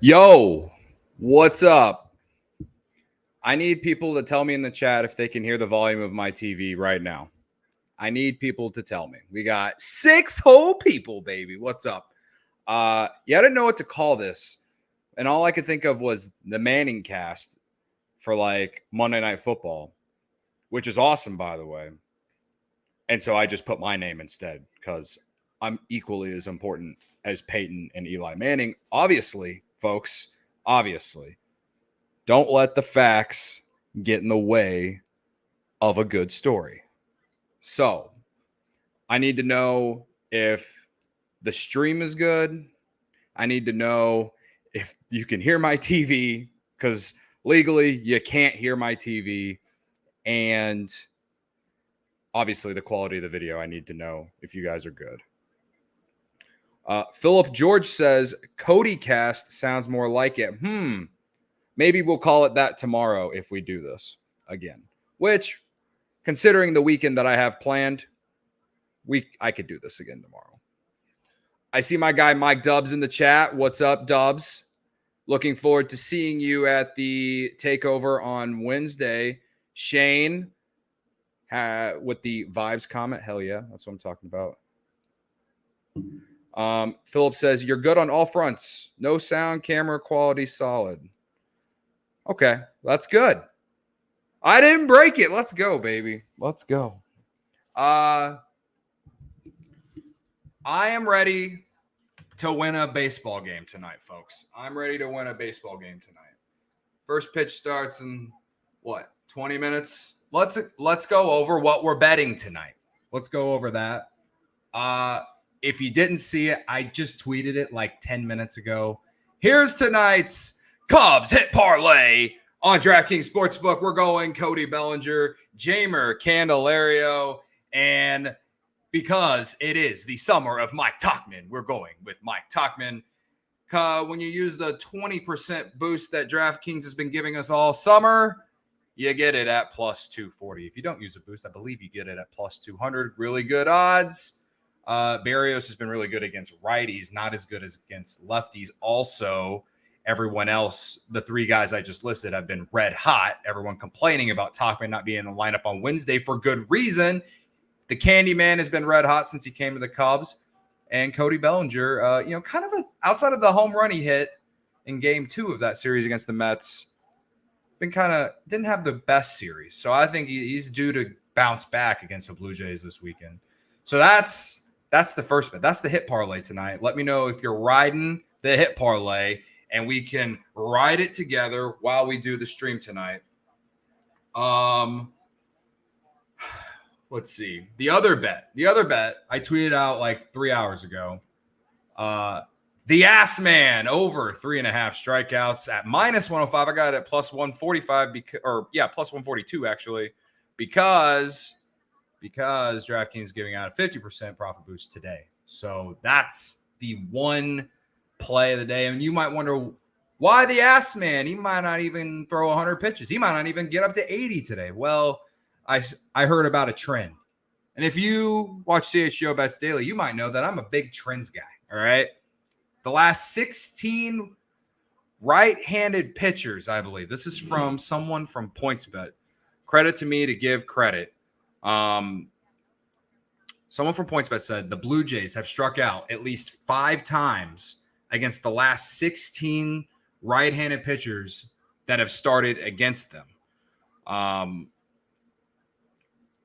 Yo, what's up? I need people to tell me in the chat if they can hear the volume of my TV right now. I need people to tell me. We got 6 whole people, baby. What's up? I didn't know what to call this. And all I could think of was the Manning cast for like Monday Night Football, which is awesome, by the way. And so I just put my name instead because I'm equally as important as Peyton and Eli Manning. Obviously, folks, obviously. Don't let the facts get in the way of a good story. So, I need to know if the stream is good. I need to know if you can hear my TV because legally you can't hear my TV. And obviously, the quality of the video, I need to know if you guys are good. Philip George says Cody cast sounds more like it. Maybe we'll call it that tomorrow if we do this again. Which, considering the weekend that I have planned, I could do this again tomorrow. I see my guy Mike Dubs in the chat. What's up, Dubs? Looking forward to seeing you at the takeover on Wednesday. Shane with the vibes comment. Hell yeah, that's what I'm talking about. Philip says, you're good on all fronts. No sound, camera quality, solid. Okay, that's good. I didn't break it. Let's go, baby. Let's go. I am ready to win a baseball game tonight, folks. I'm ready to win a baseball game tonight. First pitch starts in, 20 minutes? Let's go over what we're betting tonight. Let's go over that. If you didn't see it, I just tweeted it like 10 minutes ago. Here's tonight's Cubs hit parlay on DraftKings Sportsbook. We're going Cody Bellinger, Jamer Candelario, and because it is the summer of Mike Tauchman, we're going with Mike Tauchman. When you use the 20% boost that DraftKings has been giving us all summer, you get it at plus 240. If you don't use a boost, I believe you get it at plus 200. Really good odds. Barrios has been really good against righties, not as good as against lefties. Also, everyone else, the 3 guys I just listed, have been red hot. Everyone complaining about Tauchman not being in the lineup on Wednesday for good reason. The Candyman has been red hot since he came to the Cubs. And Cody Bellinger, kind of outside of the home run he hit in game 2 of that series against the Mets, didn't have the best series. So I think he's due to bounce back against the Blue Jays this weekend. So that's the first bet. That's the hit parlay tonight. Let me know if you're riding the hit parlay, and we can ride it together while we do the stream tonight. Let's see. The other bet I tweeted out like 3 hours ago. The Ass Man over 3.5 strikeouts at minus 105. I got it at plus 145 plus 142 actually, because DraftKings is giving out a 50% profit boost today. So that's the one play of the day. And you might wonder why the Ass Man. He might not even throw 100 pitches. He might not even get up to 80 today. Well, I heard about a trend. And if you watch CHGO Bets Daily, you might know that I'm a big trends guy. All right. The last 16 right-handed pitchers, I believe. This is from someone from PointsBet. Credit to me to give credit. Someone from PointsBet said the Blue Jays have struck out at least 5 times against the last 16 right-handed pitchers that have started against them.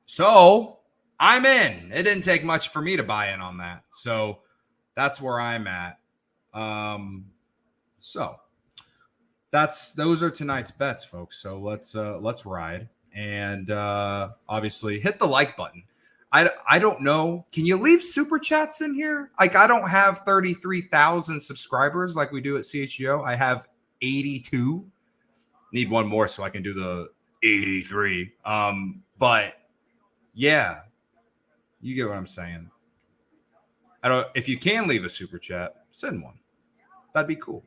So I'm in. It didn't take much for me to buy in on that. So that's where I'm at. So those are tonight's bets, folks. So let's ride. And obviously hit the like button. I don't know. Can you leave super chats in here? Like, I don't have 33,000 subscribers like we do at CHGO. I have 82. Need one more so I can do the 83. But yeah, you get what I'm saying. If you can leave a super chat, send one. That'd be cool.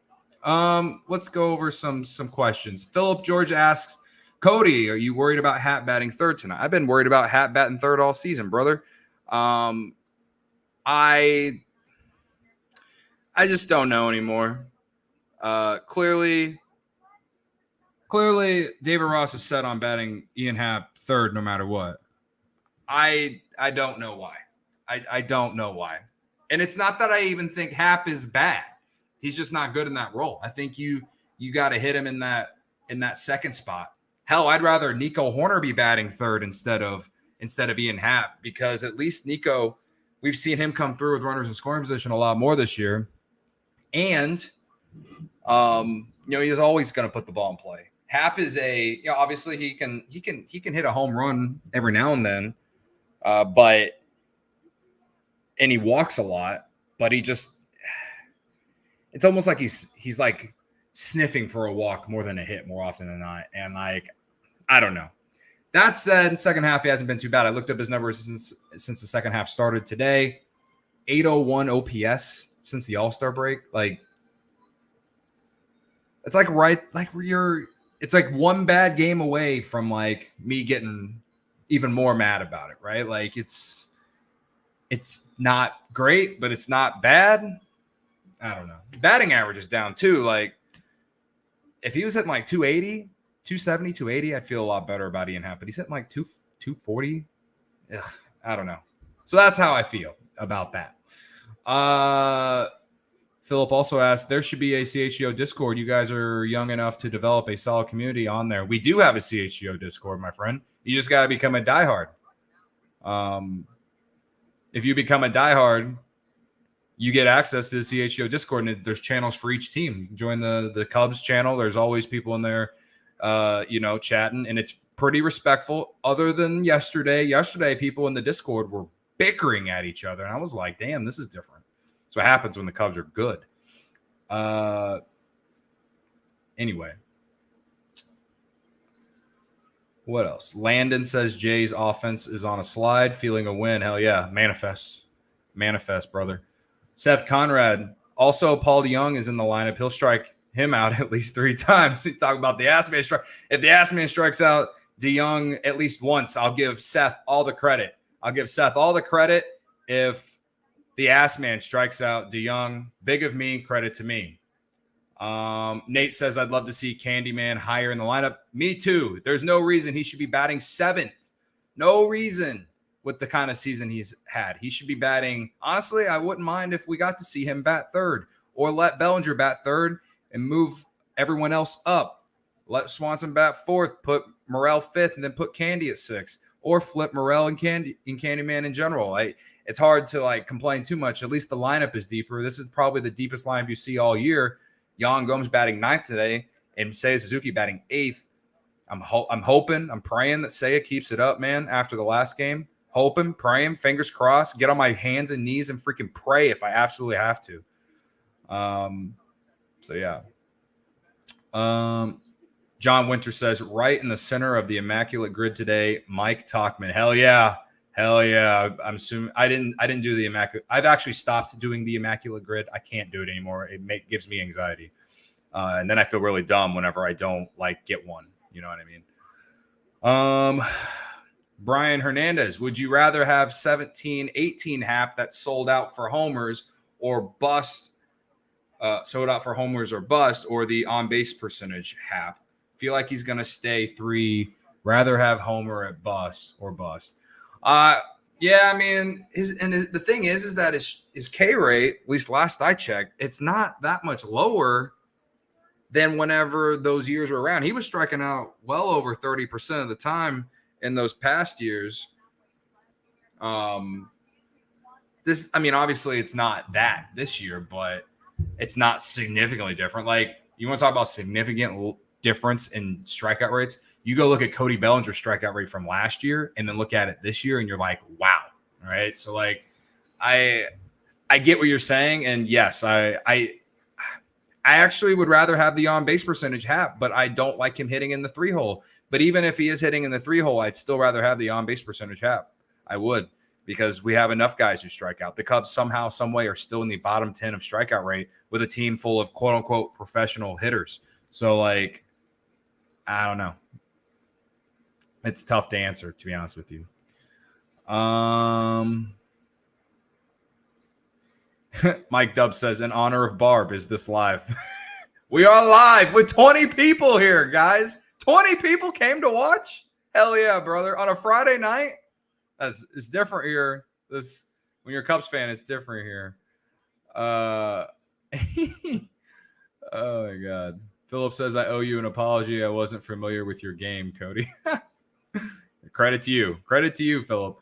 Let's go over some questions. Philip George asks, Cody, are you worried about hat batting third tonight? I've been worried about hat batting third all season, brother. I just don't know anymore. Clearly, David Ross is set on batting Ian Happ third no matter what. I don't know why. I don't know why. And it's not that I even think Happ is bad. He's just not good in that role. I think you got to hit him in that second spot. Hell, I'd rather Nico Horner be batting third instead of Ian Happ, because at least Nico, we've seen him come through with runners in scoring position a lot more this year. And he's always going to put the ball in play. Happ is obviously he can hit a home run every now and then, and he walks a lot, but it's almost like he's like sniffing for a walk more than a hit more often than not. And I don't know. That said, second half, he hasn't been too bad. I looked up his numbers since the second half started today. 801 OPS since the All-Star break. Like, it's it's like one bad game away from like me getting even more mad about it, right? Like it's not great, but it's not bad. I don't know. Batting average is down too. Like, if he was hitting like 280, 270, 280, I'd feel a lot better about Ian Happ, but he's hitting like 240. Ugh, I don't know. So that's how I feel about that. Philip also asked, there should be a CHGO Discord. You guys are young enough to develop a solid community on there. We do have a CHGO Discord, my friend. You just got to become a diehard. If you become a diehard, you get access to the CHGO Discord, and there's channels for each team. You can join the Cubs channel. There's always people in there, chatting, and it's pretty respectful. Other than yesterday, people in the Discord were bickering at each other, and I was like, damn, this is different. That's what happens when the Cubs are good. Anyway. What else? Landon says Jay's offense is on a slide, feeling a win. Hell yeah. Manifest, brother. Seth Conrad. Also, Paul DeYoung is in the lineup. He'll strike him out at least 3 times. He's talking about the ass man strike. If the ass man strikes out DeYoung at least once, I'll give Seth all the credit. If the ass man strikes out DeYoung. Big of me, credit to me. Nate says, I'd love to see Candyman higher in the lineup. Me too. There's no reason he should be batting 7th. No reason with the kind of season he's had. He should be batting. Honestly, I wouldn't mind if we got to see him bat 3rd, or let Bellinger bat 3rd and move everyone else up. Let Swanson bat 4th, put Morel 5th, and then put Candy at 6th, or flip Morel and Candyman in general. It's hard to complain too much. At least the lineup is deeper. This is probably the deepest lineup you see all year. Yan Gomes batting 9th today, and Seiya Suzuki batting 8th. I'm hoping, I'm praying that Seiya keeps it up, man, after the last game. Hoping, praying, fingers crossed, get on my hands and knees and freaking pray if I absolutely have to. So, yeah. John Winter says, right in the center of the immaculate grid today, Mike Talkman. Hell yeah. I'm assuming I didn't do the immaculate. I've actually stopped doing the immaculate grid. I can't do it anymore. It gives me anxiety. And then I feel really dumb whenever I don't get one. You know what I mean? Brian Hernandez, would you rather have 17-18 Happ that sold out for homers or bust, or the on-base percentage Happ? Feel like he's going to stay 3. Rather have homer at bust. Yeah, I mean, the thing is that his K rate, at least last I checked, it's not that much lower than whenever those years were around. He was striking out well over 30% of the time in those past years. Obviously it's not that this year, but it's not significantly different. You want to talk about significant difference in strikeout rates? You go look at Cody Bellinger's strikeout rate from last year and then look at it this year, and you're like, wow. All right. So I get what you're saying. And yes, I actually would rather have the on-base percentage Happ, but I don't like him hitting in the 3-hole. But even if he is hitting in the 3-hole, I'd still rather have the on-base percentage Happ. I would, because we have enough guys who strike out. The Cubs somehow, some way are still in the bottom 10 of strikeout rate with a team full of quote unquote professional hitters. So I don't know. It's tough to answer, to be honest with you. Mike Dub says, in honor of Barb, is this live? We are live with 20 people here, guys. 20 people came to watch? Hell yeah, brother. On a Friday night? It's different here. When you're a Cubs fan, it's different here. Oh my God. Philip says, I owe you an apology. I wasn't familiar with your game, Cody. Credit to you. Credit to you, Philip.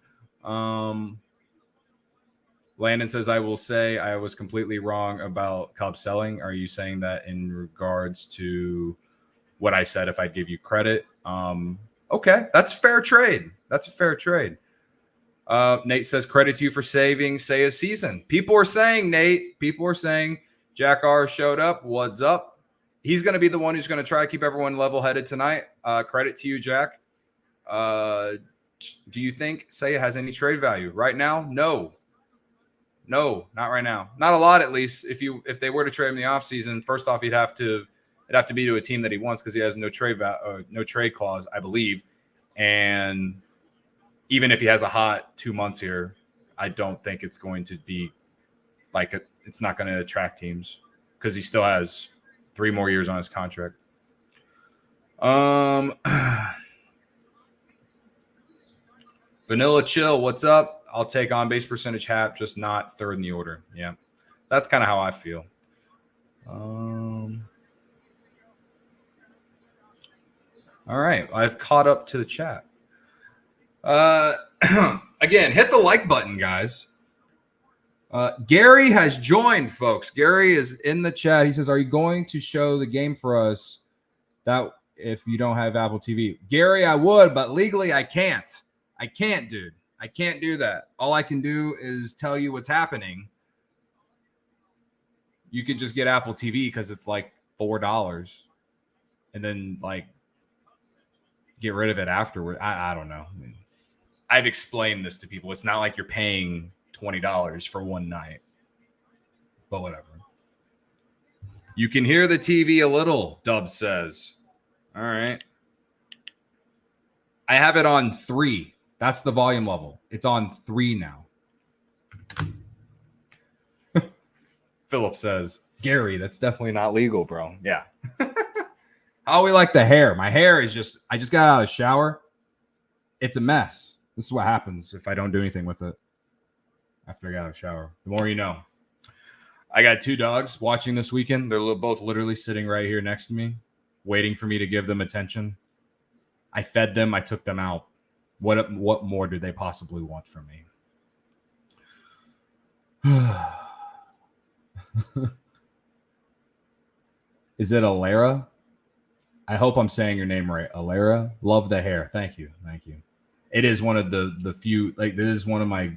Landon says, I will say I was completely wrong about Cubs selling. Are you saying that in regards to what I said if I give you credit? Okay, that's fair trade. That's a fair trade. Nate says, credit to you for saving, say, a season. People are saying, Nate, Jack R showed up. What's up? He's going to be the one who's going to try to keep everyone level-headed tonight. Credit to you, Jack. Do you think Seiya has any trade value? Right now, no. No, not right now. Not a lot, at least. If they were to trade him in the offseason, first off, it'd have to be to a team that he wants because he has no trade clause, I believe. And even if he has a hot 2 months here, I don't think it's going to be it's not going to attract teams because he still has 3 more years on his contract. Vanilla Chill, what's up? I'll take on base percentage Hap, just not third in the order. Yeah, that's kind of how I feel. All right, I've caught up to the chat. Again, hit the like button, guys. Gary has joined, folks. Gary is in the chat. He says, are you going to show the game for us that if you don't have Apple TV? Gary, I would, but legally I can't. I can't, dude. I can't do that. All I can do is tell you what's happening. You could just get Apple TV because it's like $4 and then get rid of it afterward. I don't know. I've explained this to people. It's not like you're paying $20 for one night, but whatever. You can hear the TV a little, Dub says. All right. I have it on 3. That's the volume level. It's on 3 now. Philip says, Gary, that's definitely not legal, bro. Yeah. How we like the hair? My hair is I just got out of the shower. It's a mess. This is what happens if I don't do anything with it after I got out of the shower. The more you know. I got 2 dogs watching this weekend. They're both literally sitting right here next to me, waiting for me to give them attention. I fed them. I took them out. What more do they possibly want from me? Is it Alara? I hope I'm saying your name right. Alara. Love the hair. Thank you. It is one of the few. This is one of my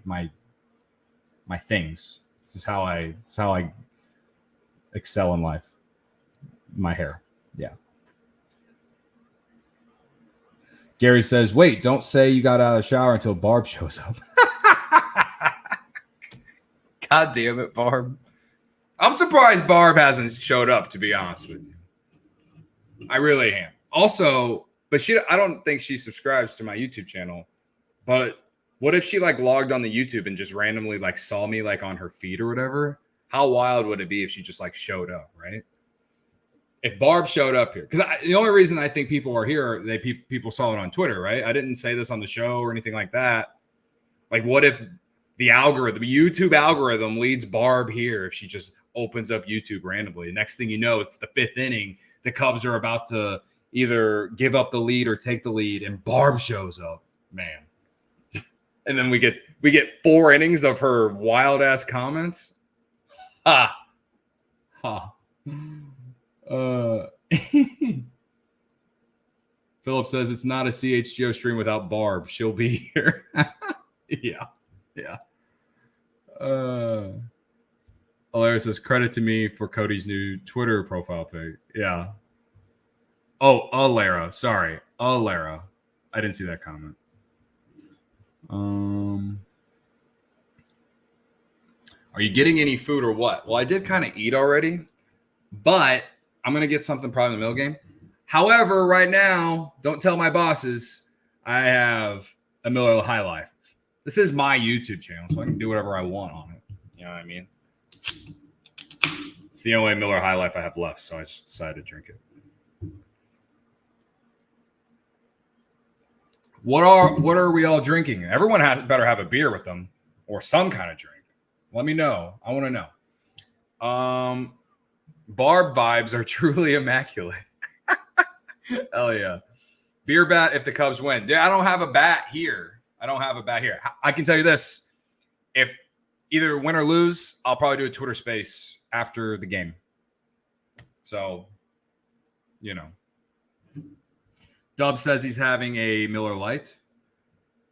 things. This is how I excel in life. My hair. Yeah. Gary says, wait, don't say you got out of the shower until Barb shows up. God damn it, Barb. I'm surprised Barb hasn't showed up, to be honest with you. I really am. Also, but I don't think she subscribes to my YouTube channel. But what if she logged on the YouTube and just randomly saw me on her feed or whatever? How wild would it be if she just showed up, right? If Barb showed up here, because the only reason I think people are here, people saw it on Twitter, right? I didn't say this on the show or anything like that. What if the YouTube algorithm leads Barb here if she just opens up YouTube randomly? Next thing you know, it's the 5th inning. The Cubs are about to either give up the lead or take the lead, and Barb shows up, man. And then we get 4 innings of her wild ass comments. Ha. Philip says it's not a CHGO stream without Barb. She'll be here. Yeah. Alara says credit to me for Cody's new Twitter profile pic. Yeah. Oh, Alara. Sorry. Alara. I didn't see that comment. Are you getting any food or what? Well, I did kind of eat already, but I'm going to get something probably in the middle game. However, right now, don't tell my bosses, I have a Miller High Life. This is my YouTube channel, so I can do whatever I want on it. You know what I mean? It's the only Miller High Life I have left, so I just decided to drink it. What are we all drinking? Everyone better have a beer with them or some kind of drink. Let me know. I want to know. Barb vibes are truly immaculate. Hell yeah. Beer bat if the Cubs win. Yeah, I don't have a bat here. I can tell you this. If either win or lose, I'll probably do a Twitter space after the game. So, you know. Dub says he's having a Miller Lite.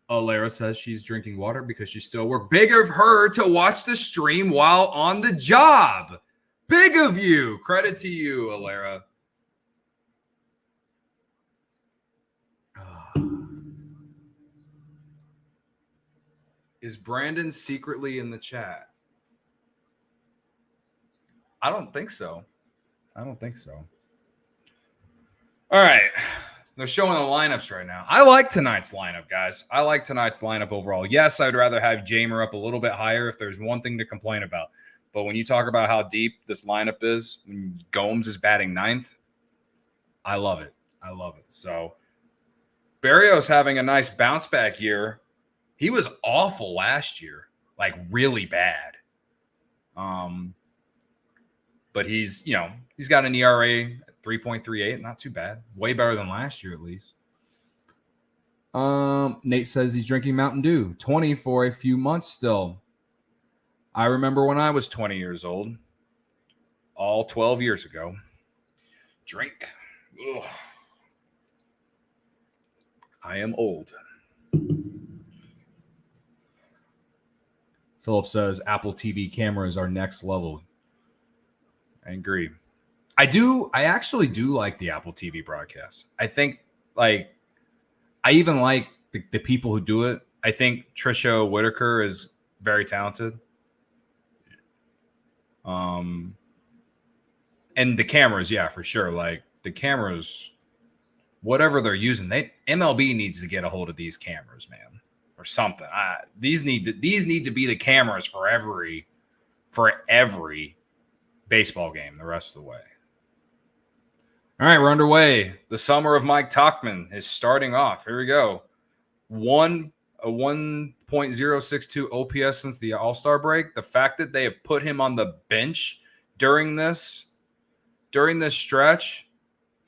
Lara says she's drinking water because she still works. Big of her to watch the stream while on the job. Big of you. Credit to you, Alara. Is Brandon secretly in the chat? I don't think so. All right. They're showing the lineups right now. I like tonight's lineup, guys. I like tonight's lineup overall. Yes, I'd rather have Jamer up a little bit higher if there's one thing to complain about. But when you talk about how deep this lineup is, when Gomes is batting ninth, I love it. So Berrios having a nice bounce back year. He was awful last year, like really bad. But he's got an ERA at 3.38, not too bad. Way better than last year at least. Nate says he's drinking Mountain Dew, 20 for a few months still. I remember when I was 20 years old, all 12 years ago. Drink. Ugh. I am old. Philip says Apple TV cameras are next level. I agree. I actually do like the Apple TV broadcast. I think, I even like the people who do it. I think Trisha Whitaker is very talented. And the cameras, yeah, for sure. Like the cameras, whatever they're using, MLB needs to get a hold of these cameras, man, or something. These need to be the cameras for every baseball game the rest of the way. All right, we're underway. The summer of Mike Tauchman is starting off. Here we go. A 1.062 OPS since the All-Star break. The fact that they have put him on the bench during this stretch,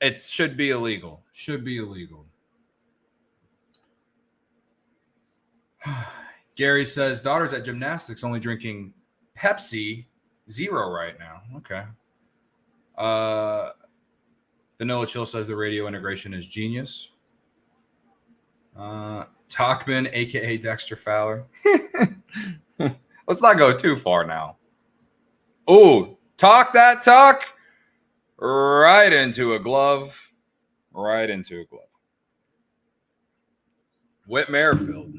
it should be illegal. Gary says daughter's at gymnastics, only drinking Pepsi Zero right now. Okay. Vanilla Chill says the radio integration is genius. Talkman, a.k.a. Dexter Fowler. Let's not go too far now. Oh, talk right into a glove. Whit Merrifield.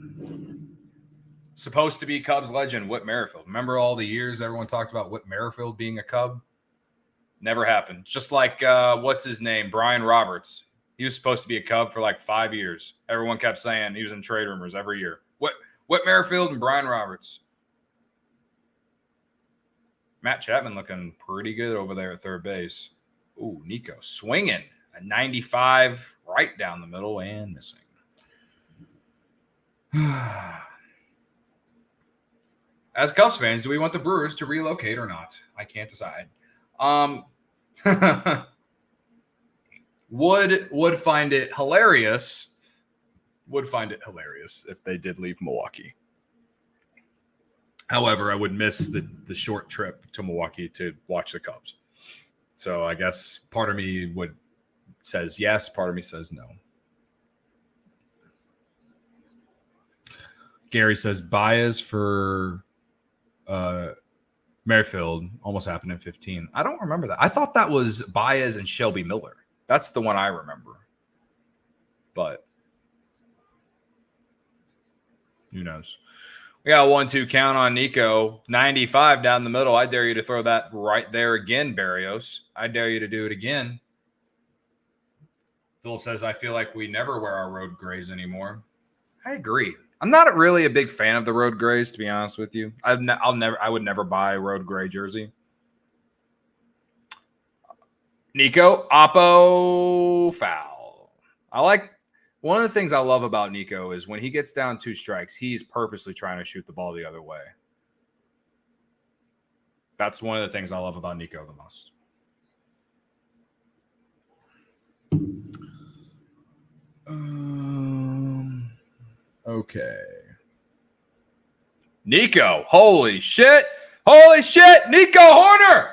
Supposed to be Cubs legend, Whit Merrifield. Remember all the years everyone talked about Whit Merrifield being a Cub? Never happened. Just like, what's his name? Brian Roberts. He was supposed to be a Cub for like 5 years. Everyone kept saying he was in trade rumors every year. Whit Merrifield and Brian Roberts. Matt Chapman looking pretty good over there at third base. Ooh, Nico swinging a 95 right down the middle and missing. As Cubs fans, do we want the Brewers to relocate or not? I can't decide. Would find it hilarious. If they did leave Milwaukee. However, I would miss the short trip to Milwaukee to watch the Cubs. So I guess part of me says yes, part of me says no. Gary says Baez for Merrifield almost happened in 15. I don't remember that. I thought that was Baez and Shelby Miller. That's the one I remember. But who knows? We got a 1-2 count on Nico. 95 down the middle. I dare you to throw that right there again, Berrios. I dare you to do it again. Philip says, I feel like we never wear our road grays anymore. I agree. I'm not really a big fan of the road grays, to be honest with you. I would never buy a road gray jersey. Nico, Oppo, foul. I like one of the things I love about Nico is when he gets down 2 strikes, he's purposely trying to shoot the ball the other way. That's one of the things I love about Nico the most. Okay. Nico, holy shit. Holy shit. Nico Horner,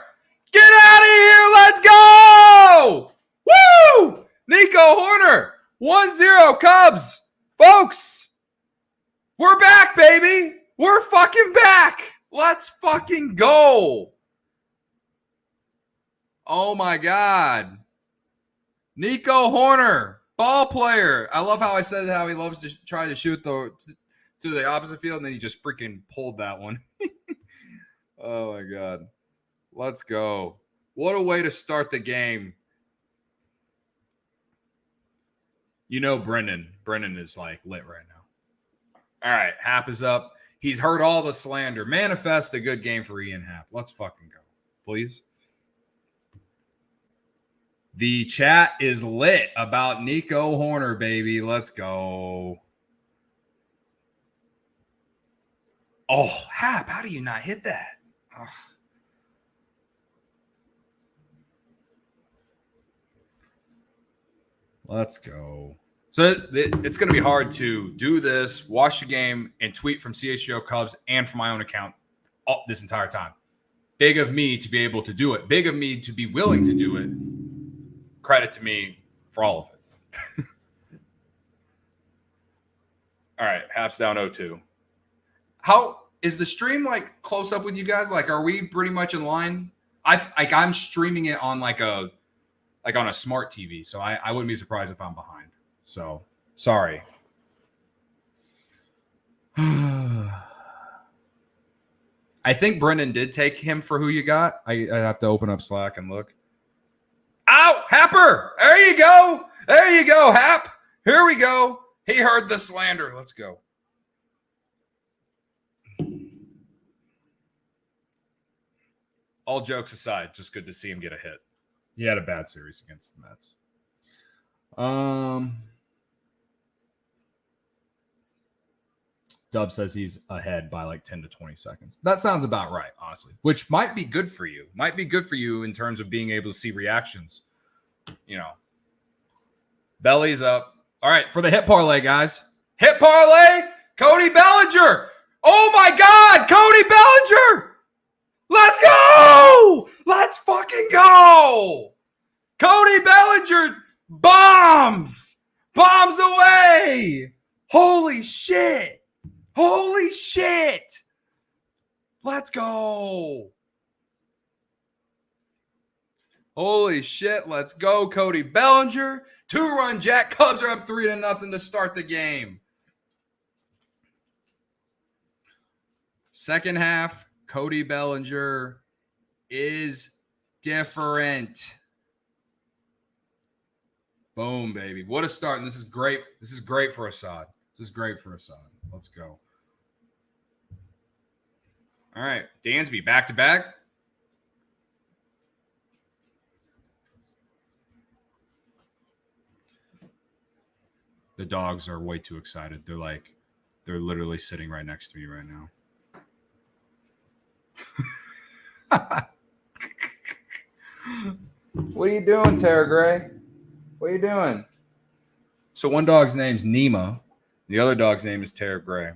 get out of here. Let's go. Woo! Nico Horner, 1-0 Cubs. Folks, we're back, baby. We're fucking back. Let's fucking go. Oh my God. Nico Horner, ball player. I love how I said how he loves to try to shoot to the opposite field, and then he just freaking pulled that one. Oh my God. Let's go. What a way to start the game. You know Brennan. Brennan is like lit right now. All right, Hap is up. He's heard all the slander. Manifest a good game for Ian Happ. Let's fucking go, please. The chat is lit about Nico Horner, baby. Let's go. Oh, Hap, how do you not hit that? Ugh. Let's go. So it's going to be hard to do this, watch the game, and tweet from CHGO Cubs and from my own account this entire time. Big of me to be able to do it. Big of me to be willing to do it. Credit to me for all of it. All right, Hap's down 0-2. How is the stream like close up with you guys? Like, are we pretty much in line? I'm streaming it on on a smart TV, so I wouldn't be surprised if I'm behind. So sorry. I think Brendan did take him for who you got. I have to open up Slack and look. Ow, Happer! There you go. There you go, Hap. Here we go. He heard the slander. Let's go. All jokes aside, just good to see him get a hit. He had a bad series against the Mets. Dub says he's ahead by like 10 to 20 seconds. That sounds about right, honestly, which might be good for you. Might be good for you in terms of being able to see reactions. You know, belly's up. All right, for the hit parlay, guys. Hit parlay, Cody Bellinger. Oh my God, Cody Bellinger. Let's go. Let's fucking go. Cody Bellinger bombs. Bombs away. Holy shit. Holy shit. Let's go. Holy shit. Let's go, Cody Bellinger. 2-run jack. Cubs are up 3-0 to start the game. Second half, Cody Bellinger is different. Boom, baby. What a start. And this is great. This is great for Assad. This is great for Assad. Let's go. All right. Dansby, back-to-back. The dogs are way too excited. They're literally sitting right next to me right now. What are you doing, Tara Gray? What are you doing? So one dog's name's Nima. The other dog's name is Tara Gray.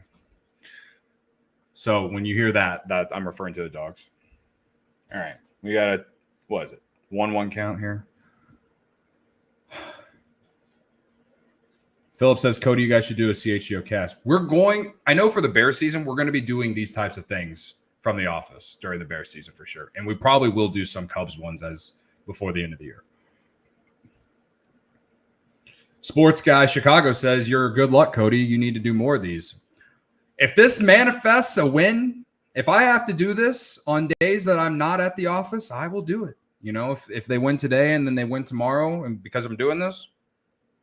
So when you hear that I'm referring to the dogs. All right. We got a, what is it? 1-1 count here. Philip says, Cody, you guys should do a CHGO cast. I know for the Bear season, we're going to be doing these types of things from the office during the Bear season for sure. And we probably will do some Cubs ones before the end of the year. Sports Guy Chicago says, you're good luck, Cody. You need to do more of these. If this manifests a win, if I have to do this on days that I'm not at the office, I will do it. You know, if they win today and then they win tomorrow, and because I'm doing this,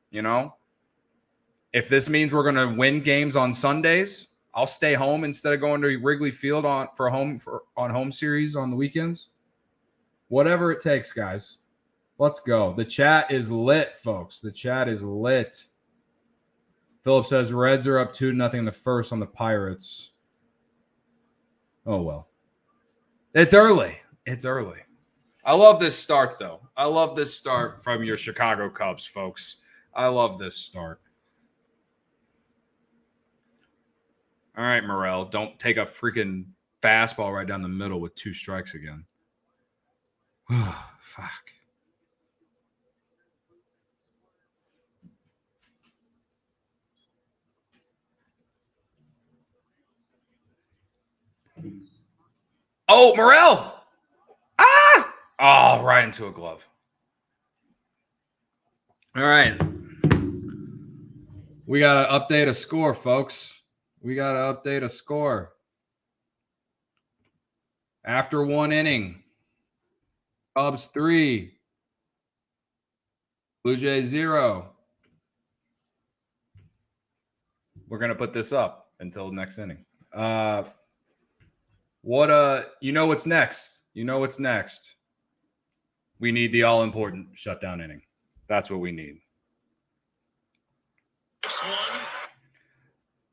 you know, if this means we're going to win games on Sundays, I'll stay home instead of going to Wrigley Field on home series on the weekends. Whatever it takes, guys. Let's go. The chat is lit, folks. The chat is lit. Philip says Reds are up 2-0 in the first on the Pirates. Oh, well. It's early. It's early. I love this start, though. I love this start from your Chicago Cubs, folks. I love this start. All right, Morel, don't take a freaking fastball right down the middle with 2 strikes again. Fuck. Oh, Morel! Ah! Oh, right into a glove. All right. We got to update a score, folks. We got to update a score. After 1 inning, Cubs 3, Blue Jays 0. We're going to put this up until next inning. You know what's next? You know what's next? We need the all-important shutdown inning. That's what we need.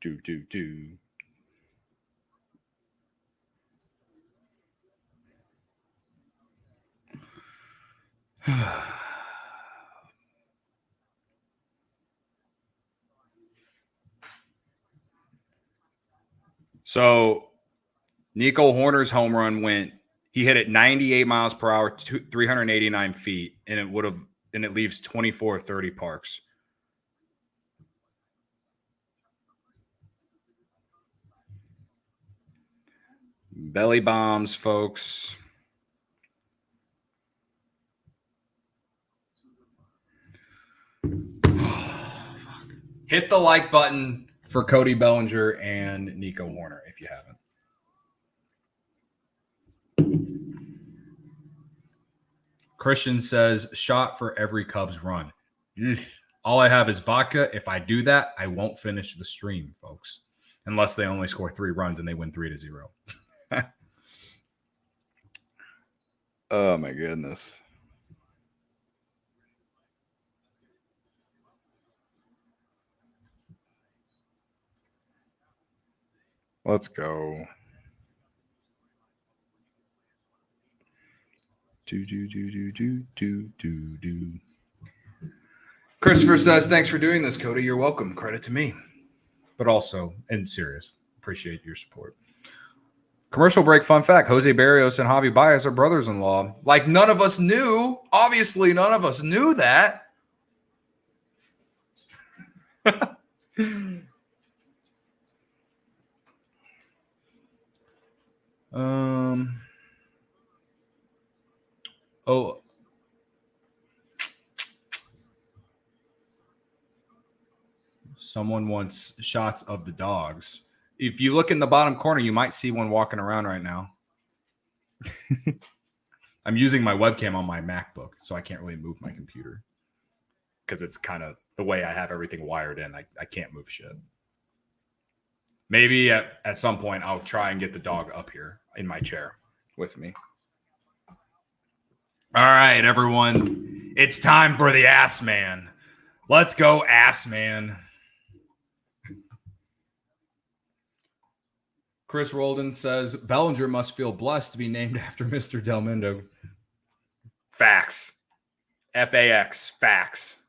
Do. So Nico Horner's home run he hit it 98 miles per hour, 389 feet, and it leaves 24-30 parks. Belly bombs, folks. Hit the like button for Cody Bellinger and Nico Horner if you haven't. Christian says, shot for every Cubs run. All I have is vodka. If I do that, I won't finish the stream, folks. Unless they only score 3 runs and they win 3-0. Oh, my goodness. Let's go. Do. Christopher says, thanks for doing this, Cody. You're welcome. Credit to me. But also, and serious, appreciate your support. Commercial break fun fact. Jose Barrios and Javi Baez are brothers-in-law. Like none of us knew. Obviously, none of us knew that. Someone wants shots of the dogs. If you look in the bottom corner, you might see one walking around right now. I'm using my webcam on my MacBook, so I can't really move my computer because it's kind of the way I have everything wired in. I can't move shit. Maybe at some point I'll try and get the dog up here in my chair with me. All right, everyone. It's time for the Ass Man. Let's go, Ass Man. Chris Roldan says, Bellinger must feel blessed to be named after Mr. Delmendo. Facts. F-A-X. Facts.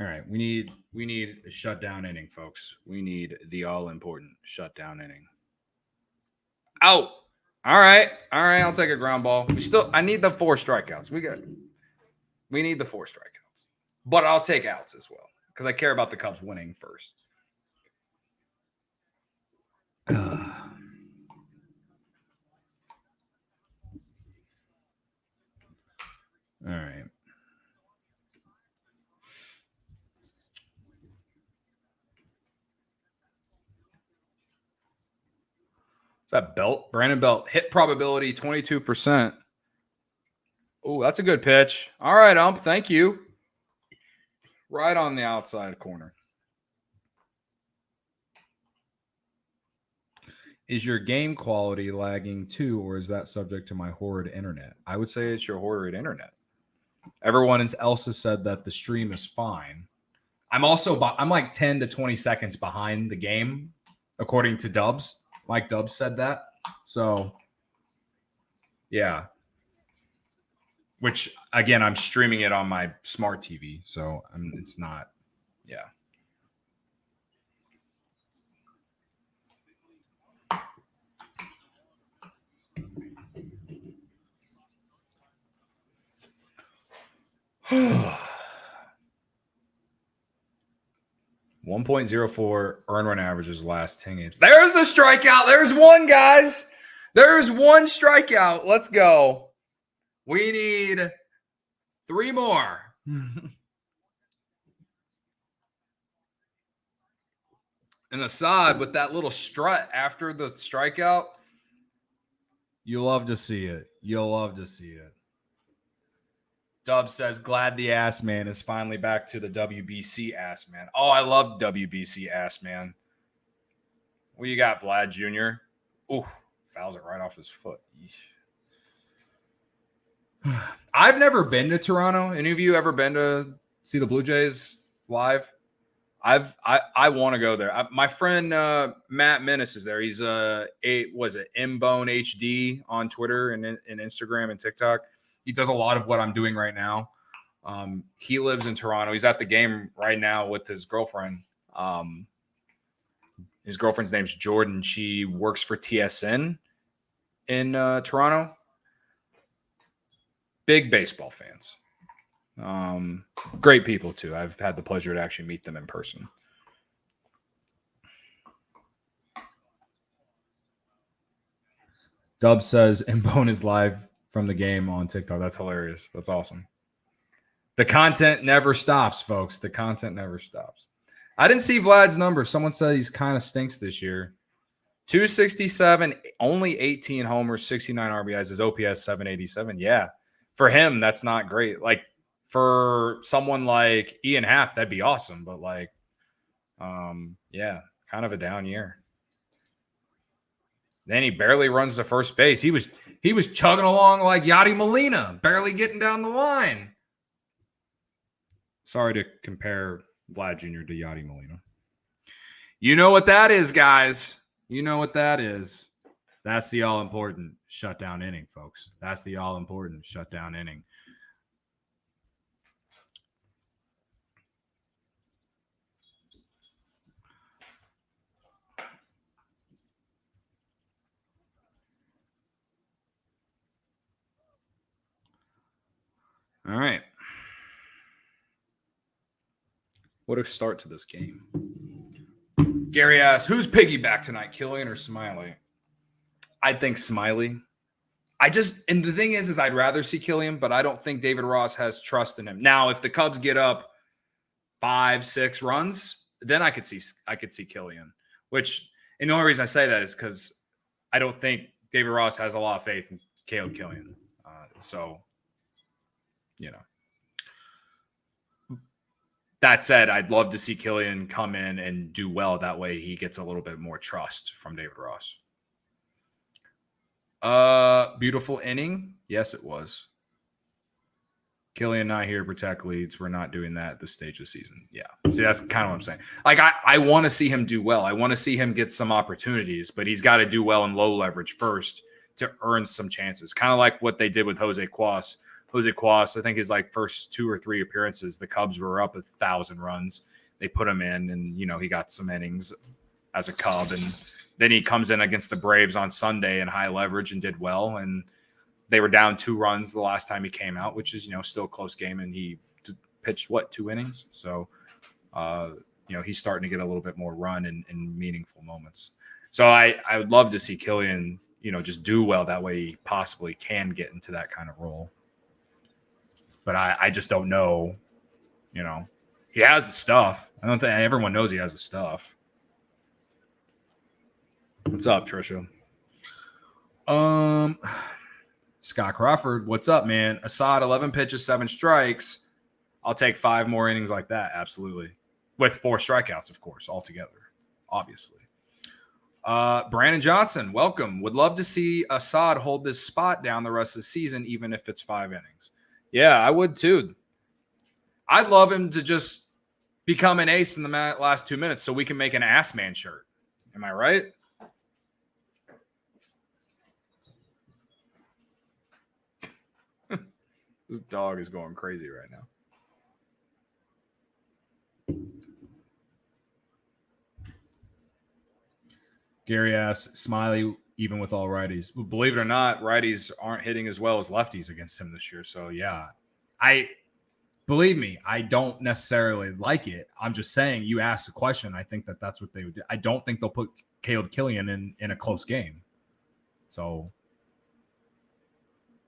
All right. We need a shutdown inning, folks. We need the all-important shutdown inning. Out. All right. I'll take a ground ball. I need the 4 strikeouts. We need the 4 strikeouts. But I'll take outs as well because I care about the Cubs winning first. All right. Is that Belt? Brandon Belt. Hit probability 22%. Oh, that's a good pitch. All right, Ump. Thank you. Right on the outside corner. Is your game quality lagging too, or is that subject to my horrid internet? I would say it's your horrid internet. Everyone else has said that the stream is fine. I'm like 10 to 20 seconds behind the game, according to Dubs. Mike Dubs said that. So, yeah. Which, again, I'm streaming it on my smart TV. So, it's not, yeah. .04 earn run averages last 10 games. There's the strikeout. There's one, guys. There's one strikeout. Let's go. We need 3 more. And Assad with that little strut after the strikeout. You love to see it. You'll love to see it. Dub says, glad the ass man is finally back to the WBC ass man. Oh, I love WBC ass man. What you got, Vlad Jr.? Ooh, fouls it right off his foot. Yeesh. I've never been to Toronto. Any of you ever been to see the Blue Jays live? I want to go there. My friend Matt Menace is there. He's Mbone HD on Twitter and Instagram and TikTok. He does a lot of what I'm doing right now. He lives in Toronto. He's at the game right now with his girlfriend. His girlfriend's name's Jordan. She works for TSN in Toronto. Big baseball fans. Great people, too. I've had the pleasure to actually meet them in person. Dub says, Mbone is live from the game on TikTok. That's hilarious. That's awesome. The content never stops, folks. The content never stops. I didn't see Vlad's number. Someone said he's kind of stinks this year. 267, only 18 homers, 69 RBIs. His OPS 787. Yeah. For him, that's not great. Like, for someone like Ian Happ, that'd be awesome. But, like, yeah, kind of a down year. Then he barely runs to first base. He was chugging along like Yadi Molina, barely getting down the line. Sorry to compare Vlad Jr. to Yadi Molina. You know what that is, guys. You know what that is. That's the all-important shutdown inning, folks. That's the all-important shutdown inning. All right. What a start to this game. Gary asks, who's piggyback tonight, Killian or Smiley? I think Smiley. And the thing is I'd rather see Killian, but I don't think David Ross has trust in him. Now, if the Cubs get up 5-6 runs, then I could see Killian. And the only reason I say that is because I don't think David Ross has a lot of faith in Caleb Killian. So, you know. That said, I'd love to see Killian come in and do well. That way he gets a little bit more trust from David Ross. Beautiful inning. Yes, it was. Killian not here to protect leads. We're not doing that at this stage of the season. Yeah. See, that's kind of what I'm saying. Like, I want to see him do well. I want to see him get some opportunities, but he's got to do well in low leverage first to earn some chances. Kind of like what they did with Jose Cuas. Jose Cuas, I think his first 2 or 3 appearances, the Cubs were up 1,000 runs. They put him in, and he got some innings as a Cub, and then he comes in against the Braves on Sunday in high leverage and did well. And they were down 2 runs the last time he came out, which is still a close game, and he pitched 2 innings. So he's starting to get a little bit more run in meaningful moments. So I would love to see Killian just do well. That way he possibly can get into that kind of role. But I just don't know, he has the stuff. I don't think everyone knows he has the stuff. What's up, Trisha? Scott Crawford, what's up, man? Assad, 11 pitches, 7 strikes. I'll take 5 more innings like that. Absolutely. With 4 strikeouts, of course, altogether, obviously. Brandon Johnson, welcome. Would love to see Assad hold this spot down the rest of the season, even if it's 5 innings. Yeah, I would too. I'd love him to just become an ace in the last 2 minutes so we can make an ass man shirt. Am I right? This dog is going crazy right now. Gary asks, Smiley, even with all righties. Believe it or not, righties aren't hitting as well as lefties against him this year. So, yeah. Believe me, I don't necessarily like it. I'm just saying, you asked the question. I think that's what they would do. I don't think they'll put Caleb Killian in a close game. So,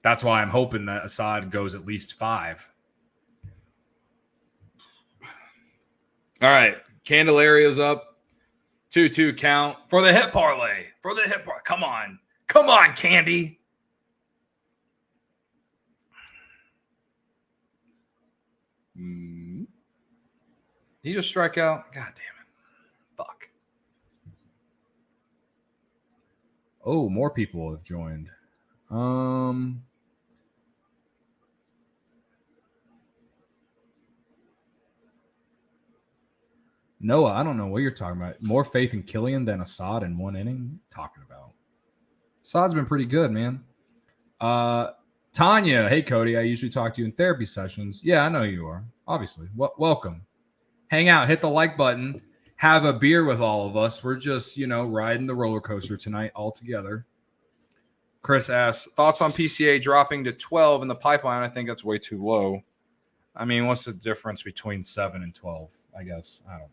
that's why I'm hoping that Assad goes at least 5. All right. Candelario's up. 2-2 count for the hit parlay. Come on. Come on, Candy. He just strike out. God damn it. Fuck. Oh, more people have joined. Noah, I don't know what you're talking about. More faith in Killian than Assad in 1 inning? Talking about. Assad's been pretty good, man. Tanya, hey, Cody, I usually talk to you in therapy sessions. Yeah, I know you are, obviously. Welcome. Hang out, hit the like button, have a beer with all of us. We're just, riding the roller coaster tonight all together. Chris asks, thoughts on PCA dropping to 12 in the pipeline? I think that's way too low. I mean, what's the difference between 7 and 12? I guess. I don't know.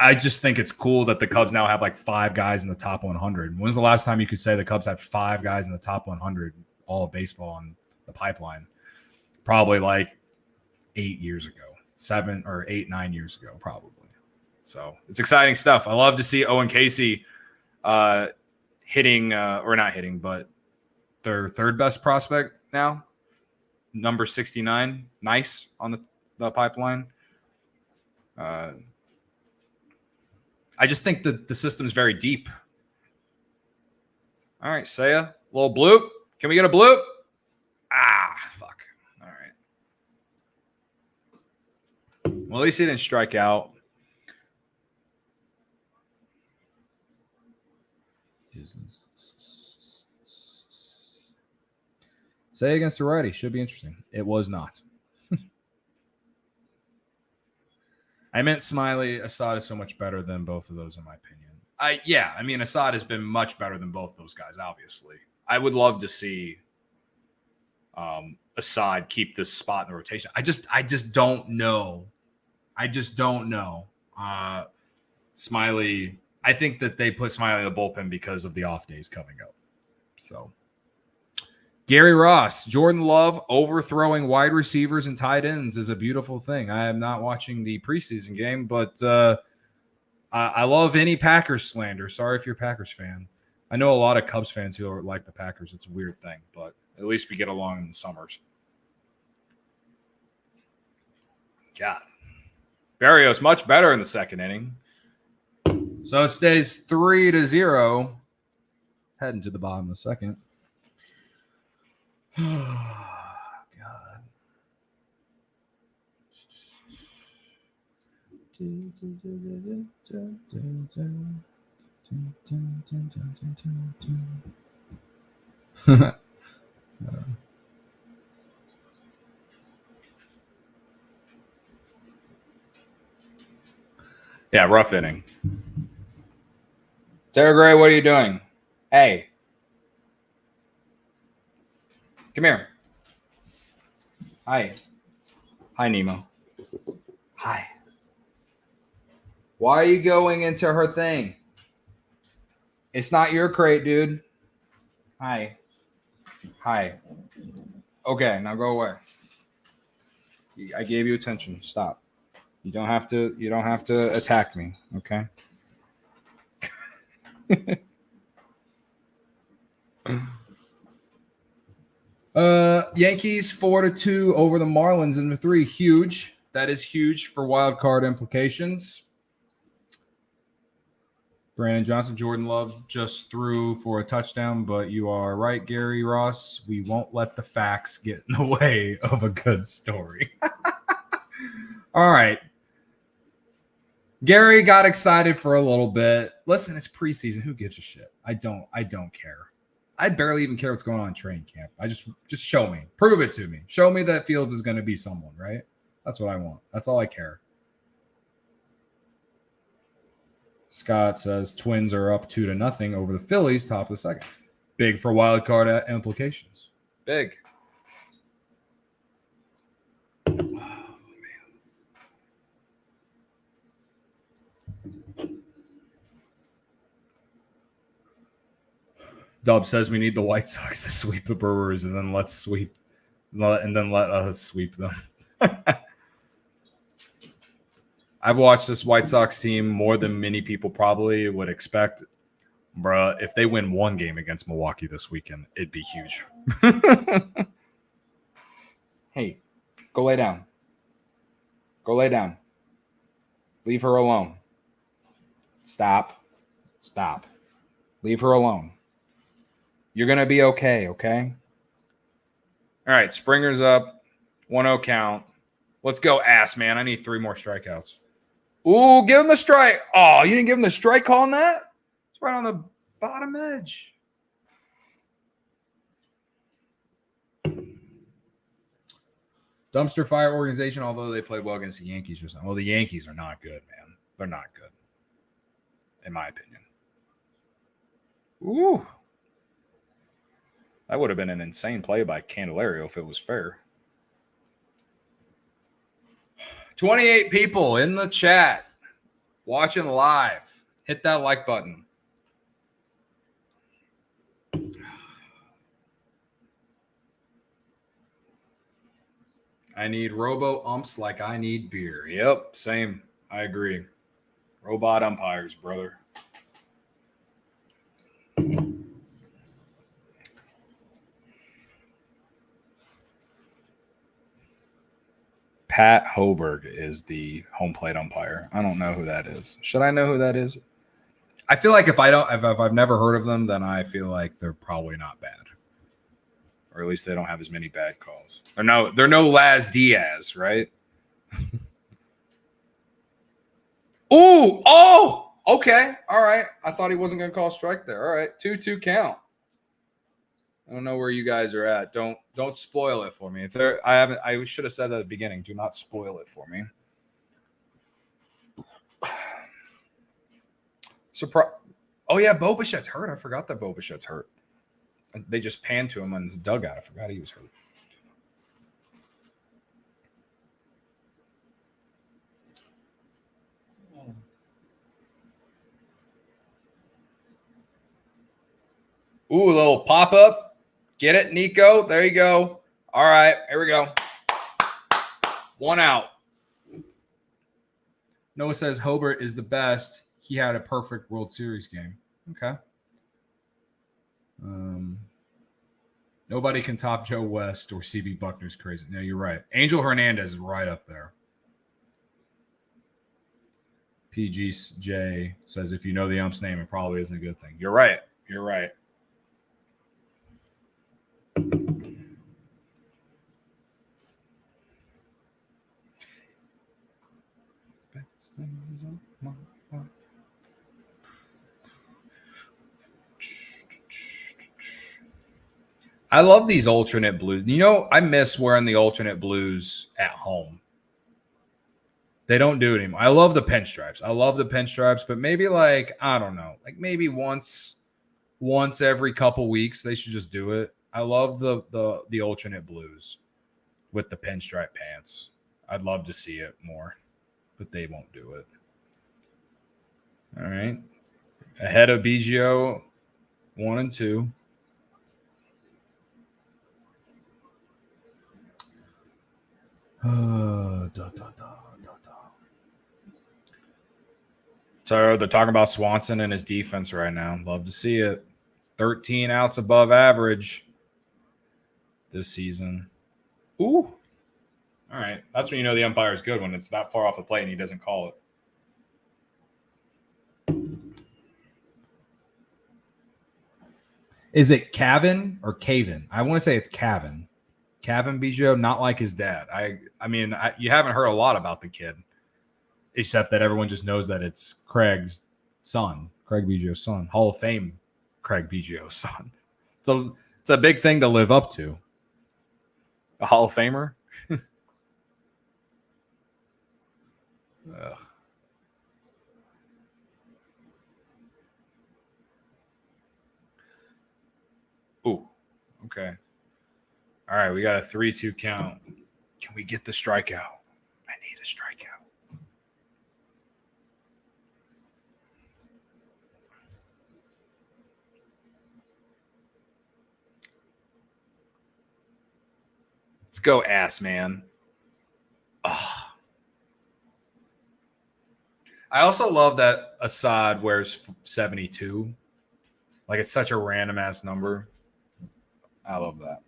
I just think it's cool that the Cubs now have like 5 guys in the top 100. When's the last time you could say the Cubs had 5 guys in the top 100 all of baseball on the pipeline? Probably like 8 years ago, 7 or 8, 9 years ago, probably. So it's exciting stuff. I love to see Owen Casey hitting, or not hitting, but their third best prospect now, number 69. Nice on the pipeline. I just think that the system's very deep. All right, Saya, little bloop. Can we get a bloop? Ah, fuck. All right. Well, at least he didn't strike out. Say against the righty should be interesting. It was not. I meant Smiley. Assad is so much better than both of those, in my opinion. Assad has been much better than both those guys, obviously. I would love to see Assad keep this spot in the rotation. I just don't know. Smiley, I think that they put Smiley in the bullpen because of the off days coming up. So, Gary Ross, Jordan Love overthrowing wide receivers and tight ends is a beautiful thing. I am not watching the preseason game, but I love any Packers slander. Sorry if you're a Packers fan. I know a lot of Cubs fans who are like the Packers. It's a weird thing, but at least we get along in the summers. God. Barrios much better in the second inning. So it stays 3-0. Heading to the bottom of the second. God. Yeah, rough inning. Tara Gray, what are you doing? Hey. Come here. Hi. Hi, Nemo. Hi. Why are you going into her thing? It's not your crate, dude. Hi. Hi. Okay, now go away. I gave you attention. Stop. You don't have to attack me, okay? Yankees 4-2 over the Marlins in the 3. Huge. That is huge for wild card implications. Brandon Johnson, Jordan Love just threw for a touchdown, but you are right, Gary Ross. We won't let the facts get in the way of a good story. All right. Gary got excited for a little bit. Listen, it's preseason. Who gives a shit? I don't care. I barely even care what's going on in training camp. I just show me. Prove it to me. Show me that Fields is going to be someone, right? That's what I want. That's all I care. Scott says Twins are up 2-0 over the Phillies, top of the second. Big for wild card implications. Big. Oh, man. Dub says we need the White Sox to sweep the Brewers and then let us sweep them. I've watched this White Sox team more than many people probably would expect. Bruh, if they win one game against Milwaukee this weekend, it'd be huge. Hey, go lay down. Go lay down. Leave her alone. Stop. Leave her alone. You're going to be okay? All right, Springer's up. 1-0 count. Let's go, ass man. I need 3 more strikeouts. Ooh, give him the strike. Oh, you didn't give him the strike call on that? It's right on the bottom edge. Dumpster fire organization, although they played well against the Yankees just now. Well, the Yankees are not good, man. They're not good, in my opinion. Ooh. That would have been an insane play by Candelario if it was fair. 28 people in the chat watching live. Hit that like button. I need robo umps like I need beer. Yep, same. I agree. Robot umpires, brother. Pat Hoberg is the home plate umpire. I don't know who that is. Should I know who that is? I feel like if I've never heard of them, then I feel like they're probably not bad, or at least they don't have as many bad calls. They're no Laz Diaz, right? Ooh, oh, okay, all right. I thought he wasn't going to call a strike there. All right, 2-2 count. I don't know where you guys are at. Don't spoil it for me. I should have said that at the beginning. Do not spoil it for me. Surprise! Oh yeah, Bo Bichette's hurt. I forgot that Bo Bichette's hurt. They just panned to him on his dugout. I forgot he was hurt. Ooh, a little pop up. Get it, Nico? There you go. All right, here we go. 1 out. Noah says Hobart is the best. He had a perfect World Series game. Okay. Nobody can top Joe West or CB Buckner's crazy. No, you're right. Angel Hernandez is right up there. PGJ says if you know the ump's name, it probably isn't a good thing. You're right. You're right. I love these alternate blues. You know, I miss wearing the alternate blues at home. They don't do it anymore. I love the pinstripes. But maybe I don't know, maybe once every couple weeks they should just do it. I love the alternate blues with the pinstripe pants. I'd love to see it more, but they won't do it. All right. Ahead of BGO 1 and 2. So they're talking about Swanson and his defense right now. Love to see it. 13 outs above average this season. Ooh. All right. That's when you know the umpire is good, when it's that far off the plate and he doesn't call it. Is it Cavan or Caven? I want to say it's Cavan. Cavan Biggio, not like his dad. I mean, you haven't heard a lot about the kid, except that everyone just knows that it's Craig's son, Craig Biggio's son, Hall of Fame Craig Biggio's son. So it's a big thing to live up to. A Hall of Famer. Ugh. Ooh, okay. All right, we got a 3-2 count. Can we get the strikeout? I need a strikeout. Let's go, ass man. Ugh. I also love that Assad wears 72. Like, it's such a random ass number. I love that.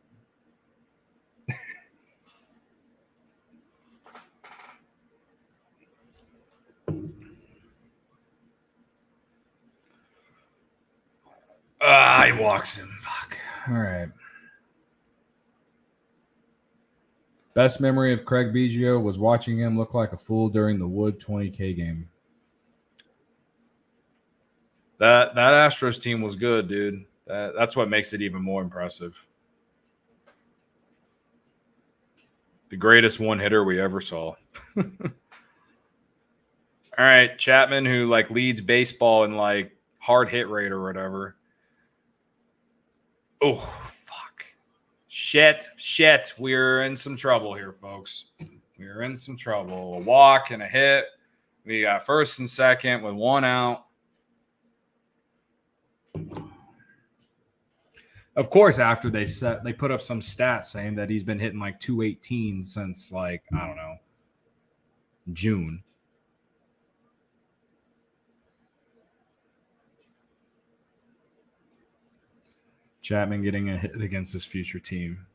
He walks him. Fuck. All right. Best memory of Craig Biggio was watching him look like a fool during the Wood 20K game. That Astros team was good, dude. That's what makes it even more impressive. The greatest one hitter we ever saw. All right, Chapman, who like leads baseball in like hard hit rate or whatever. Oh, fuck. Shit. We're in some trouble here, folks. We're in some trouble. A walk and a hit. We got first and second with one out. Of course, after they put up some stats saying that he's been hitting like 218 since like, I don't know, June. Chapman getting a hit against his future team.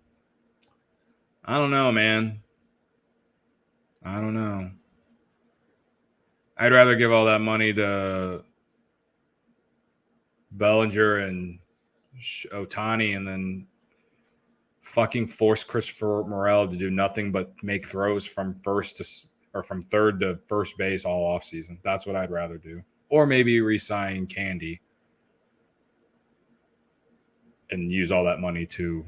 I don't know, man. I don't know. I'd rather give all that money to Bellinger and Ohtani and then fucking force Christopher Morel to do nothing but make throws from from third to first base all offseason. That's what I'd rather do. Or maybe re-sign Candy and use all that money to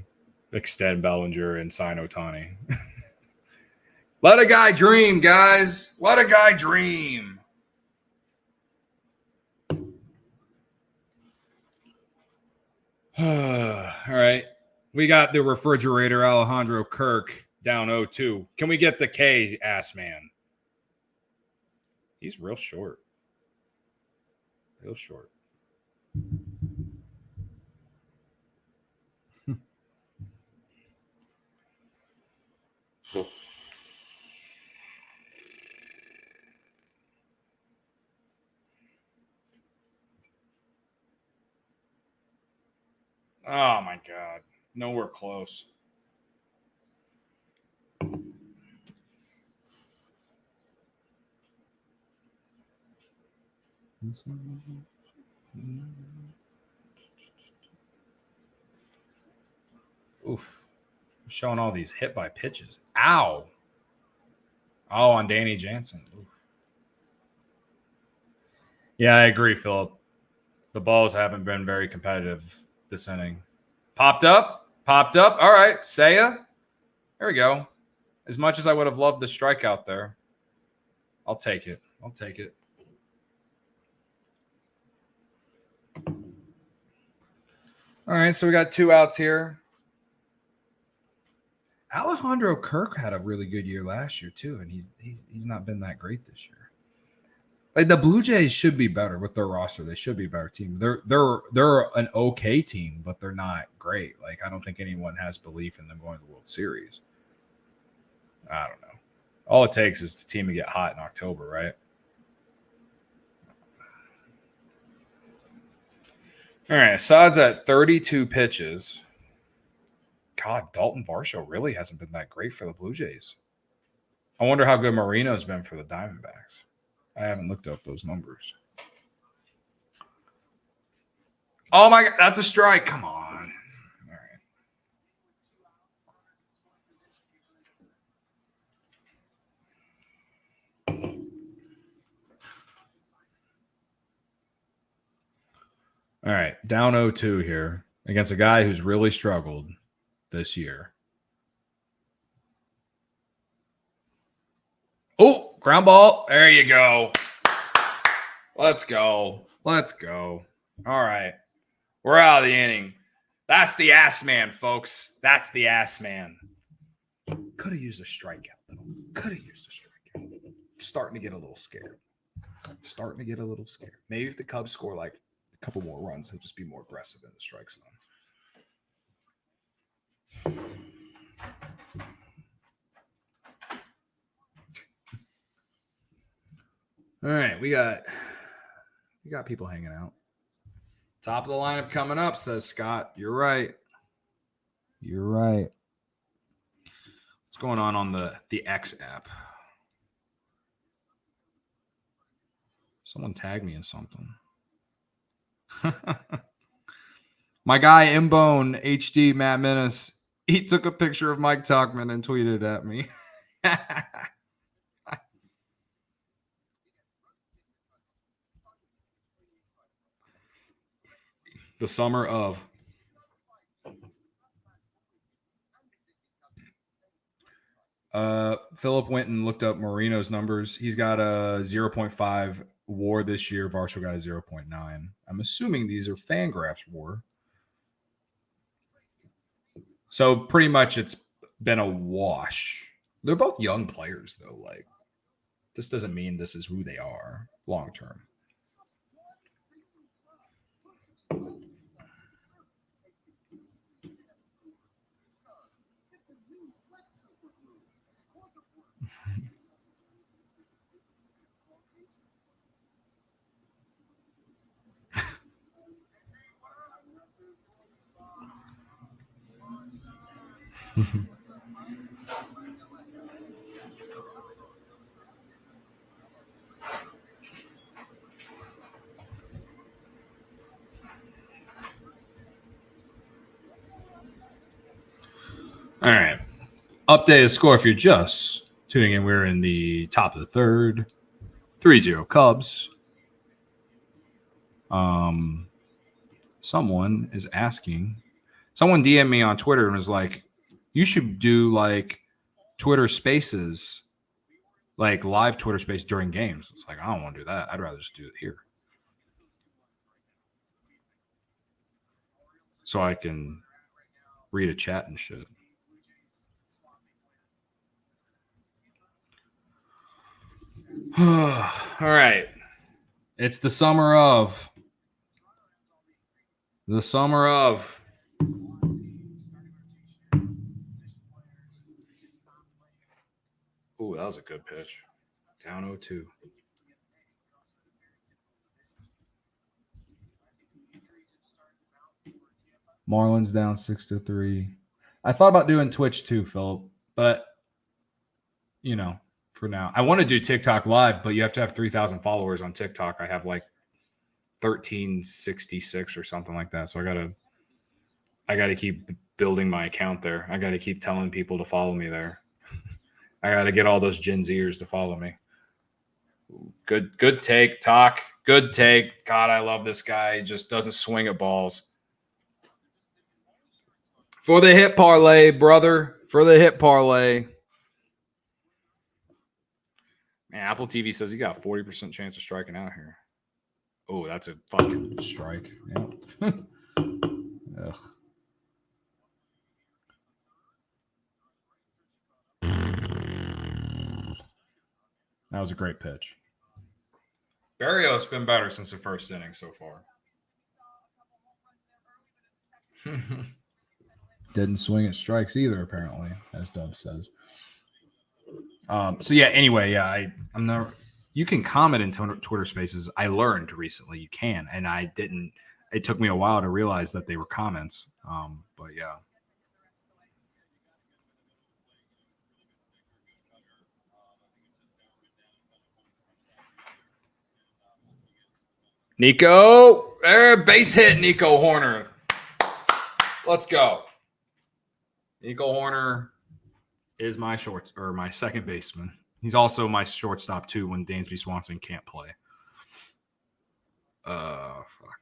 extend Bellinger and sign Ohtani. Let a guy dream, guys. Let a guy dream. All right. We got the refrigerator Alejandro Kirk down 0-2. Can we get the K ass man? He's real short. Real short. Oh, my God. Nowhere close. Oof. I'm showing all these hit by pitches. Ow. Oh, on Danny Jansen. Oof. Yeah, I agree, Philip. The balls haven't been very competitive this inning. Popped up. All right, Seiya. There we go. As much as I would have loved the strikeout there, I'll take it. All right, so we got 2 outs here. Alejandro Kirk had a really good year last year too, and he's not been that great this year. Like the Blue Jays should be better with their roster. They should be a better team. They're an okay team, but they're not great. Like I don't think anyone has belief in them going to the World Series. I don't know. All it takes is the team to get hot in October, right? All right, Assad's at 32 pitches. God, Dalton Varsho really hasn't been that great for the Blue Jays. I wonder how good Marino's been for the Diamondbacks. I haven't looked up those numbers. Oh, my God. That's a strike. Come on. All right, down 0-2 here against a guy who's really struggled this year. Oh, ground ball. There you go. Let's go. Let's go. All right. We're out of the inning. That's the ass man, folks. That's the ass man. Could have used a strikeout, though. Could have used a strikeout. Starting to get a little scared. Maybe if the Cubs score like a couple more runs, he'll just be more aggressive in the strike zone. All right, we got people hanging out. Top of the lineup coming up, says Scott. You're right. What's going on the X app? Someone tagged me in something. My guy Mbone HD Matt Menace, he took a picture of Mike Talkman and tweeted at me. The summer of. Philip went and looked up Marino's numbers. He's got a 0.5 WAR this year. Varsho got a 0.9. I'm assuming these are Fangraphs WAR. So pretty much it's been a wash. They're both young players, though. Like, this doesn't mean this is who they are long term. All right. Update the score if you're just tuning in. We're in the top of the third. 3-0 Cubs. Someone is asking. Someone DM'd me on Twitter and was like, you should do like Twitter spaces, like live Twitter space during games. It's like, I don't want to do that. I'd rather just do it here. So I can read a chat and shit. All right. It's the summer of. Ooh, that was a good pitch. Down 0-2. Marlins down 6-3. I thought about doing Twitch too, Philip, but you know, for now, I want to do TikTok live, but you have to have 3,000 followers on TikTok. I have like 1366 or something like that. So I gotta keep building my account there. I gotta keep telling people to follow me there. I gotta get all those Gen Zers to follow me. Good take, Talk. Good take. God, I love this guy. He just doesn't swing at balls. For the hit parlay, brother. For the hit parlay. Man, Apple TV says he got a 40% chance of striking out here. Oh, that's a fucking strike. Yep. Ugh. That was a great pitch. Barrios been better since the first inning so far. Didn't swing at strikes either, apparently, as Dub says. So yeah. Anyway, yeah, I'm not. You can comment in Twitter Spaces. I learned recently you can, and I didn't. It took me a while to realize that they were comments. But yeah. Nico, base hit, Nico Horner. Let's go. Nico Horner is my my second baseman. He's also my shortstop too when Dansby Swanson can't play. Fuck.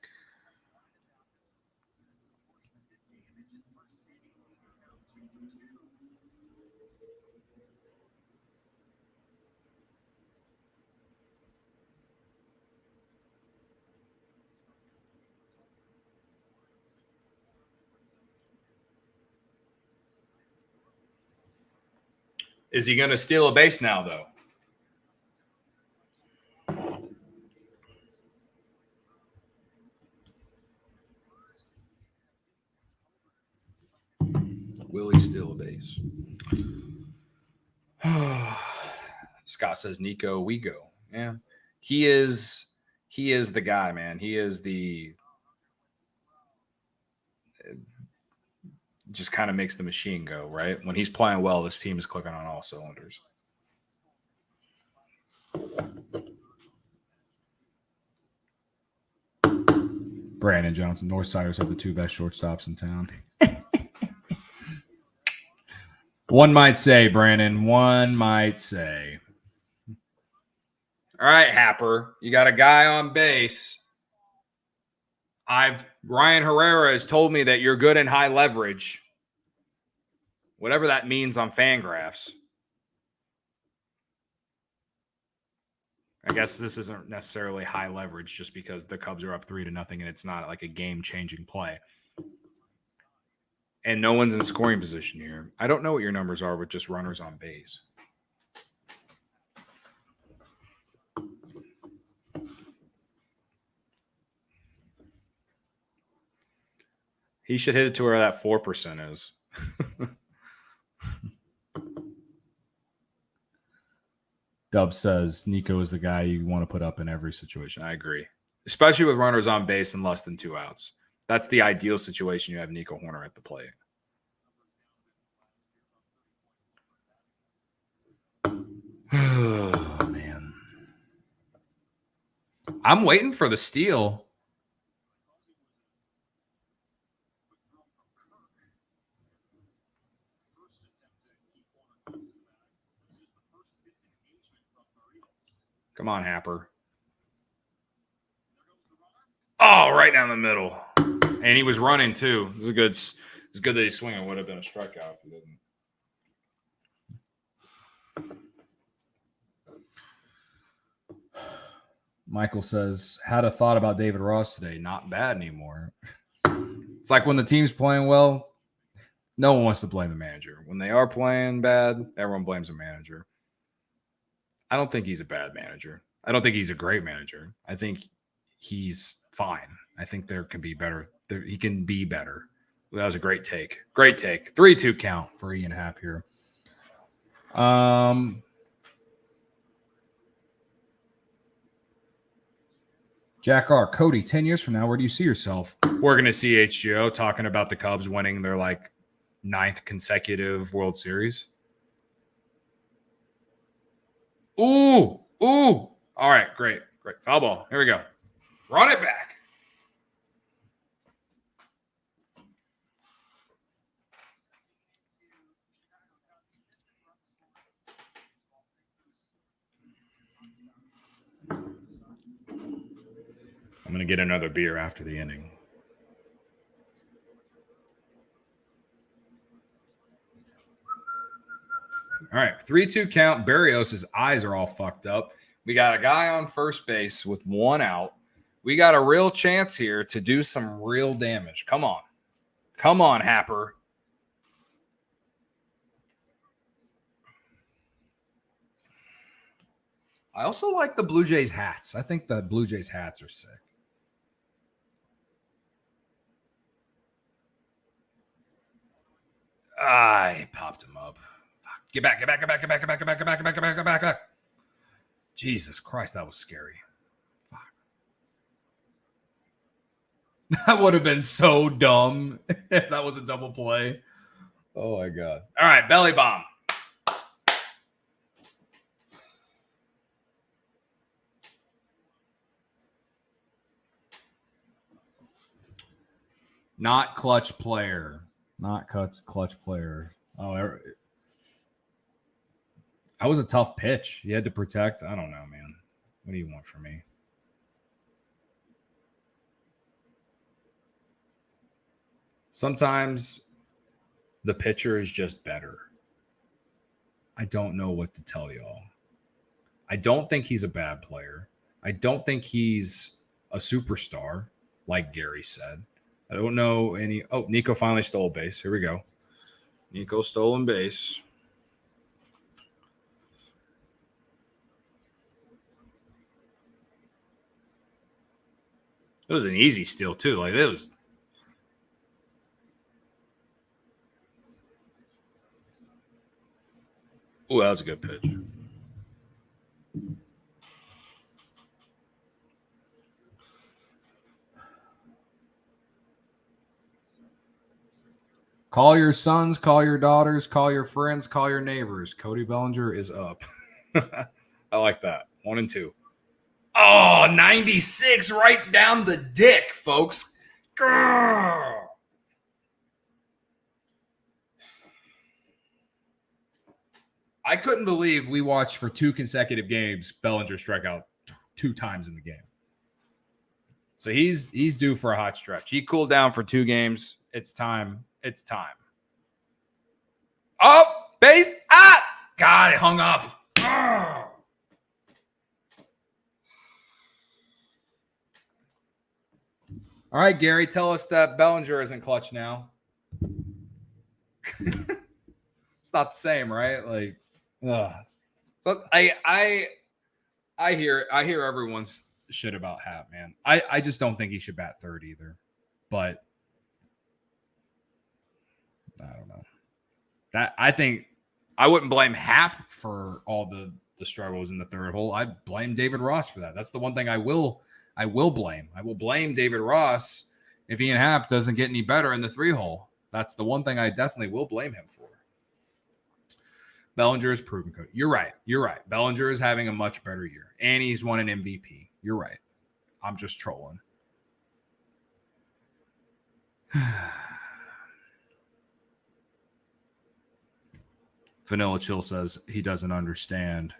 Is he going to steal a base now, though? Will he steal a base? Scott says, Nico, we go. Yeah. He is the guy, man. He is the just kind of makes the machine go, right? When he's playing well, this team is clicking on all cylinders. Brandon Johnson, Northsiders have the 2 best shortstops in town. One might say, Brandon, one might say. All right, Happer, you got a guy on base. Ryan Herrera has told me that you're good in high leverage. Whatever that means on Fangraphs. I guess this isn't necessarily high leverage just because the Cubs are up 3-0 and it's not like a game-changing play. And no one's in scoring position here. I don't know what your numbers are with just runners on base. He should hit it to where that 4% is. Dub says Nico is the guy you want to put up in every situation. I agree. Especially with runners on base and less than 2 outs. That's the ideal situation. You have Nico Horner at the plate. Oh, man. I'm waiting for the steal. Come on, Happer. Oh, right down the middle. And he was running, too. It was good that he swung. It would have been a strikeout if he didn't. Michael says, had a thought about David Ross today. Not bad anymore. It's like when the team's playing well, no one wants to blame the manager. When they are playing bad, everyone blames the manager. I don't think he's a bad manager. I don't think he's a great manager. I think he's fine. I think there can be better. He can be better. That was a great take. Great take. 3-2 count for Ian Happ here. Jack R. Cody, 10 years from now, where do you see yourself? We're going to see HGO talking about the Cubs winning their 9th consecutive World Series. Ooh. All right, great. Foul ball. Here we go. Run it back. I'm going to get another beer after the inning. All right, 3-2 count. Barrios' eyes are all fucked up. We got a guy on first base with 1 out. We got a real chance here to do some real damage. Come on. Come on, Happer. I also like the Blue Jays hats. I think the Blue Jays hats are sick. I popped him up. Get back. Jesus Christ, that was scary. Fuck. That would have been so dumb if that was a double play. Oh, my God. All right, belly bomb. Not clutch player. Not clutch player. Oh, that was a tough pitch. You had to protect. I don't know, man. What do you want from me? Sometimes the pitcher is just better. I don't know what to tell y'all. I don't think he's a bad player. I don't think he's a superstar, like Gary said. I don't know any. Oh, Nico finally stole a base. Here we go. Nico stolen base. It was an easy steal, too. Like, it was. Oh, that was a good pitch. Call your sons, call your daughters, call your friends, call your neighbors. Cody Bellinger is up. I like that. 1 and 2. Oh, 96 right down the dick, folks. Grrr. I couldn't believe we watched for 2 consecutive games Bellinger strike out 2 times in the game. So he's due for a hot stretch. He cooled down for 2 games. It's time. It's time. Oh, base. Ah! God, it hung up. Grrr. All right, Gary, tell us that Bellinger isn't clutch now. It's not the same, right? Like, so I hear everyone's shit about Hap, man. I just don't think he should bat third either. But I don't know. That I think I wouldn't blame Hap for all the struggles in the third hole. I'd blame David Ross for that. That's the one thing I will blame. I will blame David Ross if Ian Happ doesn't get any better in the 3-hole. That's the one thing I definitely will blame him for. Bellinger is proven, Cody. You're right. Bellinger is having a much better year, and he's won an MVP. You're right. I'm just trolling. Vanilla Chill says he doesn't understand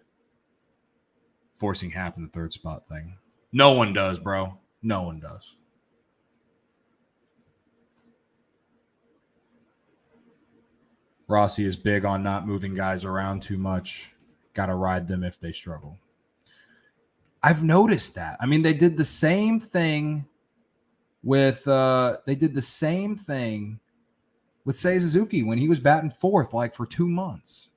forcing Happ in the third spot thing. No one does, bro. No one does. Rossi is big on not moving guys around too much. Got to ride them if they struggle. I've noticed that. I mean, they did the same thing with Seiya Suzuki when he was batting fourth, like for 2 months.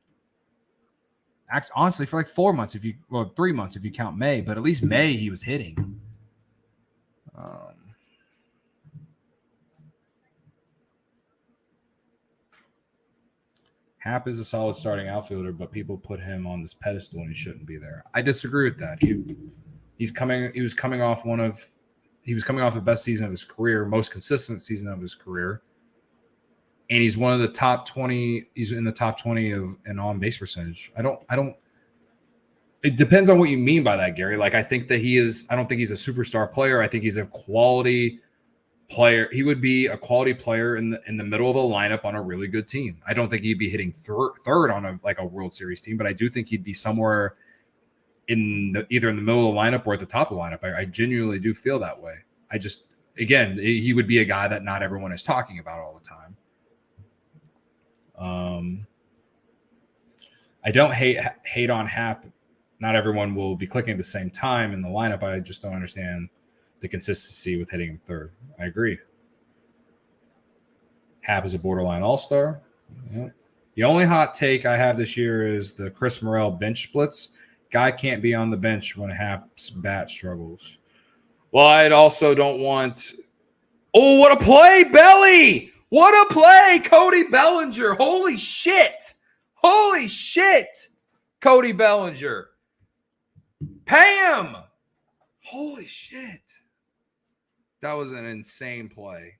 Honestly, for like 4 months, 3 months if you count May, but at least May he was hitting. Happ is a solid starting outfielder, but people put him on this pedestal and he shouldn't be there. I disagree with that. He was coming off the best season of his career, most consistent season of his career. And he's one of the top 20. He's in the top 20 of an on-base percentage. It depends on what you mean by that, Gary. Like, I don't think he's a superstar player. I think he's a quality player. He would be a quality player in the middle of a lineup on a really good team. I don't think he'd be hitting third on a World Series team, but I do think he'd be somewhere either in the middle of the lineup or at the top of the lineup. I genuinely do feel that way. He would be a guy that not everyone is talking about all the time. I don't hate on Happ. Not everyone will be clicking at the same time in the lineup. I just don't understand the consistency with hitting him third. I agree. Happ is a borderline all-star. Yep. The only hot take I have this year is the Chris Morel bench splits. Guy can't be on the bench when Happ's bat struggles. Well, I also don't want – oh, what a play, Belly! What a play, Cody Bellinger. Holy shit. Cody Bellinger. Pam! Holy shit. That was an insane play.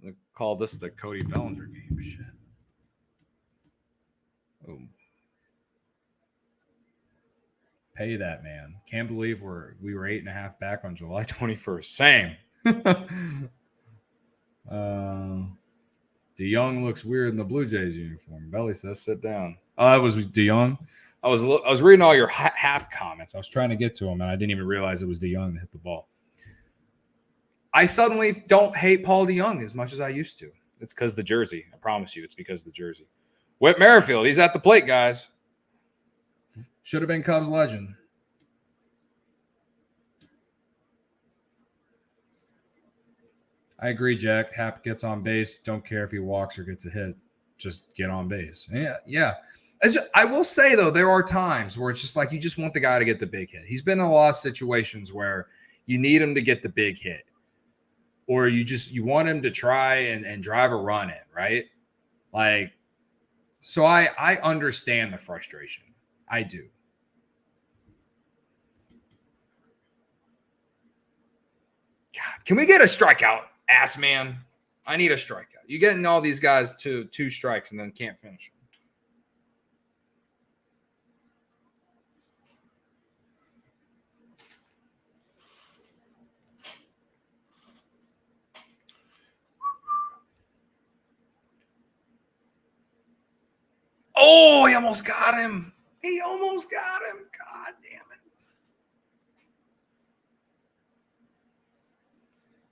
I call this the Cody Bellinger game. Shit. Oh. Pay that, man. Can't believe we were 8.5 back on July 21st. Same. DeYoung looks weird in the Blue Jays uniform. Belly says, sit down. Oh, that was DeYoung. I was reading all your Happ comments. I was trying to get to them, and I didn't even realize it was DeYoung that hit the ball. I suddenly don't hate Paul DeYoung as much as I used to. It's because the jersey. I promise you, it's because of the jersey. Whit Merrifield, he's at the plate, guys. Should have been Cubs legend. I agree, Jack. Hap gets on base. Don't care if he walks or gets a hit. Just get on base. Yeah. I will say, though, there are times where it's just like you just want the guy to get the big hit. He's been in a lot of situations where you need him to get the big hit. Or you want him to try and drive a run in, right? Like, so I understand the frustration. I do. God, can we get a strikeout, ass man? I need a strikeout. You getting all these guys to 2 strikes and then can't finish them. Oh, he almost got him. He almost got him. God damn it.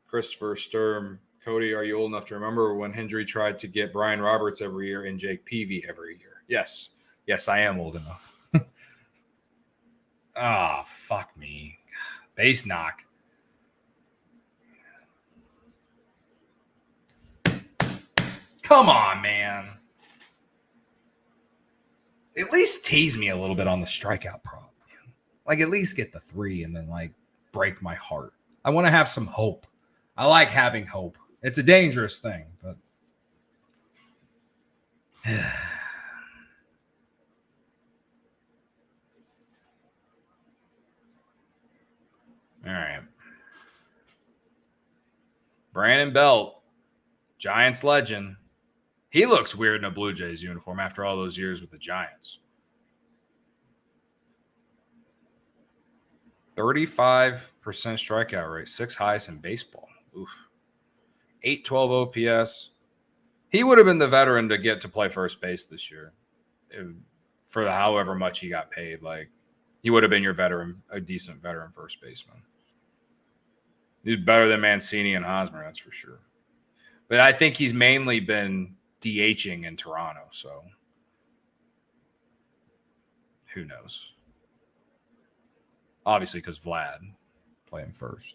Christopher Sturm. Cody, are you old enough to remember when Hendry tried to get Brian Roberts every year and Jake Peavy every year? Yes. Yes, I am old enough. Oh, fuck me. Base knock. Come on, man. At least tease me a little bit on the strikeout prop, man. Like, at least get the 3 and then, like, break my heart. I want to have some hope. I like having hope. It's a dangerous thing, but. All right. Brandon Belt, Giants legend. He looks weird in a Blue Jays uniform after all those years with the Giants. 35% strikeout rate, 6th highest in baseball. Oof. 812 OPS. He would have been the veteran to get to play first base this year for however much he got paid. Like, he would have been your veteran, a decent veteran first baseman. He's better than Mancini and Hosmer, that's for sure. But I think he's mainly been DHing in Toronto, so who knows? Obviously, because Vlad played him first.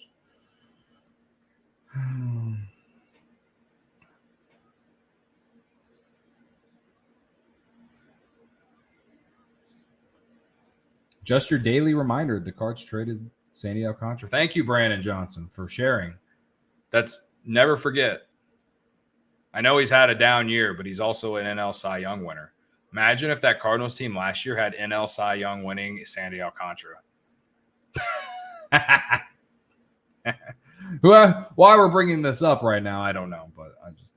Just your daily reminder, the Cards traded Sandy Alcantara. Thank you, Brandon Johnson, for sharing. That's never forget. I know he's had a down year, but he's also an NL Cy Young winner. Imagine if that Cardinals team last year had NL Cy Young winning Sandy Alcantara. Why we're bringing this up right now, I don't know, but I just,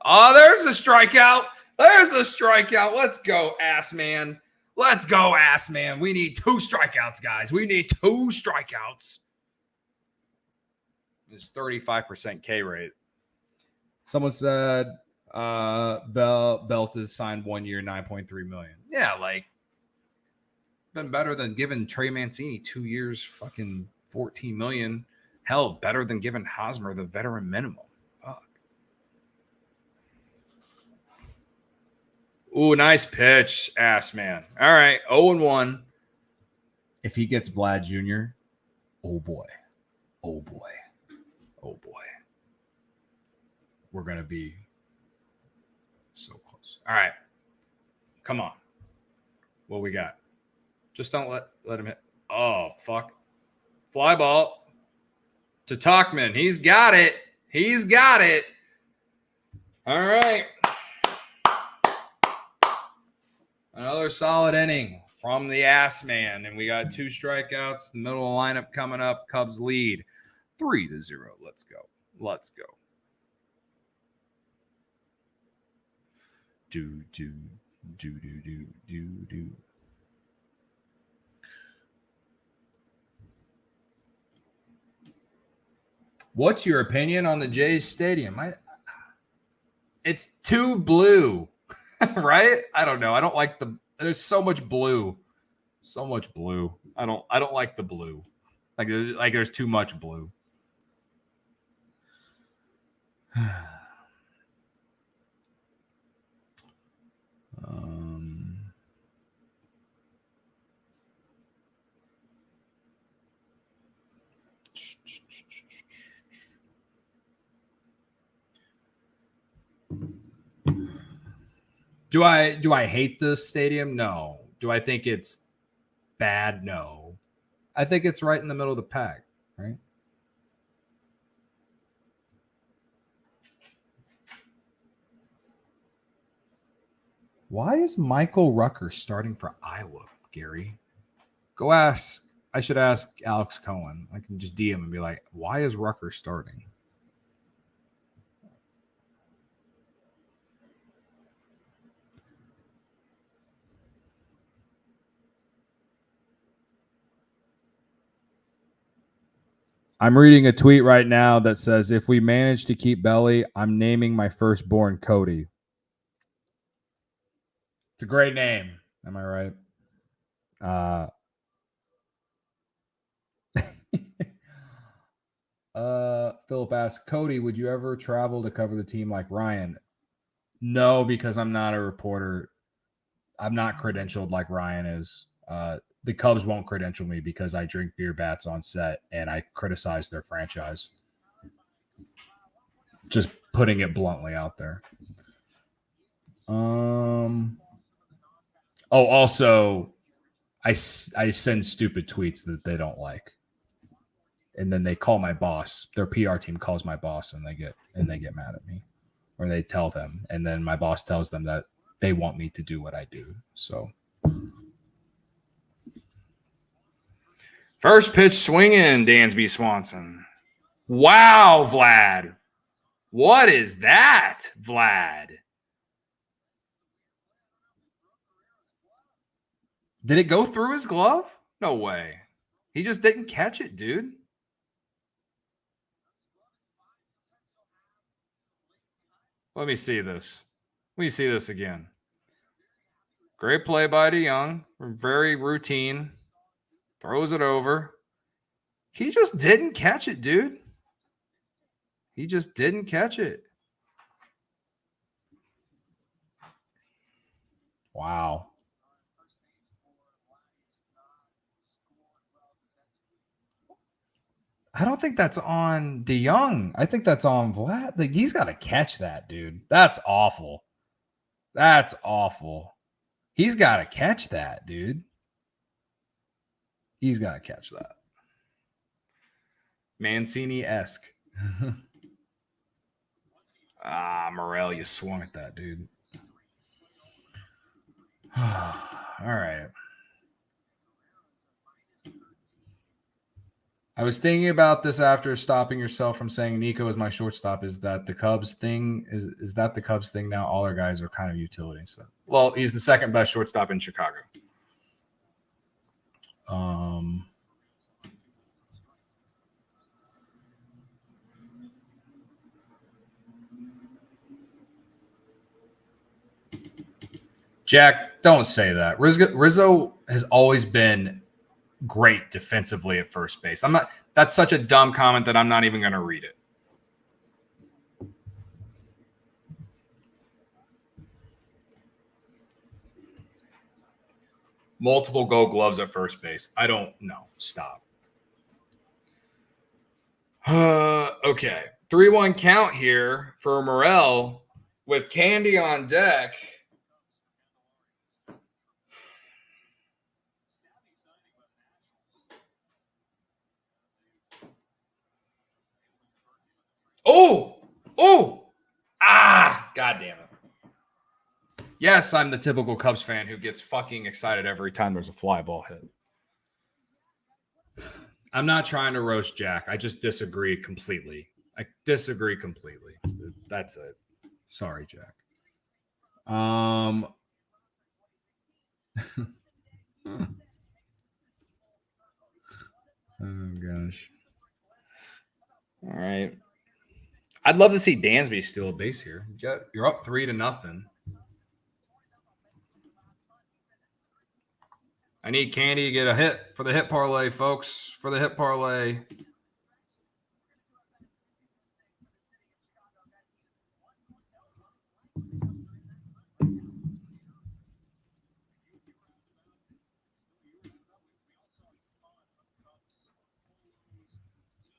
Oh, there's a strikeout. There's a strikeout. Let's go, ass man. Let's go, ass man. We need 2 strikeouts, guys. We need 2 strikeouts. It's 35% K rate. Someone said Belt is signed 1 year, $9.3 million. Yeah, like, been better than giving Trey Mancini 2 years, fucking $14 million. Hell, better than giving Hosmer the veteran minimum. Fuck. Ooh, nice pitch, ass man. All right, 0-1. If he gets Vlad Jr., oh boy. Oh boy. Oh boy. We're going to be so close. All right. Come on. What we got? Just don't let him hit. Oh, fuck. Fly ball to Talkman. He's got it. He's got it. All right. Another solid inning from the ass man. And we got 2 strikeouts. The middle of the lineup coming up. Cubs lead 3-0. Let's go. Let's go. Do. What's your opinion on the Jays stadium? It's too blue, right? I don't know. I don't like there's so much blue. So much blue. I don't like the blue. Like there's too much blue. Do I hate this stadium? No. Do I think it's bad? No. I think it's right in the middle of the pack, right? Why is Michael Rucker starting for Iowa, Gary? Go ask. I should ask Alex Cohen. I can just DM and be like, why is Rucker starting? I'm reading a tweet right now that says, if we manage to keep Belly, I'm naming my firstborn Cody. It's a great name. Am I right? Philip asks, Cody, would you ever travel to cover the team like Ryan? No, because I'm not a reporter. I'm not credentialed like Ryan is. The Cubs won't credential me because I drink beer bats on set and I criticize their franchise. Just putting it bluntly out there. Also, I send stupid tweets that they don't like, and then they call my boss. Their PR team calls my boss, and they get mad at me, or they tell them, and then my boss tells them that they want me to do what I do. So, First pitch swinging, Dansby Swanson. Wow, Vlad. What is that, Vlad? did it go through his glove? No way. He just didn't catch it, dude. Let me see this. Let me see this again. Great play by DeYoung. Very routine. Throws it over. He just didn't catch it, dude. He just didn't catch it. Wow. I don't think that's on DeYoung. I think that's on Vlad. Like, he's got to catch that, dude. That's awful. That's awful. He's got to catch that, dude. He's got to catch that. Mancini-esque. Morel, you swung at that, dude. All right. I was thinking about this after stopping yourself from saying Nico is my shortstop. Is that the Cubs thing? Is that the Cubs thing now? All our guys are kind of utility stuff. Well, he's the second best shortstop in Chicago. Jack, don't say that. Rizzo has always been great defensively at first base. That's such a dumb comment that I'm not even going to read it. Multiple gold gloves at first base. I don't know. Stop. Okay. 3-1 count here for Morel with Candy on deck. God damn it. Yes, I'm the typical Cubs fan who gets fucking excited every time there's a fly ball hit. I'm not trying to roast Jack. I just disagree completely. I disagree completely. That's it. Sorry, Jack. Oh gosh. All right. I'd love to see Dansby steal a base here. You're up 3-0. I need Candy to get a hit for the hit parlay, folks. For the hit parlay.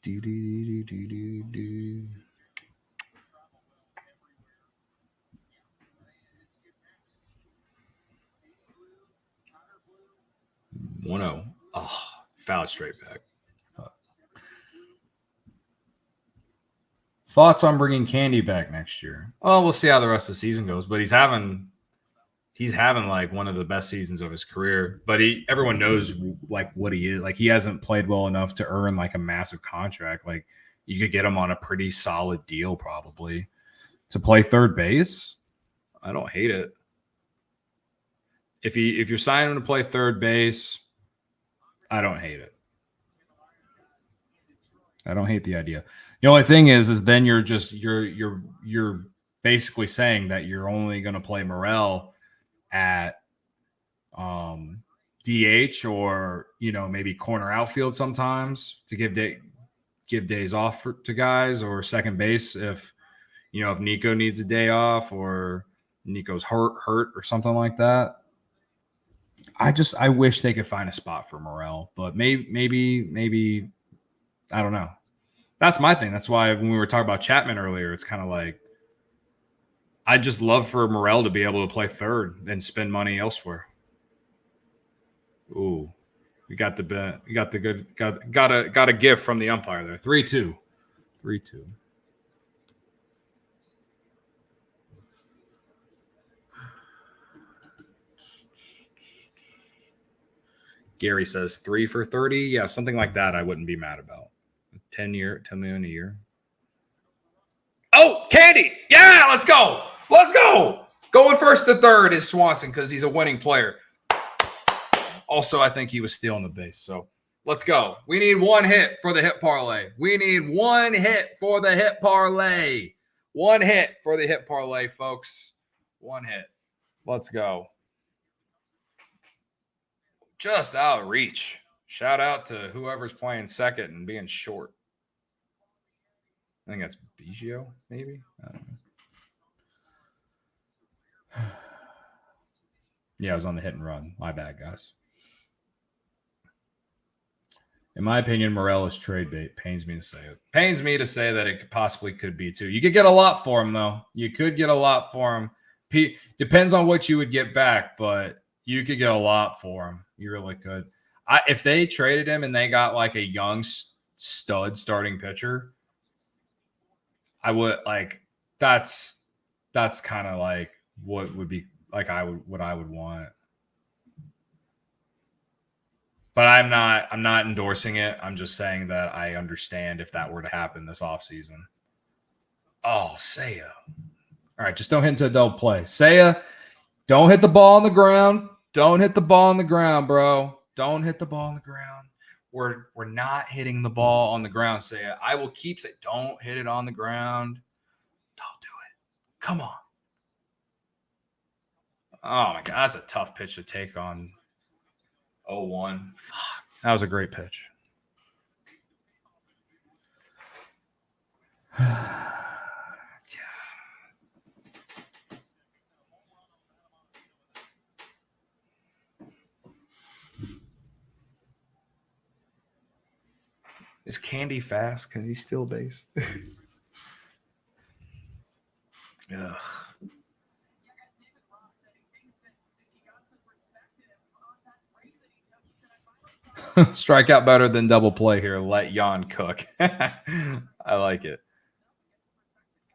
Do. 1-0. Oh, fouled straight back. Thoughts on bringing Candy back next year? Well, we'll see how the rest of the season goes, but he's having like one of the best seasons of his career. But everyone knows like what he is. Like he hasn't played well enough to earn like a massive contract. Like you could get him on a pretty solid deal probably to play third base. I don't hate it. If you're signing him to play third base, I don't hate it. I don't hate the idea. The only thing is then you're basically saying that you're only going to play Morel at DH or maybe corner outfield sometimes to give days off to guys, or second base if Nico needs a day off or Nico's hurt or something like that. I wish they could find a spot for Morel, but maybe I don't know. That's my thing. That's why when we were talking about Chapman earlier, it's kind of like I just love for Morel to be able to play third and spend money elsewhere. Ooh, we got the good got a gift from the umpire there. 3-2. 3-2. Gary says 3 for 30. Yeah, something like that. I wouldn't be mad about. 10 million a year. Oh, Candy. Yeah, let's go. Let's go. Going first to third is Swanson because he's a winning player. Also, I think he was stealing the base. So let's go. We need one hit for the hit parlay. We need one hit for the hit parlay. One hit for the hit parlay, folks. One hit. Let's go. Just out of reach. Shout out to whoever's playing second and being short. I think that's Biggio, maybe. I don't know. Yeah, I was on the hit and run. My bad, guys. In my opinion, Morel is trade bait. Pains me to say it. Pains me to say that it possibly could be too. You could get a lot for him, though. You could get a lot for him. Depends on what you would get back, but you could get a lot for him. You really could. If they traded him and they got like a young stud starting pitcher, I would like that's kind of like what would be like what I would want. But I'm not endorsing it. I'm just saying that I understand if that were to happen this offseason. Oh, Seiya. All right, just don't hit into a double play. Seiya, don't hit the ball on the ground. Don't hit the ball on the ground, bro. Don't hit the ball on the ground. We're not hitting the ball on the ground, Seiya. I will keep saying, don't hit it on the ground. Don't do it. Come on. Oh, my God. That's a tough pitch to take on 0-1. Fuck. That was a great pitch. Is Candy fast? Because he's still base. Ugh. Strike out better than double play here. Let Jan cook. I like it.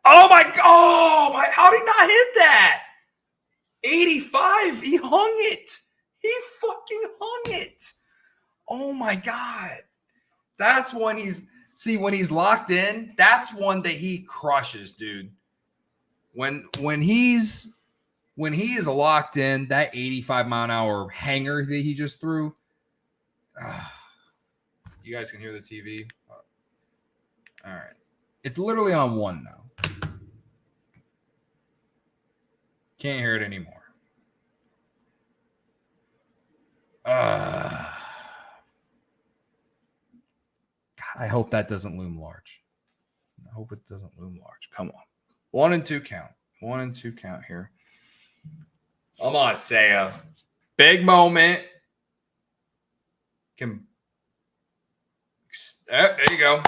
Oh my God! Oh my! How did he not hit that? 85. He hung it. He fucking hung it. Oh my God! That's when when he's locked in. That's one that he crushes, dude. When he is locked in, that 85-mile-an-hour hanger that he just threw. You guys can hear the TV. All right. It's literally on 1 now. Can't hear it anymore. God, I hope that doesn't loom large. I hope it doesn't loom large. Come on. 1 and 2 count. 1 and 2 count here. Come on, Saya. Big moment. There you go.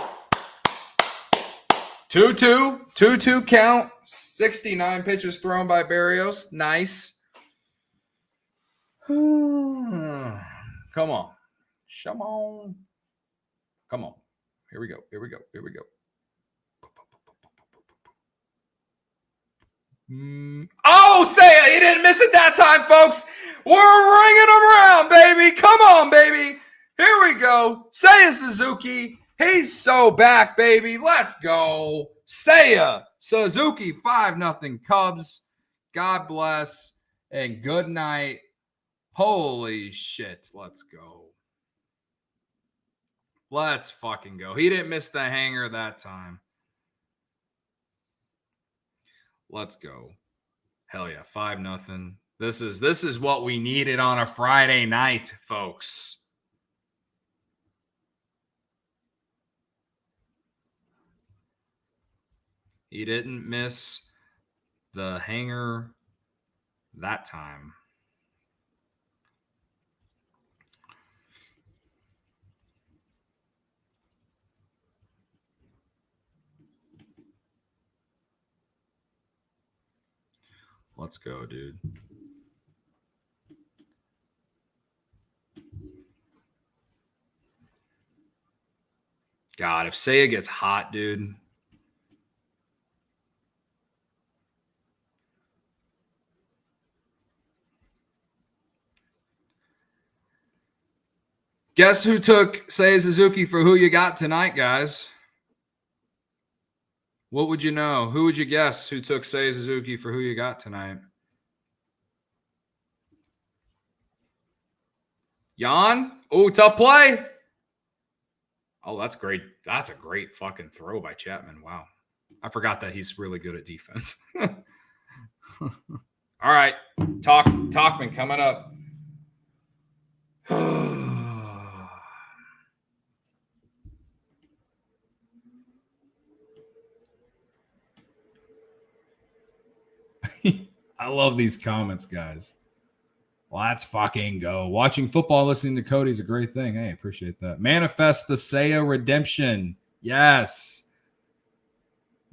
2-2. 2-2 count. 69 pitches thrown by Berrios. Nice. Come on. Come on. Come on. Here we go. Here we go. Here we go. Oh, Saya, he didn't miss it that time, folks. We're ringing him around, baby. Come on, baby. Here we go. Saya Suzuki. He's so back, baby. Let's go. Saya Suzuki, 5-0 Cubs. God bless and good night. Holy shit. Let's go. Let's fucking go. He didn't miss the hanger that time. Let's go. Hell yeah, 5-0. This is what we needed on a Friday night, folks. He didn't miss the hanger that time. Let's go, dude. God, if Saya gets hot, dude. Guess who took Saya Suzuki for who you got tonight, guys? What would you know? Who would you guess who took Saya Suzuki for who you got tonight? Jan? Oh, tough play. Oh, that's great. That's a great fucking throw by Chapman. Wow. I forgot that he's really good at defense. All right. Talkman coming up. I love these comments, guys. Let's fucking go. Watching football, listening to Cody is a great thing. Hey, appreciate that. Manifest the Saya redemption. Yes.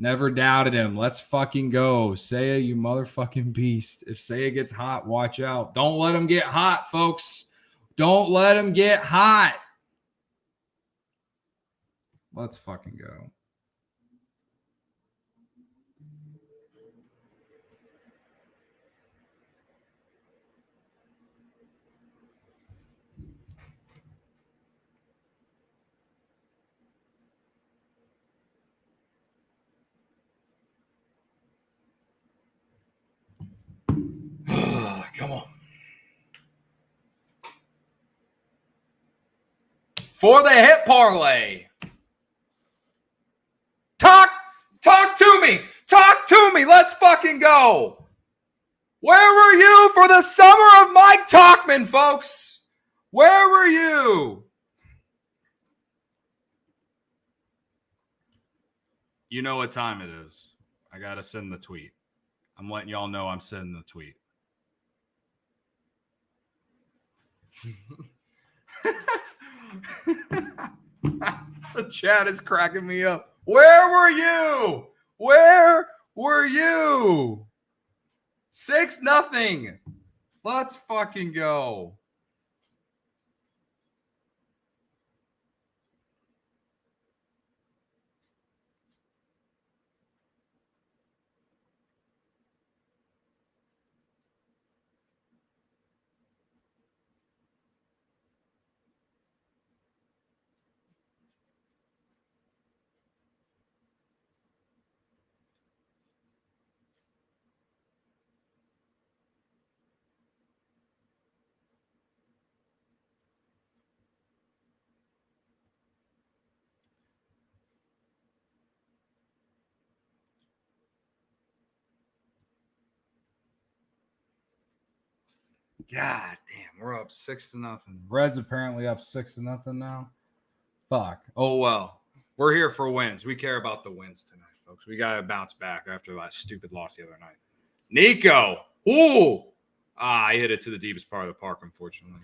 Never doubted him. Let's fucking go. Saya, you motherfucking beast. If Saya gets hot, watch out. Don't let him get hot, folks. Don't let him get hot. Let's fucking go. Come on. For the hit parlay. Talk to me. Talk to me. Let's fucking go. Where were you for the summer of Mike Talkman, folks? Where were you? You know what time it is. I got to send the tweet. I'm letting y'all know I'm sending the tweet. The chat is cracking me up. Where were you? Where were you? 6-0. Let's fucking go. God damn, we're up 6-0. Reds apparently up 6-0 now. Fuck. Oh well, we're here for wins. We care about the wins tonight, folks. We gotta bounce back after that stupid loss the other night. Nico, ooh, I hit it to the deepest part of the park, unfortunately.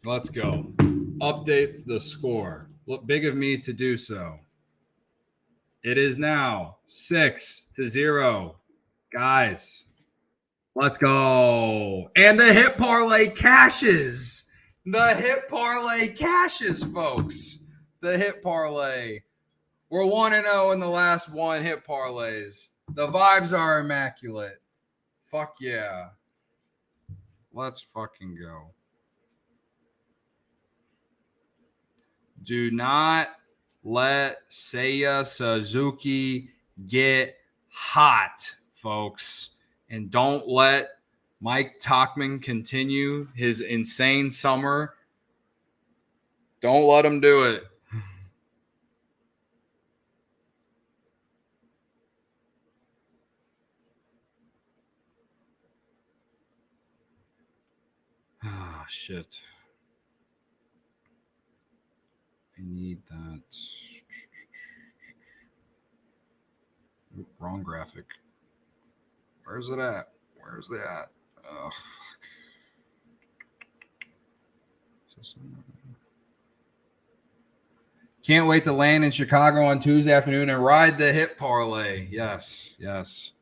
Let's go. Update the score. Look, big of me to do so. It is now 6-0. Guys, let's go. And the hit parlay cashes. The hit parlay cashes, folks. The hit parlay. We're 1-0 in the last one hit parlays. The vibes are immaculate. Fuck yeah. Let's fucking go. Do not let Seiya Suzuki get hot, folks. And don't let Mike Tauchman continue his insane summer. Don't let him do it. Ah, shit. I need that. Oop, wrong graphic. Where's it at? Where's it at? Oh, fuck. Can't wait to land in Chicago on Tuesday afternoon and ride the hit parlay. Yes, yes.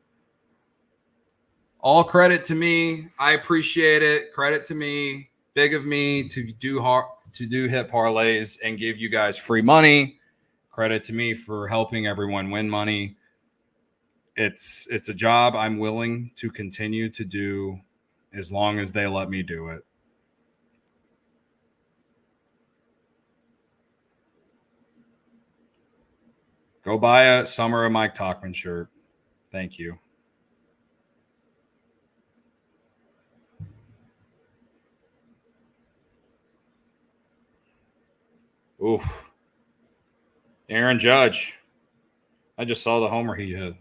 All credit to me. I appreciate it. Credit to me. Big of me to do hit parlays and give you guys free money. Credit to me for helping everyone win money. It's a job I'm willing to continue to do as long as they let me do it. Go buy a Summer of Mike Tauchman shirt. Thank you. Oof. Aaron Judge. I just saw the homer he hit.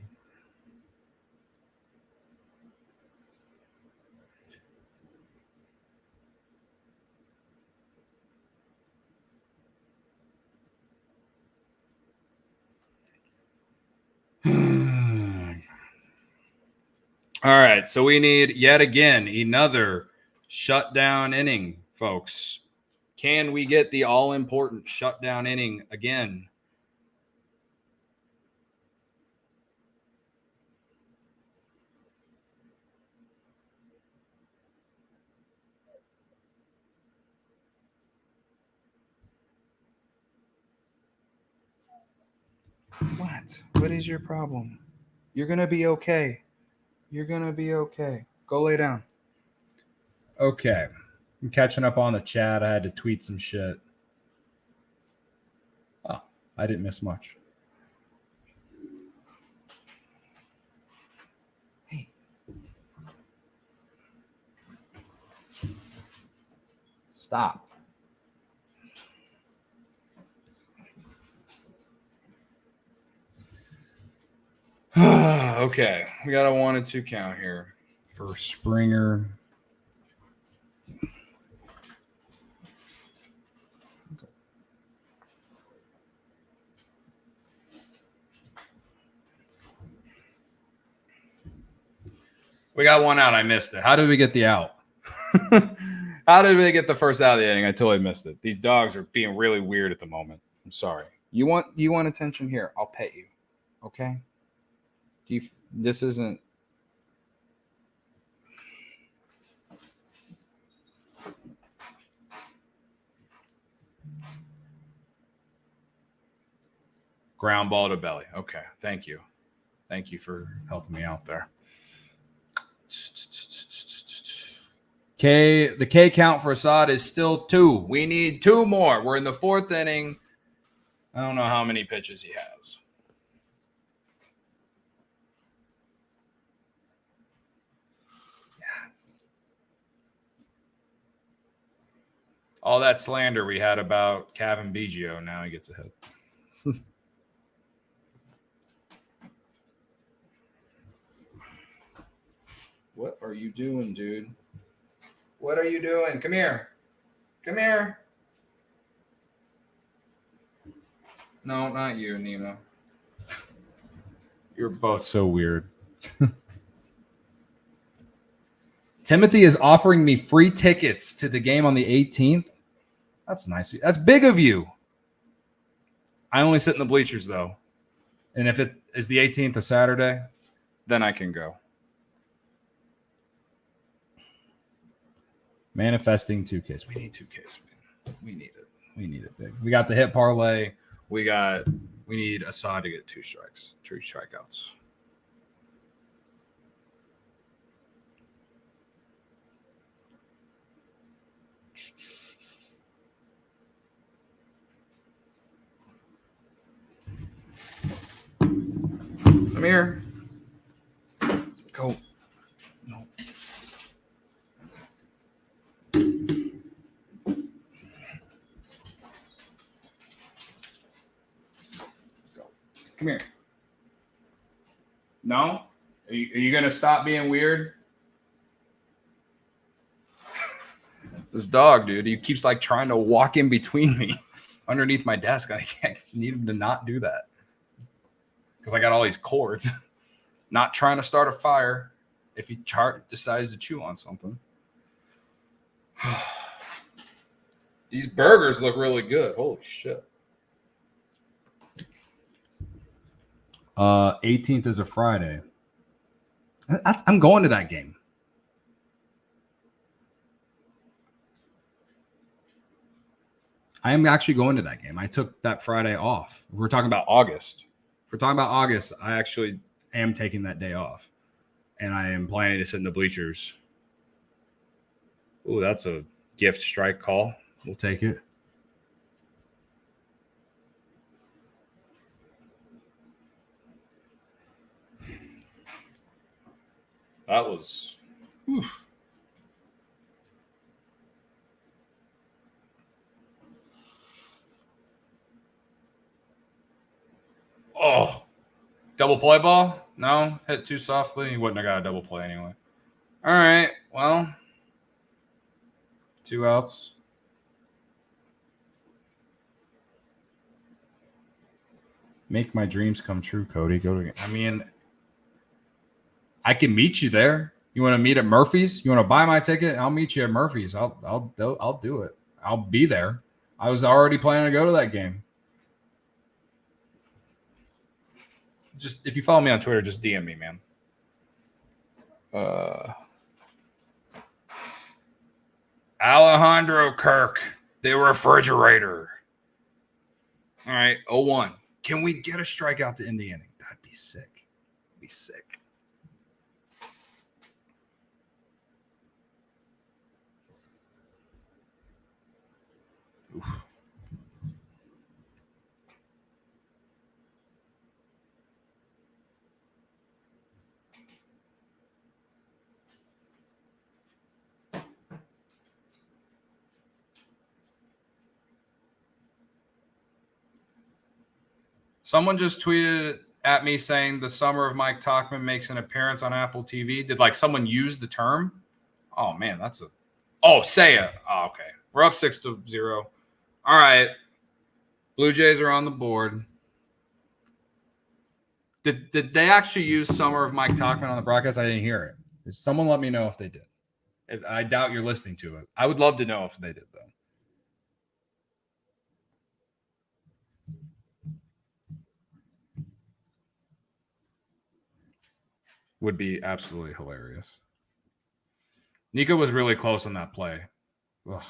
All right, so we need yet again another shutdown inning, folks. Can we get the all-important shutdown inning again? What? What is your problem? You're going to be okay. You're going to be okay. Go lay down. Okay. I'm catching up on the chat. I had to tweet some shit. Oh, I didn't miss much. Hey. Stop. Okay. We got a 1 and 2 count here for Springer. We got one out. I missed it. How did we get the out? How did we get the first out of the inning? I totally missed it. These dogs are being really weird at the moment. I'm sorry. You want attention here? I'll pet you. Okay? This isn't. Ground ball to belly. Okay. Thank you. Thank you for helping me out there. The K count for Assad is still 2. We need 2 more. We're in the 4th inning. I don't know how many pitches he has. All that slander we had about Kevin Biggio, now he gets a hit. What are you doing, dude? What are you doing? Come here. Come here. No, not you, Nemo. You're both so weird. Timothy is offering me free tickets to the game on the 18th. That's nice. That's big of you. I only sit in the bleachers, though. And if it is the 18th, a Saturday, then I can go. Manifesting 2Ks. We need 2Ks, man. We need it. We need it big. We got the hit parlay. We need Assad to get 2 strikeouts. Come here. Go. No. Go. Come here. No? Are you going to stop being weird? This dog, dude, he keeps like trying to walk in between me underneath my desk. I need him to not do that because I got all these cords. Not trying to start a fire if he decides to chew on something. These burgers look really good. Holy shit. 18th is a Friday. I'm going to that game. I am actually going to that game. I took that Friday off. If we're talking about August. If we're talking about August, I actually am taking that day off. And I am planning to sit in the bleachers. Ooh, that's a gift strike call. We'll take it. That was. Whew. Oh, double play ball? No, hit too softly. He wouldn't have got a double play anyway. All right, well, 2 outs. Make my dreams come true, Cody. Go to. I mean, I can meet you there. You want to meet at Murphy's? You want to buy my ticket? I'll meet you at Murphy's. I'll do it. I'll be there. I was already planning to go to that game. Just if you follow me on Twitter, just DM me, man. Alejandro Kirk, the refrigerator. All right, 0-1. Can we get a strikeout to end the inning? That'd be sick. Be sick. Oof. Someone just tweeted at me saying the summer of Mike Tauchman makes an appearance on Apple TV. Did like someone use the term? Oh man, that's a. Oh, say it. Oh, okay. We're up 6-0. All right. Blue Jays are on the board. Did they actually use summer of Mike Tauchman on the broadcast? I didn't hear it. Someone let me know if they did. I doubt you're listening to it. I would love to know if they did, though. Would be absolutely hilarious. Nico was really close on that play. Ugh.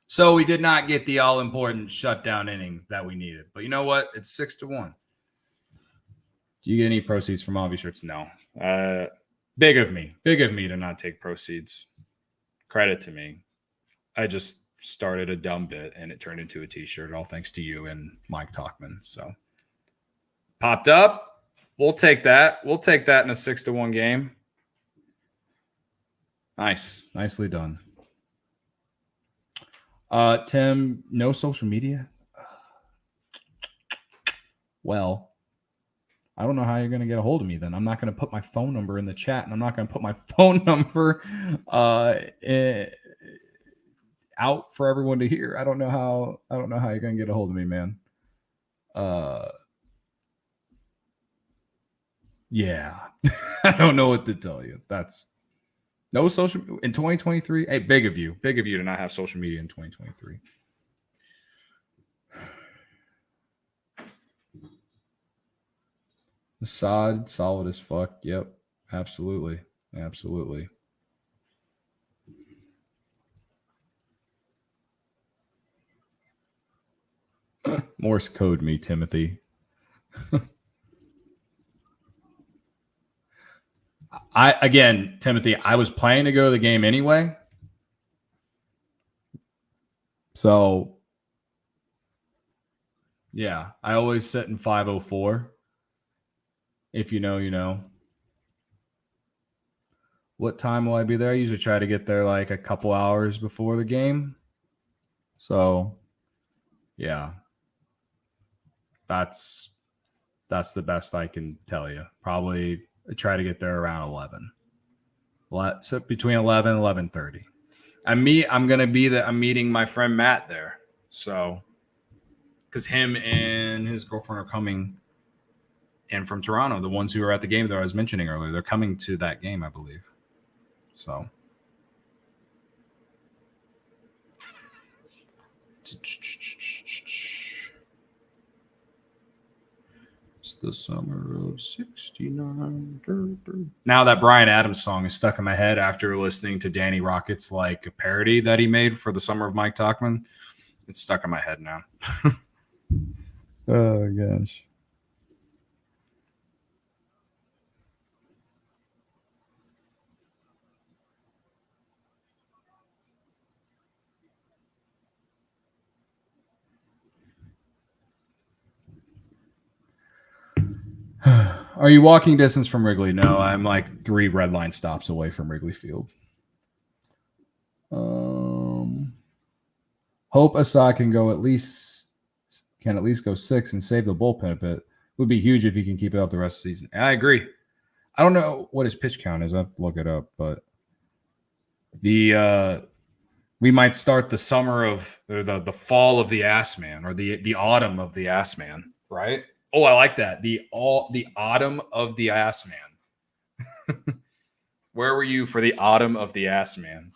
So we did not get the all-important shutdown inning that we needed. But you know what? It's 6-1. Do you get any proceeds from Avi shirts? No. Big of me to not take proceeds. Credit to me. I just started a dumb bit and it turned into a t-shirt, all thanks to you and Mike Talkman. So popped up. We'll take that. We'll take that in a 6-1 game. Nice. Nicely done. Tim, no social media? Well, I don't know how you're going to get a hold of me then. I'm not going to put my phone number in the chat, and I'm not going to put my phone number out for everyone to hear. I don't know how you're going to get a hold of me, man. Yeah. I don't know what to tell you. That's no social in 2023. Hey, big of you to not have social media in 2023. Assad, solid as fuck. Yep. Absolutely. Absolutely. Morse code me, Timothy. Timothy, I was planning to go to the game anyway. So, yeah, I always sit in 5:04. If you know, you know. What time will I be there? I usually try to get there like a couple hours before the game. So, yeah. That's the best I can tell you. Probably try to get there around 11. So between 11 and 11:30. I'm meeting my friend Matt there. So, because him and his girlfriend are coming in from Toronto, the ones who are at the game that I was mentioning earlier, they're coming to that game, I believe. So, it's the summer of '69. Now that Bryan Adams song is stuck in my head after listening to Danny Rocket's like a parody that he made for the summer of Mike Talkman. It's stuck in my head now. Oh gosh. Are you walking distance from Wrigley? No, I'm like 3 red line stops away from Wrigley Field. Hope Assad can at least go 6 and save the bullpen a bit. It would be huge if he can keep it up the rest of the season. I agree. I don't know what his pitch count is. I have to look it up, but we might start the summer of or the fall of the ass man or the autumn of the ass man, right? Oh, I like that. The autumn of the ass man. Where were you for the autumn of the ass man?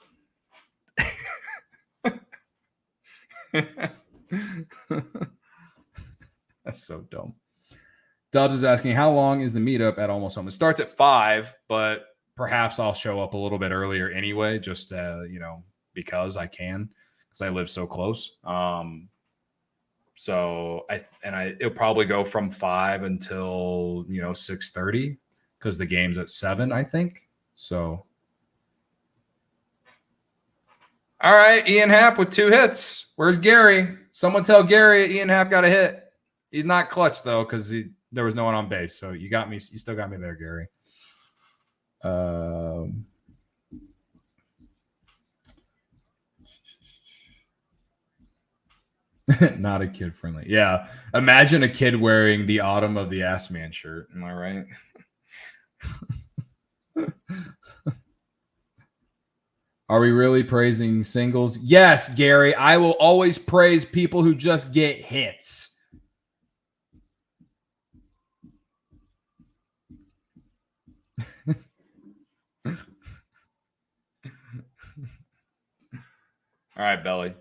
That's so dumb. Dubs is asking, how long is the meetup at Almost Home? It starts at 5, but perhaps I'll show up a little bit earlier anyway, just because I can, because I live so close. So it'll probably go from 5 until 6:30 because the game's at 7, I think. So, all right, Ian Happ with 2 hits. Where's Gary? Someone tell Gary Ian Happ got a hit. He's not clutch though because there was no one on base. So you got me. You still got me there, Gary. Not a kid friendly. Yeah. Imagine a kid wearing the Autumn of the Ass Man shirt. Am I right? Are we really praising singles? Yes, Gary. I will always praise people who just get hits. All right, Belly.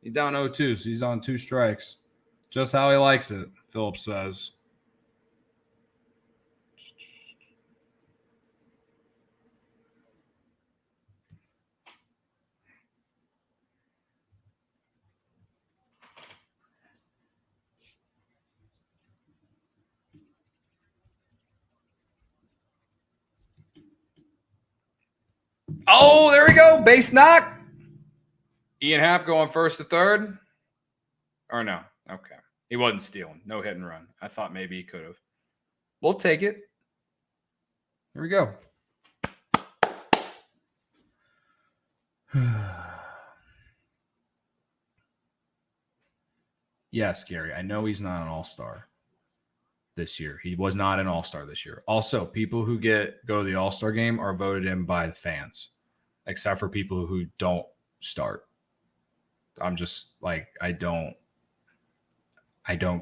He's down 0-2, so he's on 2 strikes. Just how he likes it, Phillips says. Oh, there we go. Base knock. Ian Happ going first to third? Or no. Okay. He wasn't stealing. No hit and run. I thought maybe he could have. We'll take it. Here we go. Yes, Gary. I know he's not an all-star this year. He was not an all-star this year. Also, people who go to the all-star game are voted in by the fans, except for people who don't start. I'm just like, I don't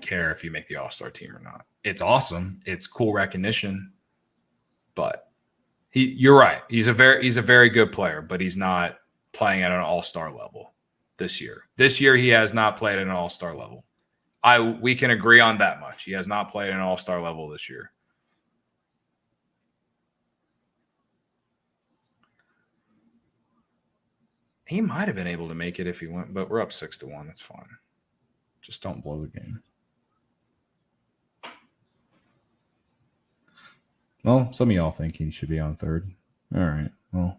care if you make the all-star team or not. It's awesome. It's cool recognition, but you're right. He's a very good player, but he's not playing at an all-star level this year. This year, he has not played at an all-star level. We can agree on that much. He has not played at an all-star level this year. He might have been able to make it if he went, but we're up 6-1. That's fine. Just don't blow the game. Well, some of y'all think he should be on third. All right. Well.